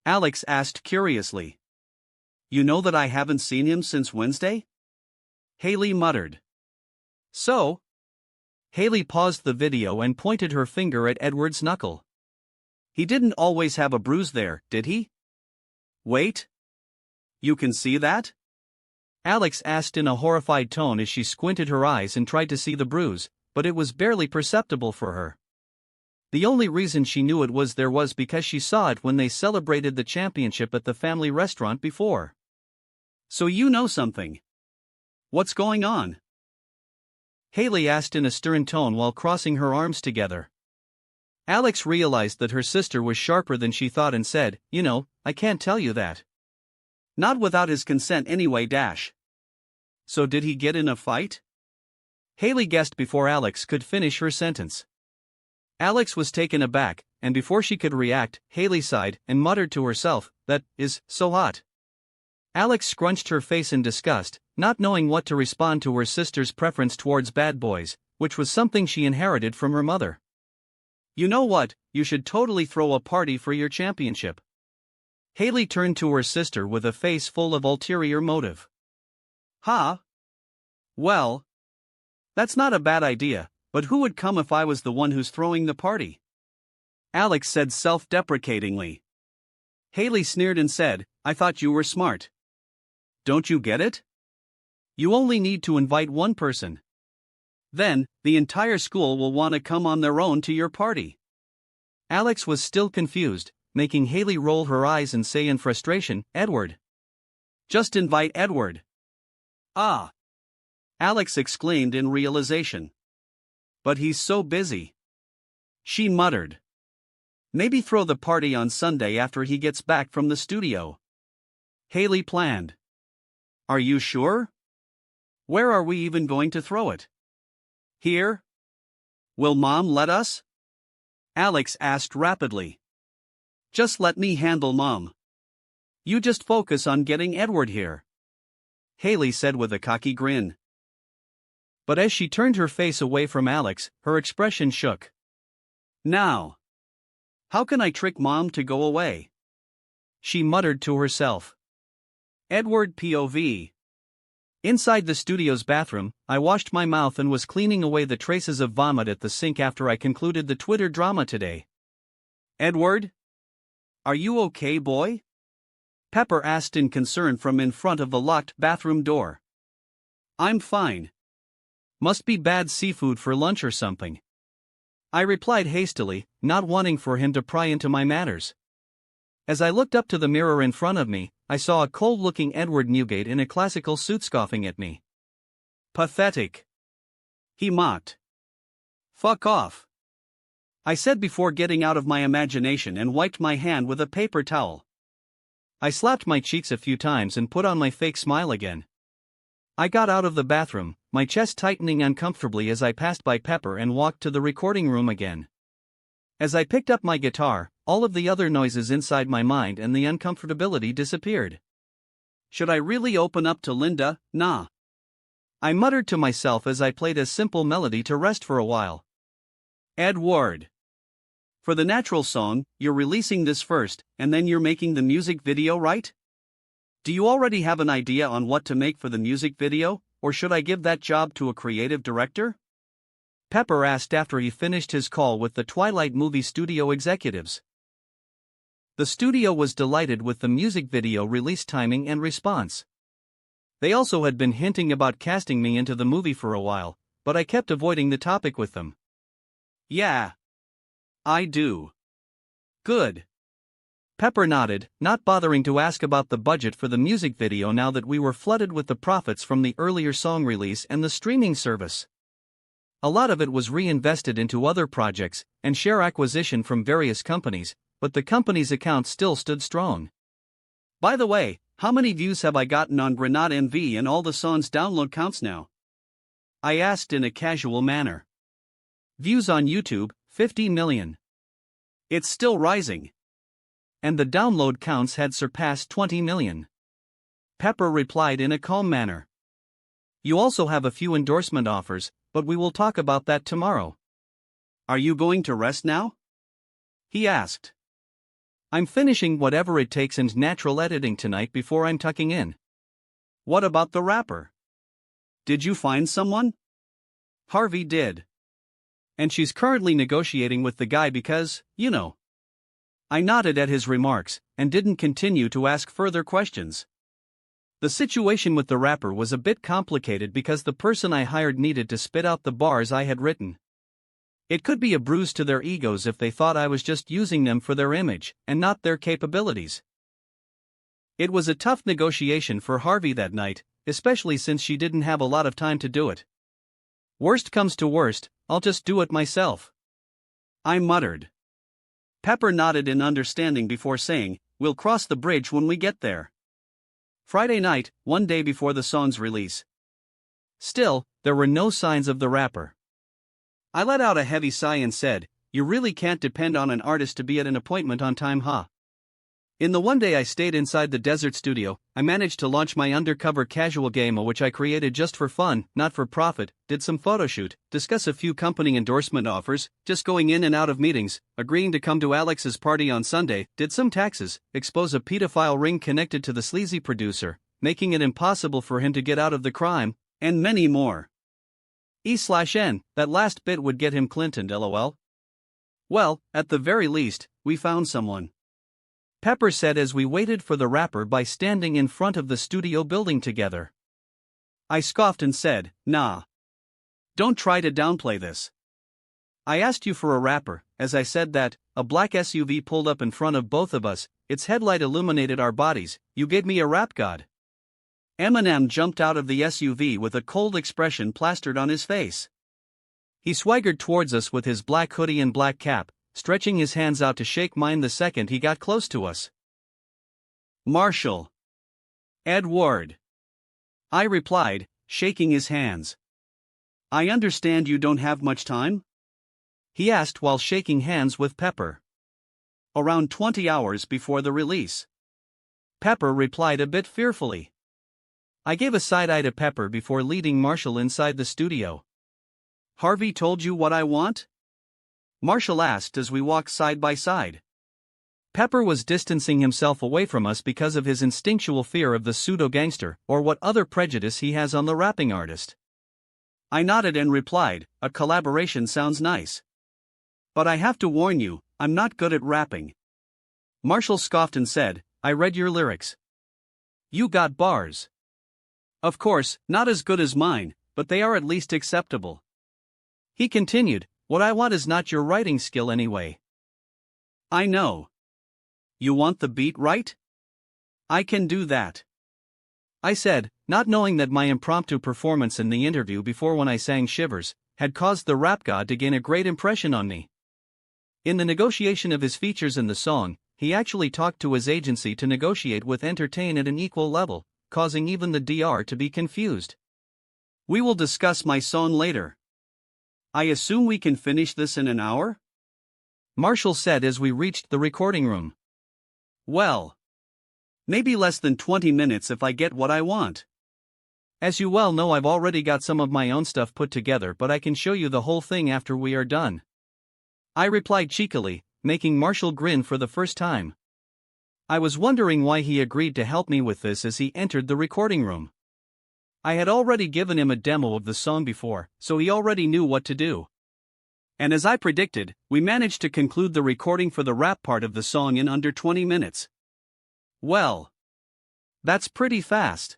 Speaker 1: Alex asked curiously. You know that I haven't seen him since Wednesday? Haley muttered. So? Haley paused the video and pointed her finger at Edward's knuckle. He didn't always have a bruise there, did he? Wait. You can see that? Alex asked in a horrified tone as she squinted her eyes and tried to see the bruise, but it was barely perceptible for her. The only reason she knew it was because she saw it when they celebrated the championship at the family restaurant before. So you know something. What's going on? Haley asked in a stern tone while crossing her arms together. Alex realized that her sister was sharper than she thought and said, I can't tell you that. Not without his consent anyway. So did he get in a fight? Haley guessed before Alex could finish her sentence. Alex was taken aback, and before she could react, Haley sighed and muttered to herself, that is so hot. Alex scrunched her face in disgust, not knowing what to respond to her sister's preference towards bad boys, which was something she inherited from her mother. You know what, you should totally throw a party for your championship. Haley turned to her sister with a face full of ulterior motive. Huh? Well, that's not a bad idea, but who would come if I was the one who's throwing the party? Alex said self-deprecatingly. Haley sneered and said, I thought you were smart. Don't you get it? You only need to invite one person. Then, the entire school will want to come on their own to your party. Alex was still confused, making Haley roll her eyes and say in frustration, Edward. Just invite Edward. Ah! Alex exclaimed in realization. But he's so busy. She muttered. Maybe throw the party on Sunday after he gets back from the studio. Haley planned. Are you sure? Where are we even going to throw it? Here? Will Mom let us? Alex asked rapidly. Just let me handle Mom. You just focus on getting Edward here. Haley said with a cocky grin. But as she turned her face away from Alex, her expression shook. Now, how can I trick Mom to go away? She muttered to herself. Edward POV. Inside the studio's bathroom, I washed my mouth and was cleaning away the traces of vomit at the sink after I concluded the Twitter drama today. Edward? Are you okay, boy? Pepper asked in concern from in front of the locked bathroom door. I'm fine. Must be bad seafood for lunch or something. I replied hastily, not wanting for him to pry into my matters. As I looked up to the mirror in front of me, I saw a cold-looking Edward Newgate in a classical suit scoffing at me. Pathetic. He mocked. Fuck off. I said before getting out of my imagination and wiped my hand with a paper towel. I slapped my cheeks a few times and put on my fake smile again. I got out of the bathroom, my chest tightening uncomfortably as I passed by Pepper and walked to the recording room again. As I picked up my guitar, all of the other noises inside my mind and the uncomfortability disappeared. Should I really open up to Linda? Nah. I muttered to myself as I played a simple melody to rest for a while. Edward. For the natural song, you're releasing this first, and then you're making the music video, right? Do you already have an idea on what to make for the music video, or should I give that job to a creative director? Pepper asked after he finished his call with the Twilight movie studio executives. The studio was delighted with the music video release timing and response. They also had been hinting about casting me into the movie for a while, but I kept avoiding the topic with them. Yeah. I do. Good. Pepper nodded, not bothering to ask about the budget for the music video now that we were flooded with the profits from the earlier song release and the streaming service. A lot of it was reinvested into other projects and share acquisition from various companies, but the company's account still stood strong. By the way, how many views have I gotten on Grenade MV and all the song's download counts now? I asked in a casual manner. Views on YouTube, 50 million. It's still rising. And the download counts had surpassed 20 million. Pepper replied in a calm manner. You also have a few endorsement offers, but we will talk about that tomorrow. Are you going to rest now? He asked. I'm finishing whatever it takes and natural editing tonight before I'm tucking in. What about the rapper? Did you find someone? Harvey did. And she's currently negotiating with the guy because, you know. I nodded at his remarks and didn't continue to ask further questions. The situation with the rapper was a bit complicated because the person I hired needed to spit out the bars I had written. It could be a bruise to their egos if they thought I was just using them for their image and not their capabilities. It was a tough negotiation for Harvey that night, especially since she didn't have a lot of time to do it. Worst comes to worst, I'll just do it myself. I muttered. Pepper nodded in understanding before saying, we'll cross the bridge when we get there. Friday night, one day before the song's release. Still, there were no signs of the rapper. I let out a heavy sigh and said, you really can't depend on an artist to be at an appointment on time, huh? In the one day I stayed inside the desert studio, I managed to launch my undercover casual game which I created just for fun, not for profit, did some photoshoot, discuss a few company endorsement offers, just going in and out of meetings, agreeing to come to Alex's party on Sunday, did some taxes, expose a pedophile ring connected to the sleazy producer, making it impossible for him to get out of the crime, and many more. E/N, that last bit would get him Clinton'd, lol. Well, at the very least, we found someone. Pepper said as we waited for the rapper by standing in front of the studio building together. I scoffed and said, nah. Don't try to downplay this. I asked you for a rapper, as I said that, a black SUV pulled up in front of both of us, its headlight illuminated our bodies, you gave me a rap god. Eminem jumped out of the SUV with a cold expression plastered on his face. He swaggered towards us with his black hoodie and black cap, stretching his hands out to shake mine the second he got close to us. Marshall. Edward. I replied, shaking his hands. I understand you don't have much time? He asked while shaking hands with Pepper. Around 20 hours before the release. Pepper replied a bit fearfully. I gave a side-eye to Pepper before leading Marshall inside the studio. Harvey told you what I want? Marshall asked as we walked side by side. Pepper was distancing himself away from us because of his instinctual fear of the pseudo-gangster or what other prejudice he has on the rapping artist. I nodded and replied, a collaboration sounds nice. But I have to warn you, I'm not good at rapping. Marshall scoffed and said, I read your lyrics. You got bars. Of course, not as good as mine, but they are at least acceptable. He continued, what I want is not your writing skill anyway. I know. You want the beat right? I can do that. I said, not knowing that my impromptu performance in the interview before when I sang Shivers had caused the rap god to gain a great impression on me. In the negotiation of his features in the song, he actually talked to his agency to negotiate with Entertain at an equal level, causing even the DR to be confused. We will discuss my song later. I assume we can finish this in an hour? Marshall said as we reached the recording room. Well, maybe less than 20 minutes if I get what I want. As you well know, I've already got some of my own stuff put together, but I can show you the whole thing after we are done. I replied cheekily, making Marshall grin for the first time. I was wondering why he agreed to help me with this as he entered the recording room. I had already given him a demo of the song before, so he already knew what to do. And as I predicted, we managed to conclude the recording for the rap part of the song in under 20 minutes. Well, that's pretty fast.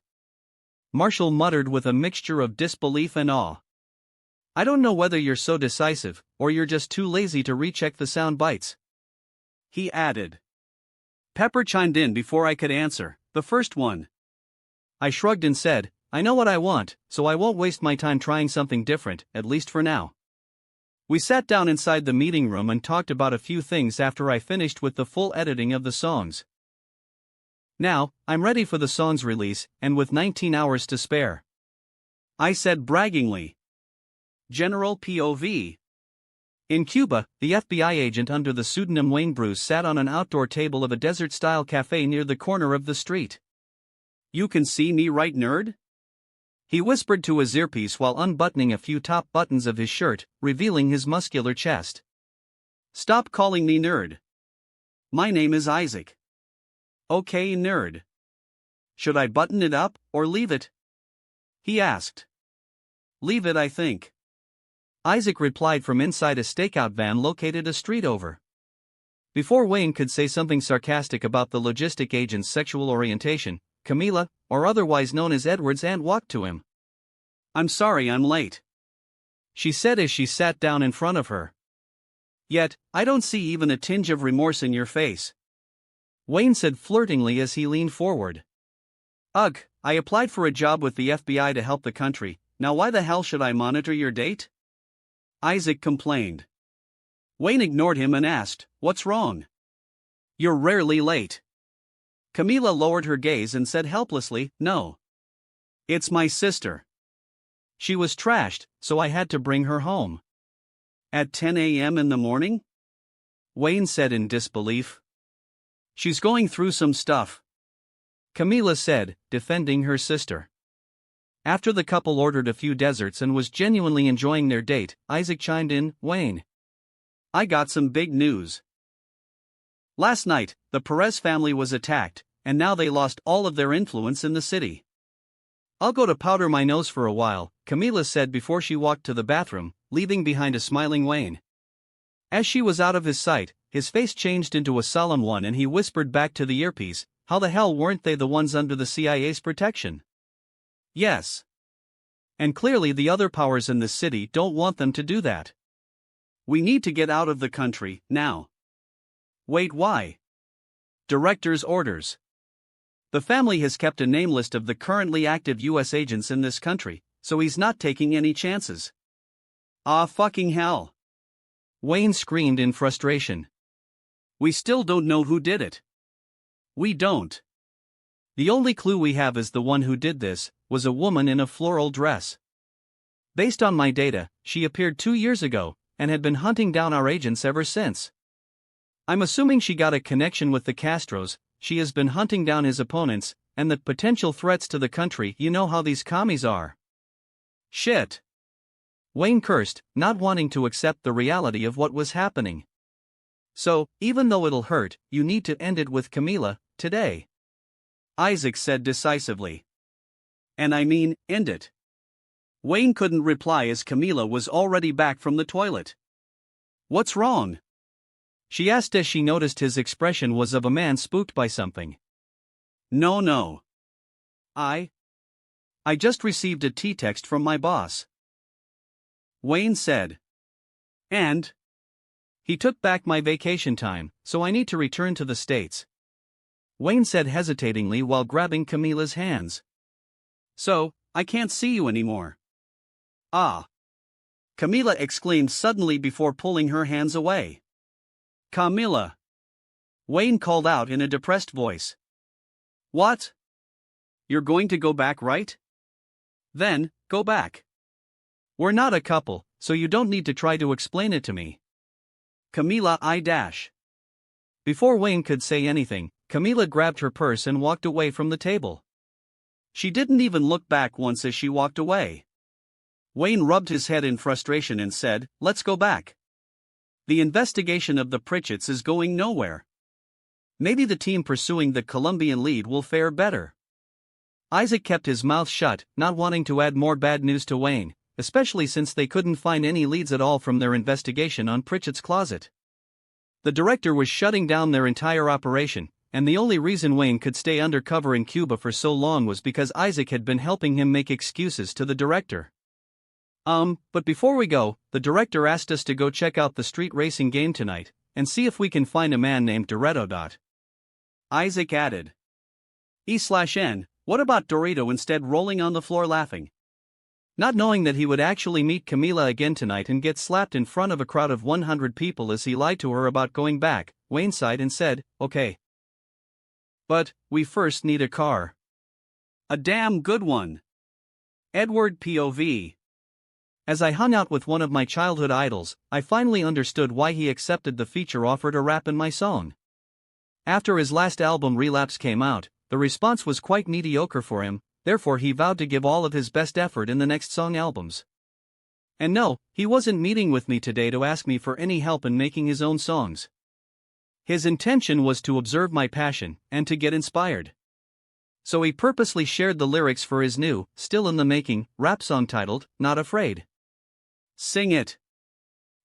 Speaker 1: Marshall muttered with a mixture of disbelief and awe. I don't know whether you're so decisive, or you're just too lazy to recheck the sound bites. He added. Pepper chimed in before I could answer, the first one. I shrugged and said, I know what I want, so I won't waste my time trying something different, at least for now. We sat down inside the meeting room and talked about a few things after I finished with the full editing of the songs. Now, I'm ready for the song's release, and with 19 hours to spare, I said braggingly. General POV. In Cuba, the FBI agent under the pseudonym Wayne Bruce sat on an outdoor table of a desert-style cafe near the corner of the street. "You can see me right, nerd?" He whispered to his earpiece while unbuttoning a few top buttons of his shirt, revealing his muscular chest. "Stop calling me nerd. My name is Isaac." "Okay, nerd. Should I button it up, or leave it?" he asked. "Leave it, I think," Isaac replied from inside a stakeout van located a street over. Before Wayne could say something sarcastic about the logistic agent's sexual orientation, Camila, or otherwise known as Edward's aunt, walked to him. "I'm sorry I'm late," she said as she sat down in front of her. "Yet, I don't see even a tinge of remorse in your face," Wayne said flirtingly as he leaned forward. "Ugh, I applied for a job with the FBI to help the country, now why the hell should I monitor your date?" Isaac complained. Wayne ignored him and asked, "What's wrong?" "You're rarely late." Camila lowered her gaze and said helplessly, "No. It's my sister. She was trashed, so I had to bring her home." "At 10 a.m. in the morning?" Wayne said in disbelief. "She's going through some stuff," Camila said, defending her sister. After the couple ordered a few desserts and was genuinely enjoying their date, Isaac chimed in, "Wayne, I got some big news. Last night, the Perez family was attacked, and now they lost all of their influence in the city." "I'll go to powder my nose for a while," Camila said before she walked to the bathroom, leaving behind a smiling Wayne. As she was out of his sight, his face changed into a solemn one and he whispered back to the earpiece, "How the hell weren't they the ones under the CIA's protection?" "Yes. And clearly the other powers in the city don't want them to do that. We need to get out of the country, now." "Wait, why?" "Director's orders. The family has kept a name list of the currently active US agents in this country, so he's not taking any chances." "Ah, fucking hell!" Wayne screamed in frustration. "We still don't know who did it." "We don't. The only clue we have is the one who did this was a woman in a floral dress. Based on my data, she appeared 2 years ago, and had been hunting down our agents ever since. I'm assuming she got a connection with the Castros, she has been hunting down his opponents, and the potential threats to the country. You know how these commies are." "Shit!" Wayne cursed, not wanting to accept the reality of what was happening. "So, even though it'll hurt, you need to end it with Camila, today," Isaac said decisively. "And I mean, end it." Wayne couldn't reply as Camila was already back from the toilet. "What's wrong?" she asked as she noticed his expression was of a man spooked by something. No. I just received a T-text from my boss," Wayne said. "And he took back my vacation time, so I need to return to the States," Wayne said hesitatingly while grabbing Camila's hands. "So, I can't see you anymore." "Ah!" Camila exclaimed suddenly before pulling her hands away. "Camila!" Wayne called out in a depressed voice. "What? You're going to go back, right? Then, go back. We're not a couple, so you don't need to try to explain it to me." Camila I-. Before Wayne could say anything, Camila grabbed her purse and walked away from the table. She didn't even look back once as she walked away. Wayne rubbed his head in frustration and said, "Let's go back. The investigation of the Pritchetts is going nowhere. Maybe the team pursuing the Colombian lead will fare better." Isaac kept his mouth shut, not wanting to add more bad news to Wayne, especially since they couldn't find any leads at all from their investigation on Pritchett's closet. The director was shutting down their entire operation, and the only reason Wayne could stay undercover in Cuba for so long was because Isaac had been helping him make excuses to the director. But before we go, the director asked us to go check out the street racing game tonight, and see if we can find a man named Dorado. Isaac added. E/N, What about Dorito instead rolling on the floor laughing? Not knowing that he would actually meet Camila again tonight and get slapped in front of a crowd of 100 people as he lied to her about going back, Wayne sighed and said, okay. But, we first need a car. A damn good one. Edward POV. As I hung out with one of my childhood idols, I finally understood why he accepted the feature offer to rap in my song. After his last album Relapse came out, the response was quite mediocre for him, therefore he vowed to give all of his best effort in the next song albums. And no, he wasn't meeting with me today to ask me for any help in making his own songs. His intention was to observe my passion, and to get inspired. So he purposely shared the lyrics for his new, still in the making, rap song titled, Not Afraid. Sing it.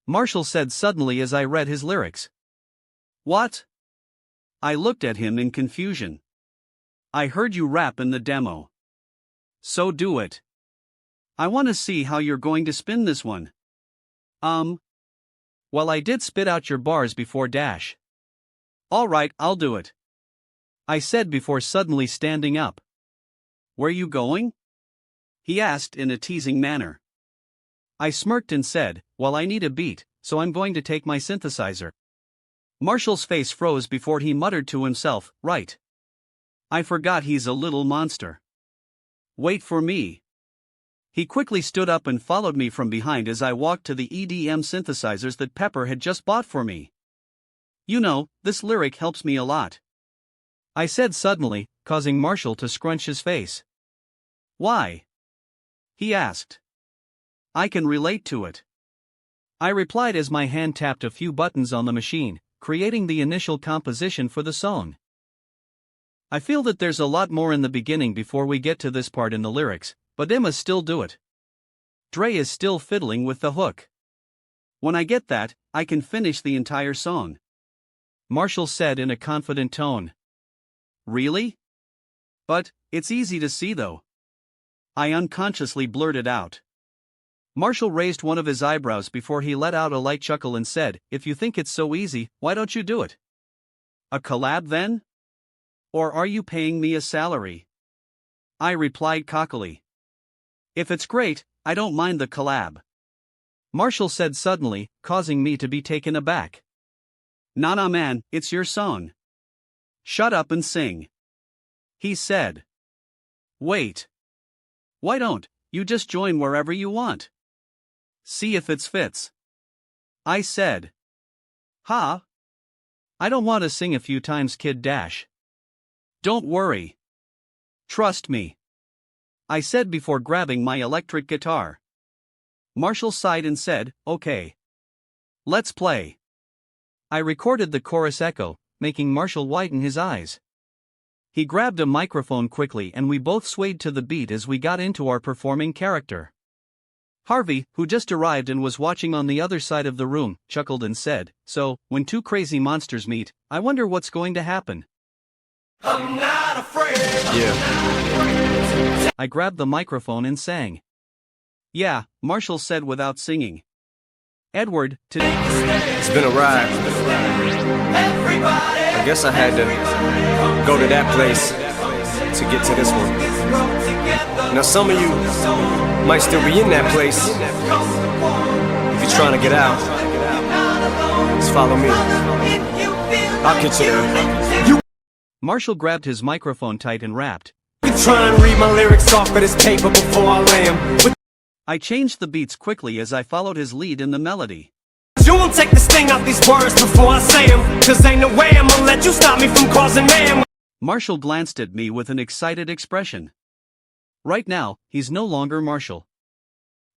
Speaker 1: Marshall said suddenly as I read his lyrics. What? I looked at him in confusion. I heard you rap in the demo. So do it. I want to see how you're going to spin this one. Well, I did spit out your bars before dash. Alright, I'll do it. I said before suddenly standing up. Where you going? He asked in a teasing manner. I smirked and said, well, I need a beat, so I'm going to take my synthesizer. Marshall's face froze before he muttered to himself, right. I forgot he's a little monster. Wait for me. He quickly stood up and followed me from behind as I walked to the EDM synthesizers that Pepper had just bought for me. You know, this lyric helps me a lot. I said suddenly, causing Marshall to scrunch his face. Why? He asked. I can relate to it. I replied as my hand tapped a few buttons on the machine, creating the initial composition for the song. I feel that there's a lot more in the beginning before we get to this part in the lyrics, but Emma still do it. Dre is still fiddling with the hook. When I get that, I can finish the entire song. Marshall said in a confident tone. Really? But, it's easy to see though. I unconsciously blurted out. Marshall raised one of his eyebrows before he let out a light chuckle and said, if you think it's so easy, why don't you do it? A collab then? Or are you paying me a salary? I replied cockily. If it's great, I don't mind the collab. Marshall said suddenly, causing me to be taken aback. Nah man, it's your song. Shut up and sing. He said. Wait. Why don't you just join wherever you want? See if it fits. I said. Huh? I don't want to sing a few times, kid dash. Don't worry. Trust me. I said before grabbing my electric guitar. Marshall sighed and said, okay. Let's play. I recorded the chorus echo, making Marshall widen his eyes. He grabbed a microphone quickly and we both swayed to the beat as we got into our performing character. Harvey, who just arrived and was watching on the other side of the room, chuckled and said, so, when two crazy monsters meet, I wonder what's going to happen.
Speaker 2: I'm not afraid.
Speaker 1: Yeah. I grabbed the microphone and sang. Yeah, Marshall said without singing. Edward, today.
Speaker 4: It's been a ride. I guess I had to go to that place to get to this one. Now some of you might still be in that place. If you're trying to get out, just follow me. I'll get you there.
Speaker 1: Marshall grabbed his microphone tight and rapped.
Speaker 4: Try and read my lyrics off of this paper before I lay 'em.
Speaker 1: I changed the beats quickly as I followed his lead in the melody.
Speaker 4: You won't take the sting out these words before I say 'em, 'cause ain't no way I'm gonna let you stop me from causing mayhem.
Speaker 1: Marshall glanced at me with an excited expression. Right now, he's no longer Marshall.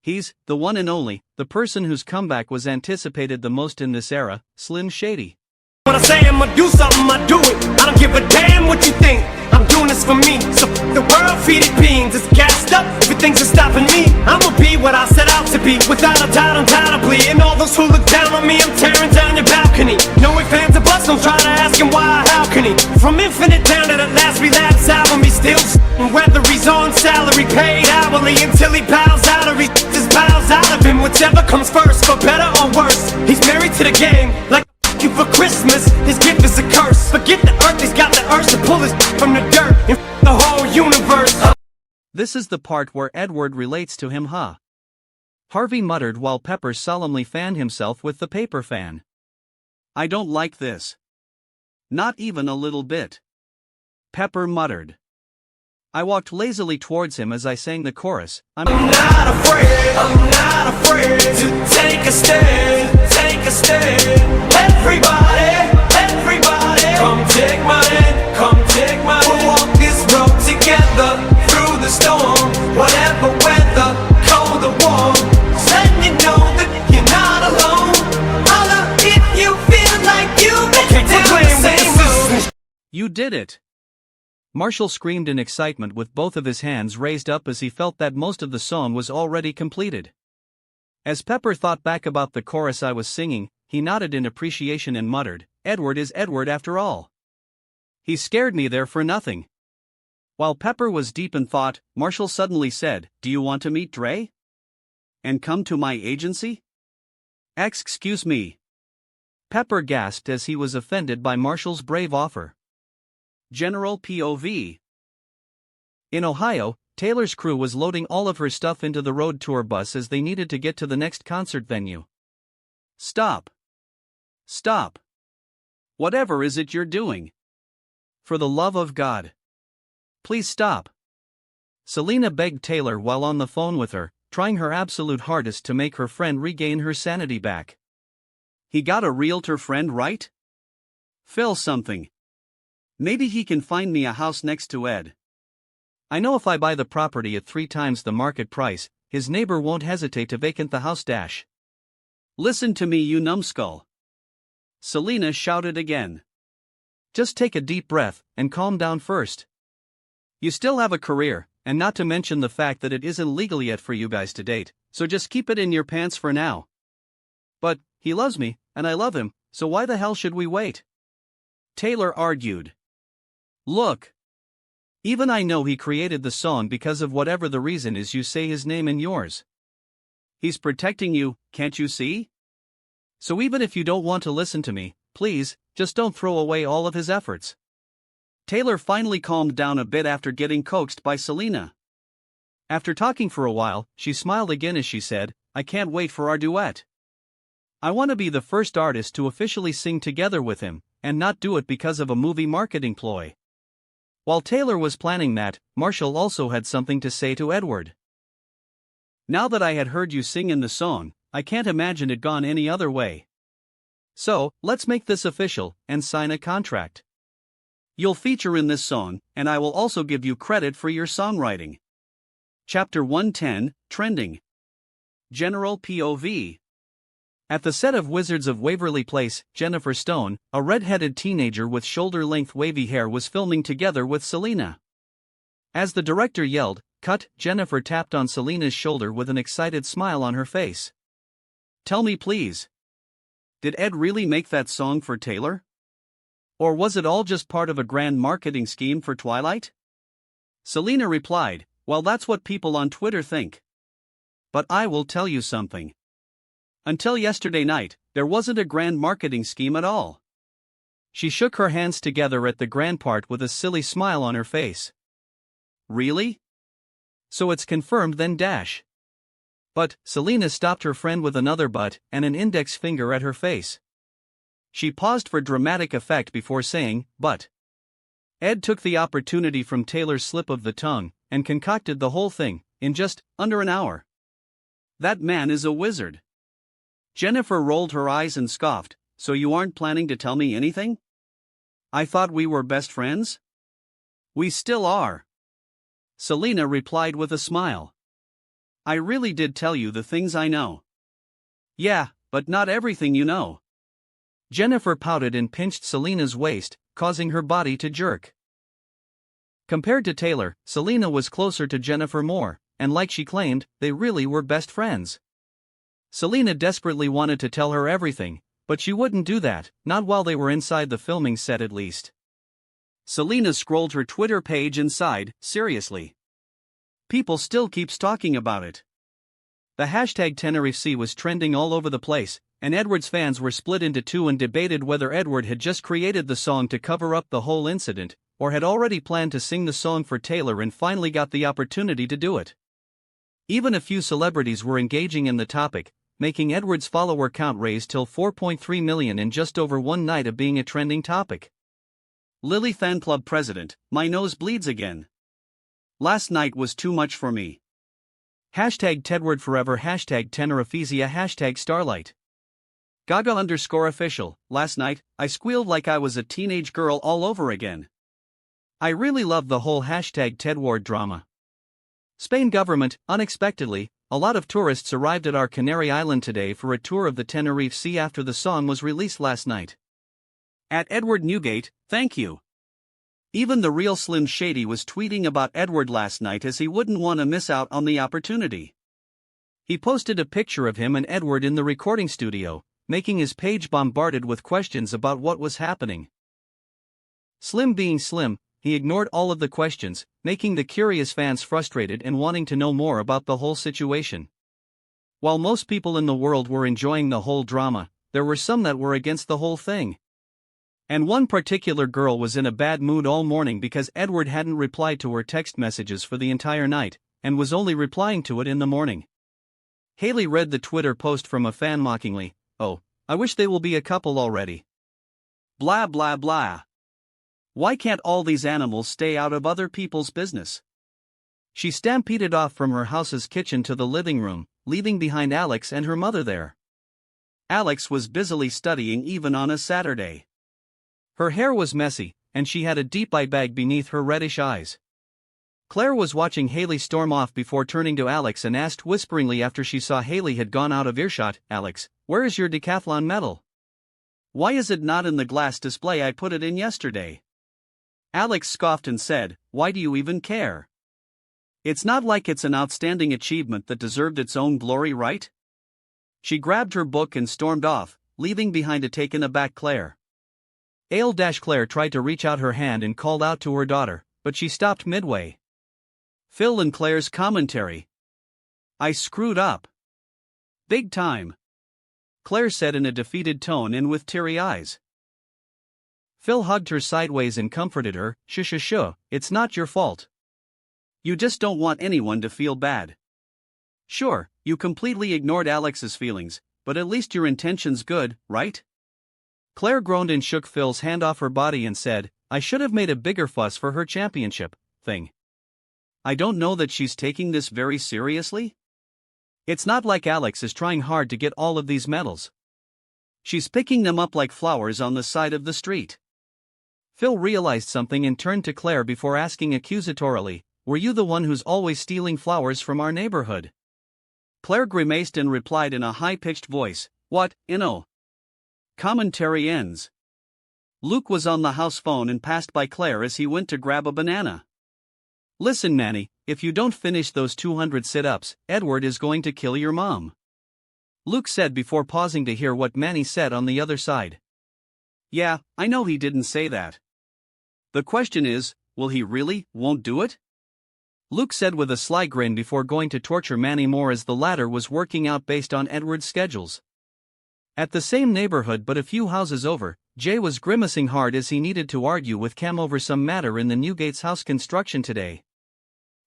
Speaker 1: He's the one and only, the person whose comeback was anticipated the most in this era, Slim Shady.
Speaker 4: When I say I'ma do something, I do it. I don't give a damn what you think. I'm doing this for me. So the world feed it beans. It's gassed up. Everything's just stopping me. I'ma be what I set out to be. Without a doubt, undoubtedly. And all those who look down on me, I'm tearing down your balcony. No ifs, ands, or buts. Don't try to ask him why or how can he. From Infinite down to the last relapse album, he's still whether he's on salary, paid hourly, until he bows out or he just bows out of him. Whichever comes first, for better or worse. He's married to the game, like you for Christmas. His gift is a curse. Forget the earth, he's got the urge to pull his from the dirt and the whole universe.
Speaker 1: This is the part where Edward relates to him, huh? Harvey muttered while Pepper solemnly fanned himself with the paper fan. I don't like this. Not even a little bit. Pepper muttered. I walked lazily towards him as I sang the chorus. I'm
Speaker 4: not afraid to take a stand, take a stand. Everybody, come take my hand, come take my hand. We'll walk this road together, through the storm, whatever weather, cold or warm. Just letting you know that you're not alone. Holla if you feel like you've been down the same road.
Speaker 1: You did it! Marshall screamed in excitement with both of his hands raised up as he felt that most of the song was already completed. As Pepper thought back about the chorus I was singing, he nodded in appreciation and muttered, Edward is Edward after all. He scared me there for nothing. While Pepper was deep in thought, Marshall suddenly said, Do you want to meet Dre? And come to my agency? Excuse me. Pepper gasped as he was offended by Marshall's brave offer. General POV. In Ohio, Taylor's crew was loading all of her stuff into the road tour bus as they needed to get to the next concert venue. Stop. Stop. Whatever is it you're doing? For the love of God. Please stop. Selena begged Taylor while on the phone with her, trying her absolute hardest to make her friend regain her sanity back. He got a realtor friend, right? Phil something. Maybe he can find me a house next to Ed. I know if I buy the property at 3 times the market price, his neighbor won't hesitate to vacate the house. Listen to me, you numbskull. Selena shouted again. Just take a deep breath and calm down first. You still have a career, and not to mention the fact that it isn't legal yet for you guys to date, so just keep it in your pants for now. But he loves me, and I love him, so why the hell should we wait? Taylor argued. Look. Even I know he created the song because of whatever the reason is you say his name and yours. He's protecting you, can't you see? So even if you don't want to listen to me, please, just don't throw away all of his efforts. Taylor finally calmed down a bit after getting coaxed by Selena. After talking for a while, she smiled again as she said, I can't wait for our duet. I want to be the first artist to officially sing together with him, and not do it because of a movie marketing ploy. While Taylor was planning that, Marshall also had something to say to Edward. Now that I had heard you sing in the song, I can't imagine it gone any other way. So, let's make this official, and sign a contract. You'll feature in this song, and I will also give you credit for your songwriting. Chapter 110, Trending. General POV. At the set of Wizards of Waverly Place, Jennifer Stone, a red-headed teenager with shoulder-length wavy hair, was filming together with Selena. As the director yelled, "Cut," Jennifer tapped on Selena's shoulder with an excited smile on her face. Tell me please. Did Ed really make that song for Taylor? Or was it all just part of a grand marketing scheme for Twilight? Selena replied, Well, that's what people on Twitter think. But I will tell you something. Until yesterday night, there wasn't a grand marketing scheme at all. She shook her hands together at the grand part with a silly smile on her face. Really? So it's confirmed then dash. But, Selena stopped her friend with another but and an index finger at her face. She paused for dramatic effect before saying, but. Ed took the opportunity from Taylor's slip of the tongue, and concocted the whole thing, in just under an hour. That man is a wizard. Jennifer rolled her eyes and scoffed, So you aren't planning to tell me anything? I thought we were best friends? We still are. Selena replied with a smile. I really did tell you the things I know. Yeah, but not everything you know. Jennifer pouted and pinched Selena's waist, causing her body to jerk. Compared to Taylor, Selena was closer to Jennifer more, and like she claimed, they really were best friends. Selena desperately wanted to tell her everything, but she wouldn't do that, not while they were inside the filming set at least. Selena scrolled her Twitter page and sighed, seriously. People still keeps talking about it. The hashtag #TenerifeC was trending all over the place, and Edward's fans were split into two and debated whether Edward had just created the song to cover up the whole incident, or had already planned to sing the song for Taylor and finally got the opportunity to do it. Even a few celebrities were engaging in the topic, making Edward's follower count raise till 4.3 million in just over one night of being a trending topic. Lily Fan Club President, my nose bleeds again. Last night was too much for me. Hashtag Tedward Forever, hashtag Tenoraphesia, hashtag Starlight. Gaga_official, last night, I squealed like I was a teenage girl all over again. I really love the whole hashtag Tedward drama. Spain government, unexpectedly, a lot of tourists arrived at our Canary Island today for a tour of the Tenerife Sea after the song was released last night. At Edward Newgate, thank you. Even the real Slim Shady was tweeting about Edward last night as he wouldn't want to miss out on the opportunity. He posted a picture of him and Edward in the recording studio, making his page bombarded with questions about what was happening. Slim being Slim, he ignored all of the questions, making the curious fans frustrated and wanting to know more about the whole situation. While most people in the world were enjoying the whole drama, there were some that were against the whole thing. And one particular girl was in a bad mood all morning because Edward hadn't replied to her text messages for the entire night, and was only replying to it in the morning. Haley read the Twitter post from a fan mockingly, "Oh, I wish they will be a couple already. Blah blah blah. Why can't all these animals stay out of other people's business?" She stampeded off from her house's kitchen to the living room, leaving behind Alex and her mother there. Alex was busily studying even on a Saturday. Her hair was messy, and she had a deep eye bag beneath her reddish eyes. Claire was watching Haley storm off before turning to Alex and asked whisperingly after she saw Haley had gone out of earshot, "Alex, where is your decathlon medal? Why is it not in the glass display I put it in yesterday?" Alex scoffed and said, "Why do you even care? It's not like it's an outstanding achievement that deserved its own glory, right?" She grabbed her book and stormed off, leaving behind a taken aback Claire. Claire tried to reach out her hand and called out to her daughter, but she stopped midway. Phil and Claire's commentary. "I screwed up. Big time," Claire said in a defeated tone and with teary eyes. Phil hugged her sideways and comforted her, "Shh, it's not your fault. You just don't want anyone to feel bad. Sure, you completely ignored Alex's feelings, but at least your intention's good, right?" Claire groaned and shook Phil's hand off her body and said, "I should have made a bigger fuss for her championship thing. I don't know that she's taking this very seriously. It's not like Alex is trying hard to get all of these medals. She's picking them up like flowers on the side of the street." Phil realized something and turned to Claire before asking accusatorily, "Were you the one who's always stealing flowers from our neighborhood?" Claire grimaced and replied in a high-pitched voice, "What, Commentary ends. Luke was on the house phone and passed by Claire as he went to grab a banana. "Listen, Manny, if you don't finish those 200 sit-ups, Edward is going to kill your mom," Luke said before pausing to hear what Manny said on the other side. "Yeah, I know he didn't say that. The question is, will he really won't do it?" Luke said with a sly grin before going to torture Manny more as the latter was working out based on Edward's schedules. At the same neighborhood but a few houses over, Jay was grimacing hard as he needed to argue with Cam over some matter in the Newgate's house construction today.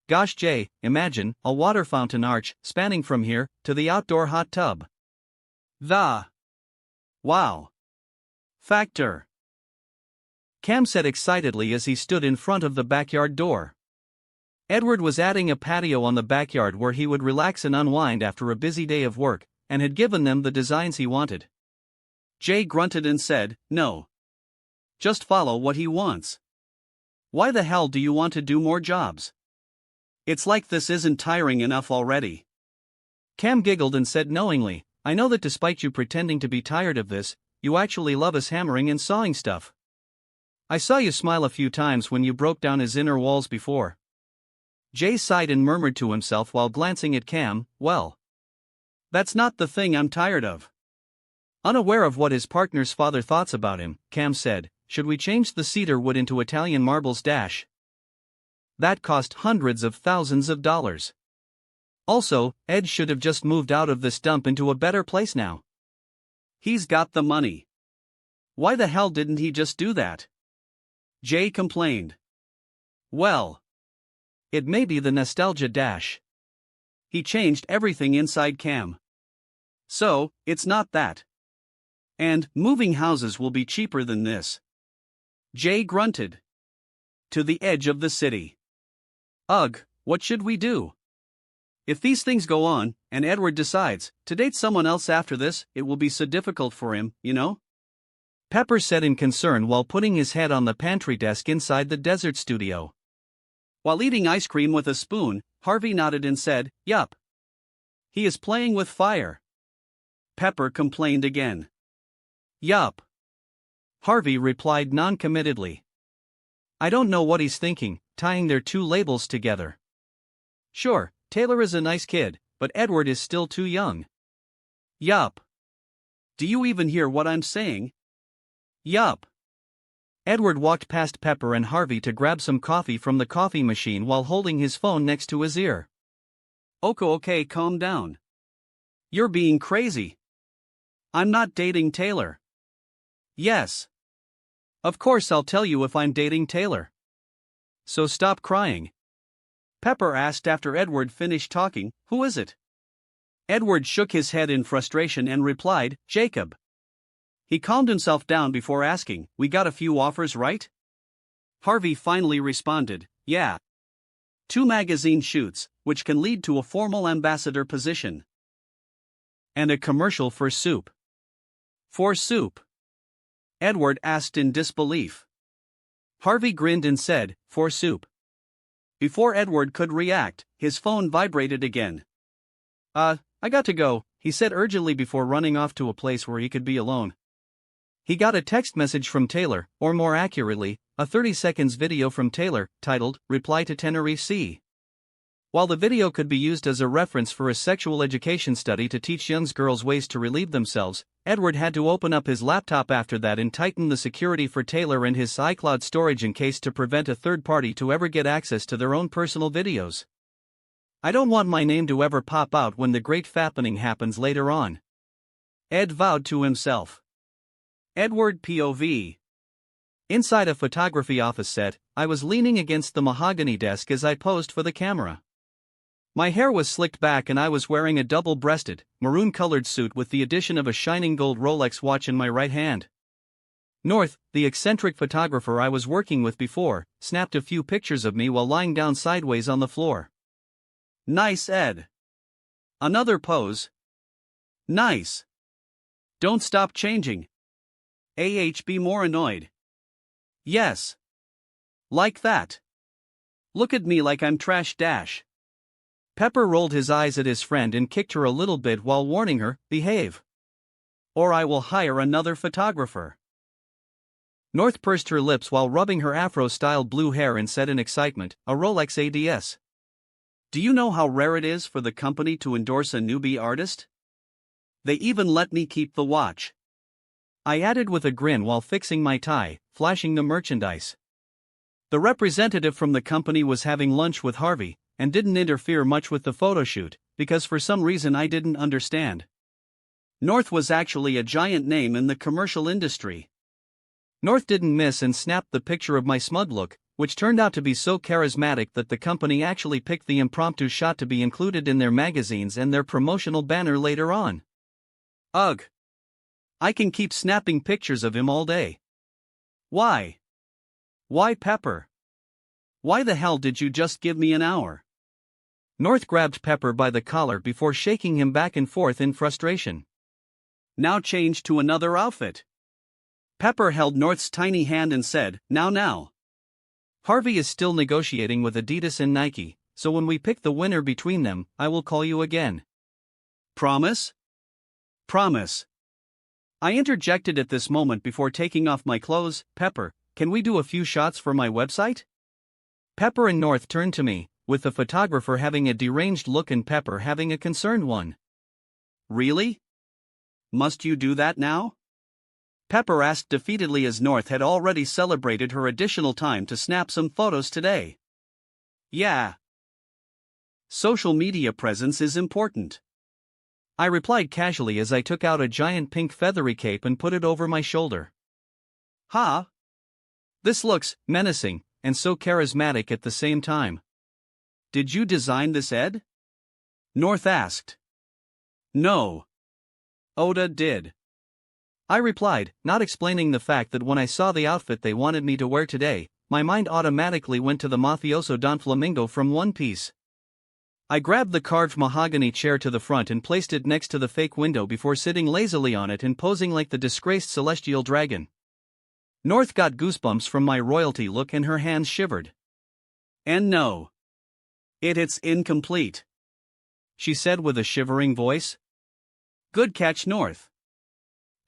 Speaker 1: "Gosh Jay, imagine, a water fountain arch, spanning from here, to the outdoor hot tub. The wow factor," Cam said excitedly as he stood in front of the backyard door. Edward was adding a patio on the backyard where he would relax and unwind after a busy day of work, and had given them the designs he wanted. Jay grunted and said, "No. Just follow what he wants. Why the hell do you want to do more jobs? It's like this isn't tiring enough already." Cam giggled and said knowingly, "I know that despite you pretending to be tired of this, you actually love us hammering and sawing stuff. I saw you smile a few times when you broke down his inner walls before." Jay sighed and murmured to himself while glancing at Cam, "Well, that's not the thing I'm tired of." Unaware of what his partner's father thoughts about him, Cam said, "Should we change the cedar wood into Italian marbles dash? That cost hundreds of thousands of dollars. Also, Ed should have just moved out of this dump into a better place now. He's got the money. Why the hell didn't he just do that?" Jay complained. Well, it may be the nostalgia dash. He changed everything inside Cam. So, it's not that. And, moving houses will be cheaper than this. Jay grunted. To the edge of the city. Ugh, what should we do? If these things go on, and Edward decides to date someone else after this, it will be so difficult for him, you know? Pepper said in concern while putting his head on the pantry desk inside the desert studio. While eating ice cream with a spoon, Harvey nodded and said, "Yup. He is playing with fire." Pepper complained again. "Yup." Harvey replied non-committedly. "I don't know what he's thinking, tying their two labels together. Sure, Taylor is a nice kid, but Edward is still too young." "Yup. Do you even hear what I'm saying?" "Yup." Edward walked past Pepper and Harvey to grab some coffee from the coffee machine while holding his phone next to his ear. Okay, calm down. You're being crazy. I'm not dating Taylor." "Yes. Of course I'll tell you if I'm dating Taylor. So stop crying." Pepper asked after Edward finished talking, "Who is it?" Edward shook his head in frustration and replied, "Jacob." He calmed himself down before asking, "We got a few offers, right?" Harvey finally responded, "Yeah. 2 magazine shoots, which can lead to a formal ambassador position. And a commercial for soup." "For soup?" Edward asked in disbelief. Harvey grinned and said, "For soup." Before Edward could react, his phone vibrated again. I got to go," he said urgently before running off to a place where he could be alone. He got a text message from Taylor, or more accurately, a 30 seconds video from Taylor, titled, "Reply to Tenerife C." While the video could be used as a reference for a sexual education study to teach young girls ways to relieve themselves, Edward had to open up his laptop after that and tighten the security for Taylor and his iCloud storage in case to prevent a third party to ever get access to their own personal videos. "I don't want my name to ever pop out when the great fappening happens later on," Ed vowed to himself. Edward POV. Inside a photography office set, I was leaning against the mahogany desk as I posed for the camera. My hair was slicked back and I was wearing a double-breasted, maroon-colored suit with the addition of a shining gold Rolex watch in my right hand. North, the eccentric photographer I was working with before, snapped a few pictures of me while lying down sideways on the floor. "Nice, Ed." "Another pose." "Nice." "Don't stop changing." Be more annoyed." "Yes. Like that. Look at me like I'm trash dash." Pepper rolled his eyes at his friend and kicked her a little bit while warning her, "Behave. Or I will hire another photographer." North pursed her lips while rubbing her afro-styled blue hair and said in excitement, "A Rolex ADS. Do you know how rare it is for the company to endorse a newbie artist? They even let me keep the watch." I added with a grin while fixing my tie, flashing the merchandise. The representative from the company was having lunch with Harvey, and didn't interfere much with the photoshoot, because for some reason I didn't understand. North was actually a giant name in the commercial industry. North didn't miss and snapped the picture of my smug look, which turned out to be so charismatic that the company actually picked the impromptu shot to be included in their magazines and their promotional banner later on. Ugh. I can keep snapping pictures of him all day. Why? Why, Pepper? Why the hell did you just give me an hour? North grabbed Pepper by the collar before shaking him back and forth in frustration. "Now change to another outfit." Pepper held North's tiny hand and said, Now. Harvey is still negotiating with Adidas and Nike, so when we pick the winner between them, I will call you again." "Promise?" "Promise." I interjected at this moment before taking off my clothes. "Pepper, can we do a few shots for my website?" Pepper and North turned to me, with the photographer having a deranged look and Pepper having a concerned one. "Really? Must you do that now?" Pepper asked defeatedly as North had already celebrated her additional time to snap some photos today. "Yeah. Social media presence is important." I replied casually as I took out a giant pink feathery cape and put it over my shoulder. "Ha? This looks menacing and so charismatic at the same time. Did you design this, Ed? North asked. No. Oda did. I replied, not explaining the fact that when I saw the outfit they wanted me to wear today, my mind automatically went to the mafioso Don Flamingo from One Piece. I grabbed the carved mahogany chair to the front and placed it next to the fake window before sitting lazily on it and posing like the disgraced celestial dragon. North got goosebumps from my royalty look and her hands shivered. And no. It's incomplete, she said with a shivering voice. Good catch, North,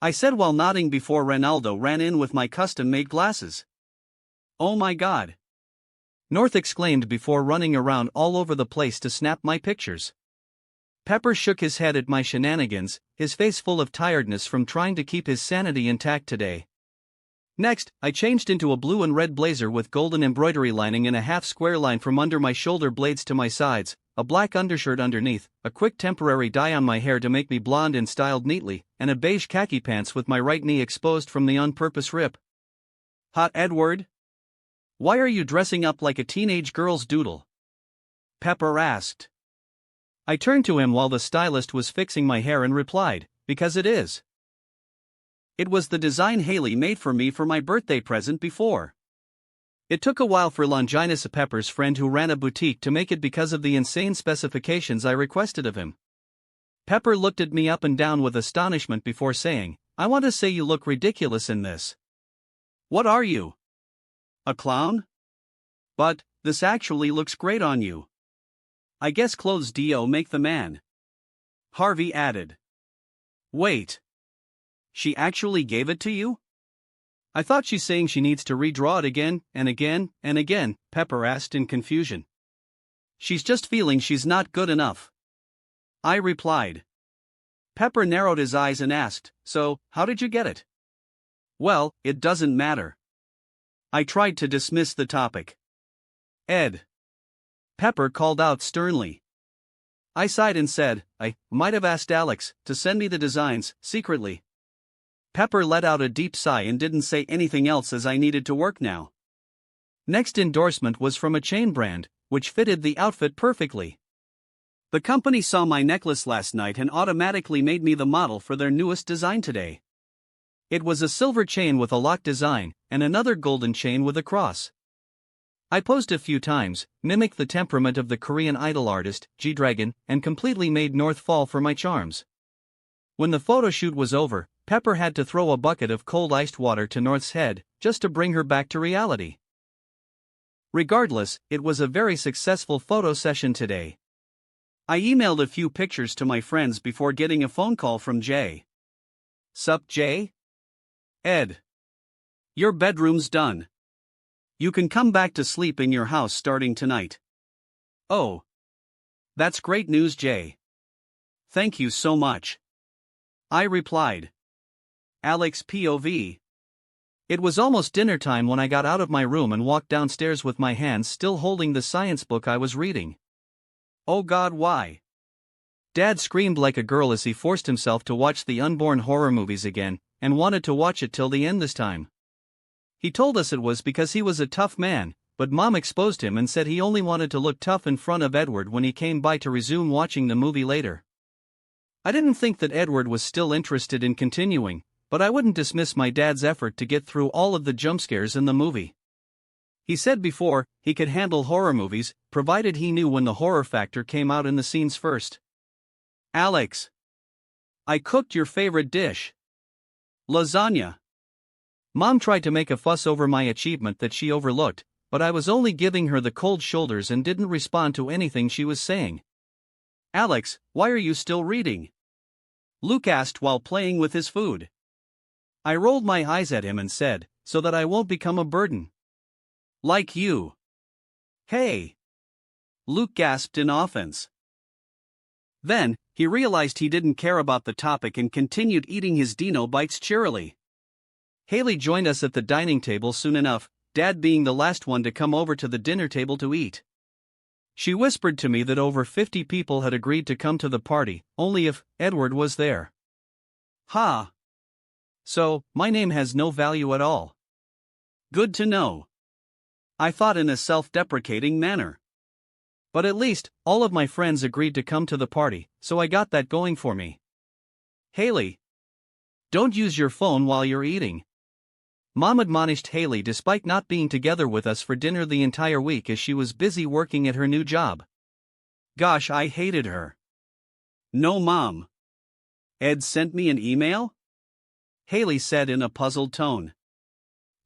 Speaker 1: I said while nodding before Ronaldo ran in with my custom-made glasses. Oh my god, North exclaimed before running around all over the place to snap my pictures. Pepper shook his head at my shenanigans, his face full of tiredness from trying to keep his sanity intact today. Next, I changed into a blue and red blazer with golden embroidery lining and a half-square line from under my shoulder blades to my sides, a black undershirt underneath, a quick temporary dye on my hair to make me blonde and styled neatly, and a beige khaki pants with my right knee exposed from the on-purpose rip. Hot Edward? Why are you dressing up like a teenage girl's doodle? Pepper asked. I turned to him while the stylist was fixing my hair and replied, because it is. It was the design Haley made for me for my birthday present before. It took a while for Longinus Pepper's friend who ran a boutique to make it because of the insane specifications I requested of him. Pepper looked at me up and down with astonishment before saying, I want to say you look ridiculous in this. What are you? A clown? But, this actually looks great on you. I guess clothes do make the man. Harvey added. Wait. She actually gave it to you? I thought she's saying she needs to redraw it again, and again, and again, Pepper asked in confusion. She's just feeling she's not good enough, I replied. Pepper narrowed his eyes and asked, so, how did you get it? Well, it doesn't matter. I tried to dismiss the topic. Ed. Pepper called out sternly. I sighed and said, I might have asked Alex to send me the designs, secretly. Pepper let out a deep sigh and didn't say anything else as I needed to work now. Next endorsement was from a chain brand, which fitted the outfit perfectly. The company saw my necklace last night and automatically made me the model for their newest design today. It was a silver chain with a lock design, and another golden chain with a cross. I posed a few times, mimicked the temperament of the Korean idol artist, G-Dragon, and completely made North fall for my charms. When the photo shoot was over, Pepper had to throw a bucket of cold iced water to North's head, just to bring her back to reality. Regardless, it was a very successful photo session today. I emailed a few pictures to my friends before getting a phone call from Jay. Sup, Jay? Ed. Your bedroom's done. You can come back to sleep in your house starting tonight. Oh. That's great news, Jay. Thank you so much. I replied. Alex POV. It was almost dinner time when I got out of my room and walked downstairs with my hands still holding the science book I was reading. Oh God, why? Dad screamed like a girl as he forced himself to watch the unborn horror movies again, and wanted to watch it till the end this time. He told us it was because he was a tough man, but Mom exposed him and said he only wanted to look tough in front of Edward when he came by to resume watching the movie later. I didn't think that Edward was still interested in continuing, but I wouldn't dismiss my dad's effort to get through all of the jump scares in the movie. He said before, he could handle horror movies, provided he knew when the horror factor came out in the scenes first. Alex. I cooked your favorite dish. Lasagna. Mom tried to make a fuss over my achievement that she overlooked, but I was only giving her the cold shoulders and didn't respond to anything she was saying. Alex, why are you still reading? Luke asked while playing with his food. I rolled my eyes at him and said, so that I won't become a burden. Like you. Hey! Luke gasped in offense. Then, he realized he didn't care about the topic and continued eating his Dino bites cheerily. Haley joined us at the dining table soon enough, Dad being the last one to come over to the dinner table to eat. She whispered to me that over 50 people had agreed to come to the party, only if Edward was there. Ha! So, my name has no value at all. Good to know. I thought in a self-deprecating manner. But at least, all of my friends agreed to come to the party, so I got that going for me. Haley, don't use your phone while you're eating. Mom admonished Haley despite not being together with us for dinner the entire week as she was busy working at her new job. Gosh, I hated her. No, Mom. Ed sent me an email? Haley said in a puzzled tone.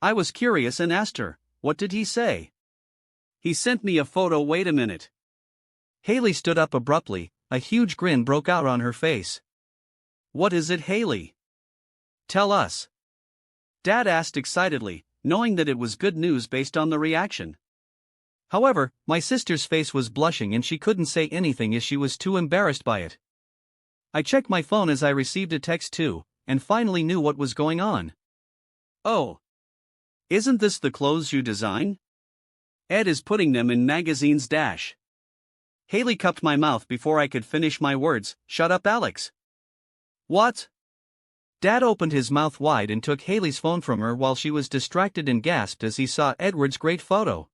Speaker 1: I was curious and asked her, what did he say? He sent me a photo. Wait a minute. Haley stood up abruptly, a huge grin broke out on her face. What is it, Haley? Tell us. Dad asked excitedly, knowing that it was good news based on the reaction. However, my sister's face was blushing and she couldn't say anything as she was too embarrassed by it. I checked my phone as I received a text too, and finally knew what was going on. Oh. Isn't this the clothes you design? Ed is putting them in magazines. Haley cupped my mouth before I could finish my words. Shut up, Alex. What? Dad opened his mouth wide and took Haley's phone from her while she was distracted and gasped as he saw Edward's great photo.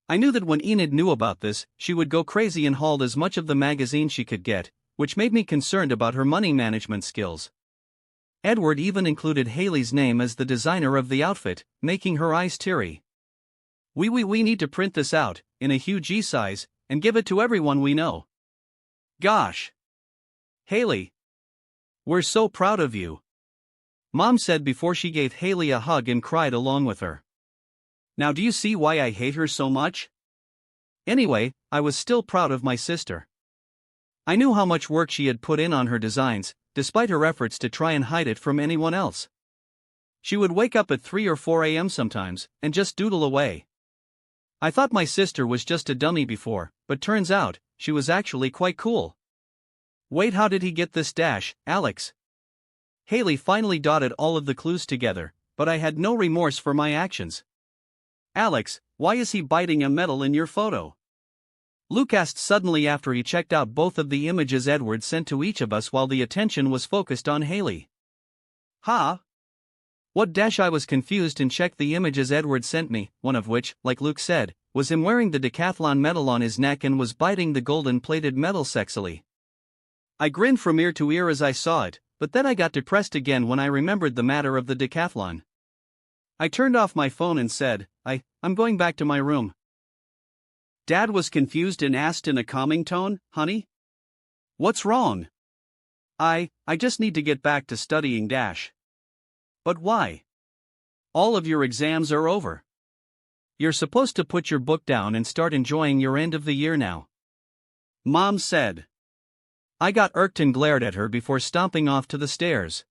Speaker 1: I knew that when Enid knew about this, she would go crazy and hauled as much of the magazine she could get, which made me concerned about her money management skills. Edward even included Haley's name as the designer of the outfit, making her eyes teary. We need to print this out, in a huge E-size, and give it to everyone we know. Gosh. Haley. We're so proud of you. Mom said before she gave Haley a hug and cried along with her. Now do you see why I hate her so much? Anyway, I was still proud of my sister. I knew how much work she had put in on her designs, despite her efforts to try and hide it from anyone else. She would wake up at 3 or 4 a.m. sometimes, and just doodle away. I thought my sister was just a dummy before, but turns out, she was actually quite cool. Wait, how did he get this, Alex? Haley finally dotted all of the clues together, but I had no remorse for my actions. Alex, why is he biting a medal in your photo? Luke asked suddenly after he checked out both of the images Edward sent to each of us while the attention was focused on Haley. Huh? What? I was confused and checked the images Edward sent me, one of which, like Luke said, was him wearing the decathlon medal on his neck and was biting the golden-plated medal sexily. I grinned from ear to ear as I saw it, but then I got depressed again when I remembered the matter of the decathlon. I turned off my phone and said, I'm going back to my room. Dad was confused and asked in a calming tone, honey? What's wrong? I just need to get back to studying. But why? All of your exams are over. You're supposed to put your book down and start enjoying your end of the year now. Mom said. I got irked and glared at her before stomping off to the stairs.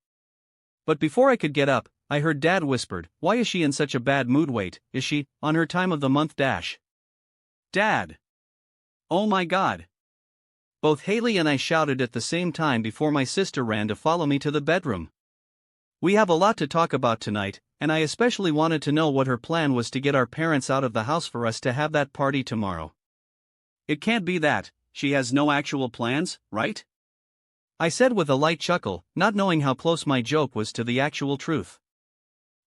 Speaker 1: But before I could get up, I heard Dad whispered, why is she in such a bad mood? Wait, is she on her time of the month? Dad! Oh my God! Both Haley and I shouted at the same time before my sister ran to follow me to the bedroom. We have a lot to talk about tonight, and I especially wanted to know what her plan was to get our parents out of the house for us to have that party tomorrow. It can't be that. She has no actual plans, right? I said with a light chuckle, not knowing how close my joke was to the actual truth.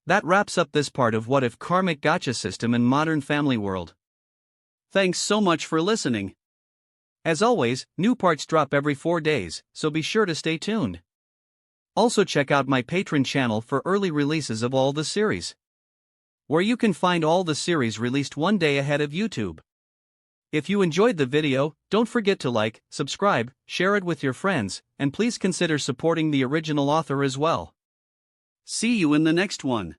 Speaker 1: That wraps up this part of What If Karmic Gacha System in Modern Family World. Thanks so much for listening. As always, new parts drop every 4 days, so be sure to stay tuned. Also check out my Patreon channel for early releases of all the series, where you can find all the series released one day ahead of YouTube. If you enjoyed the video, don't forget to like, subscribe, share it with your friends, and please consider supporting the original author as well. See you in the next one.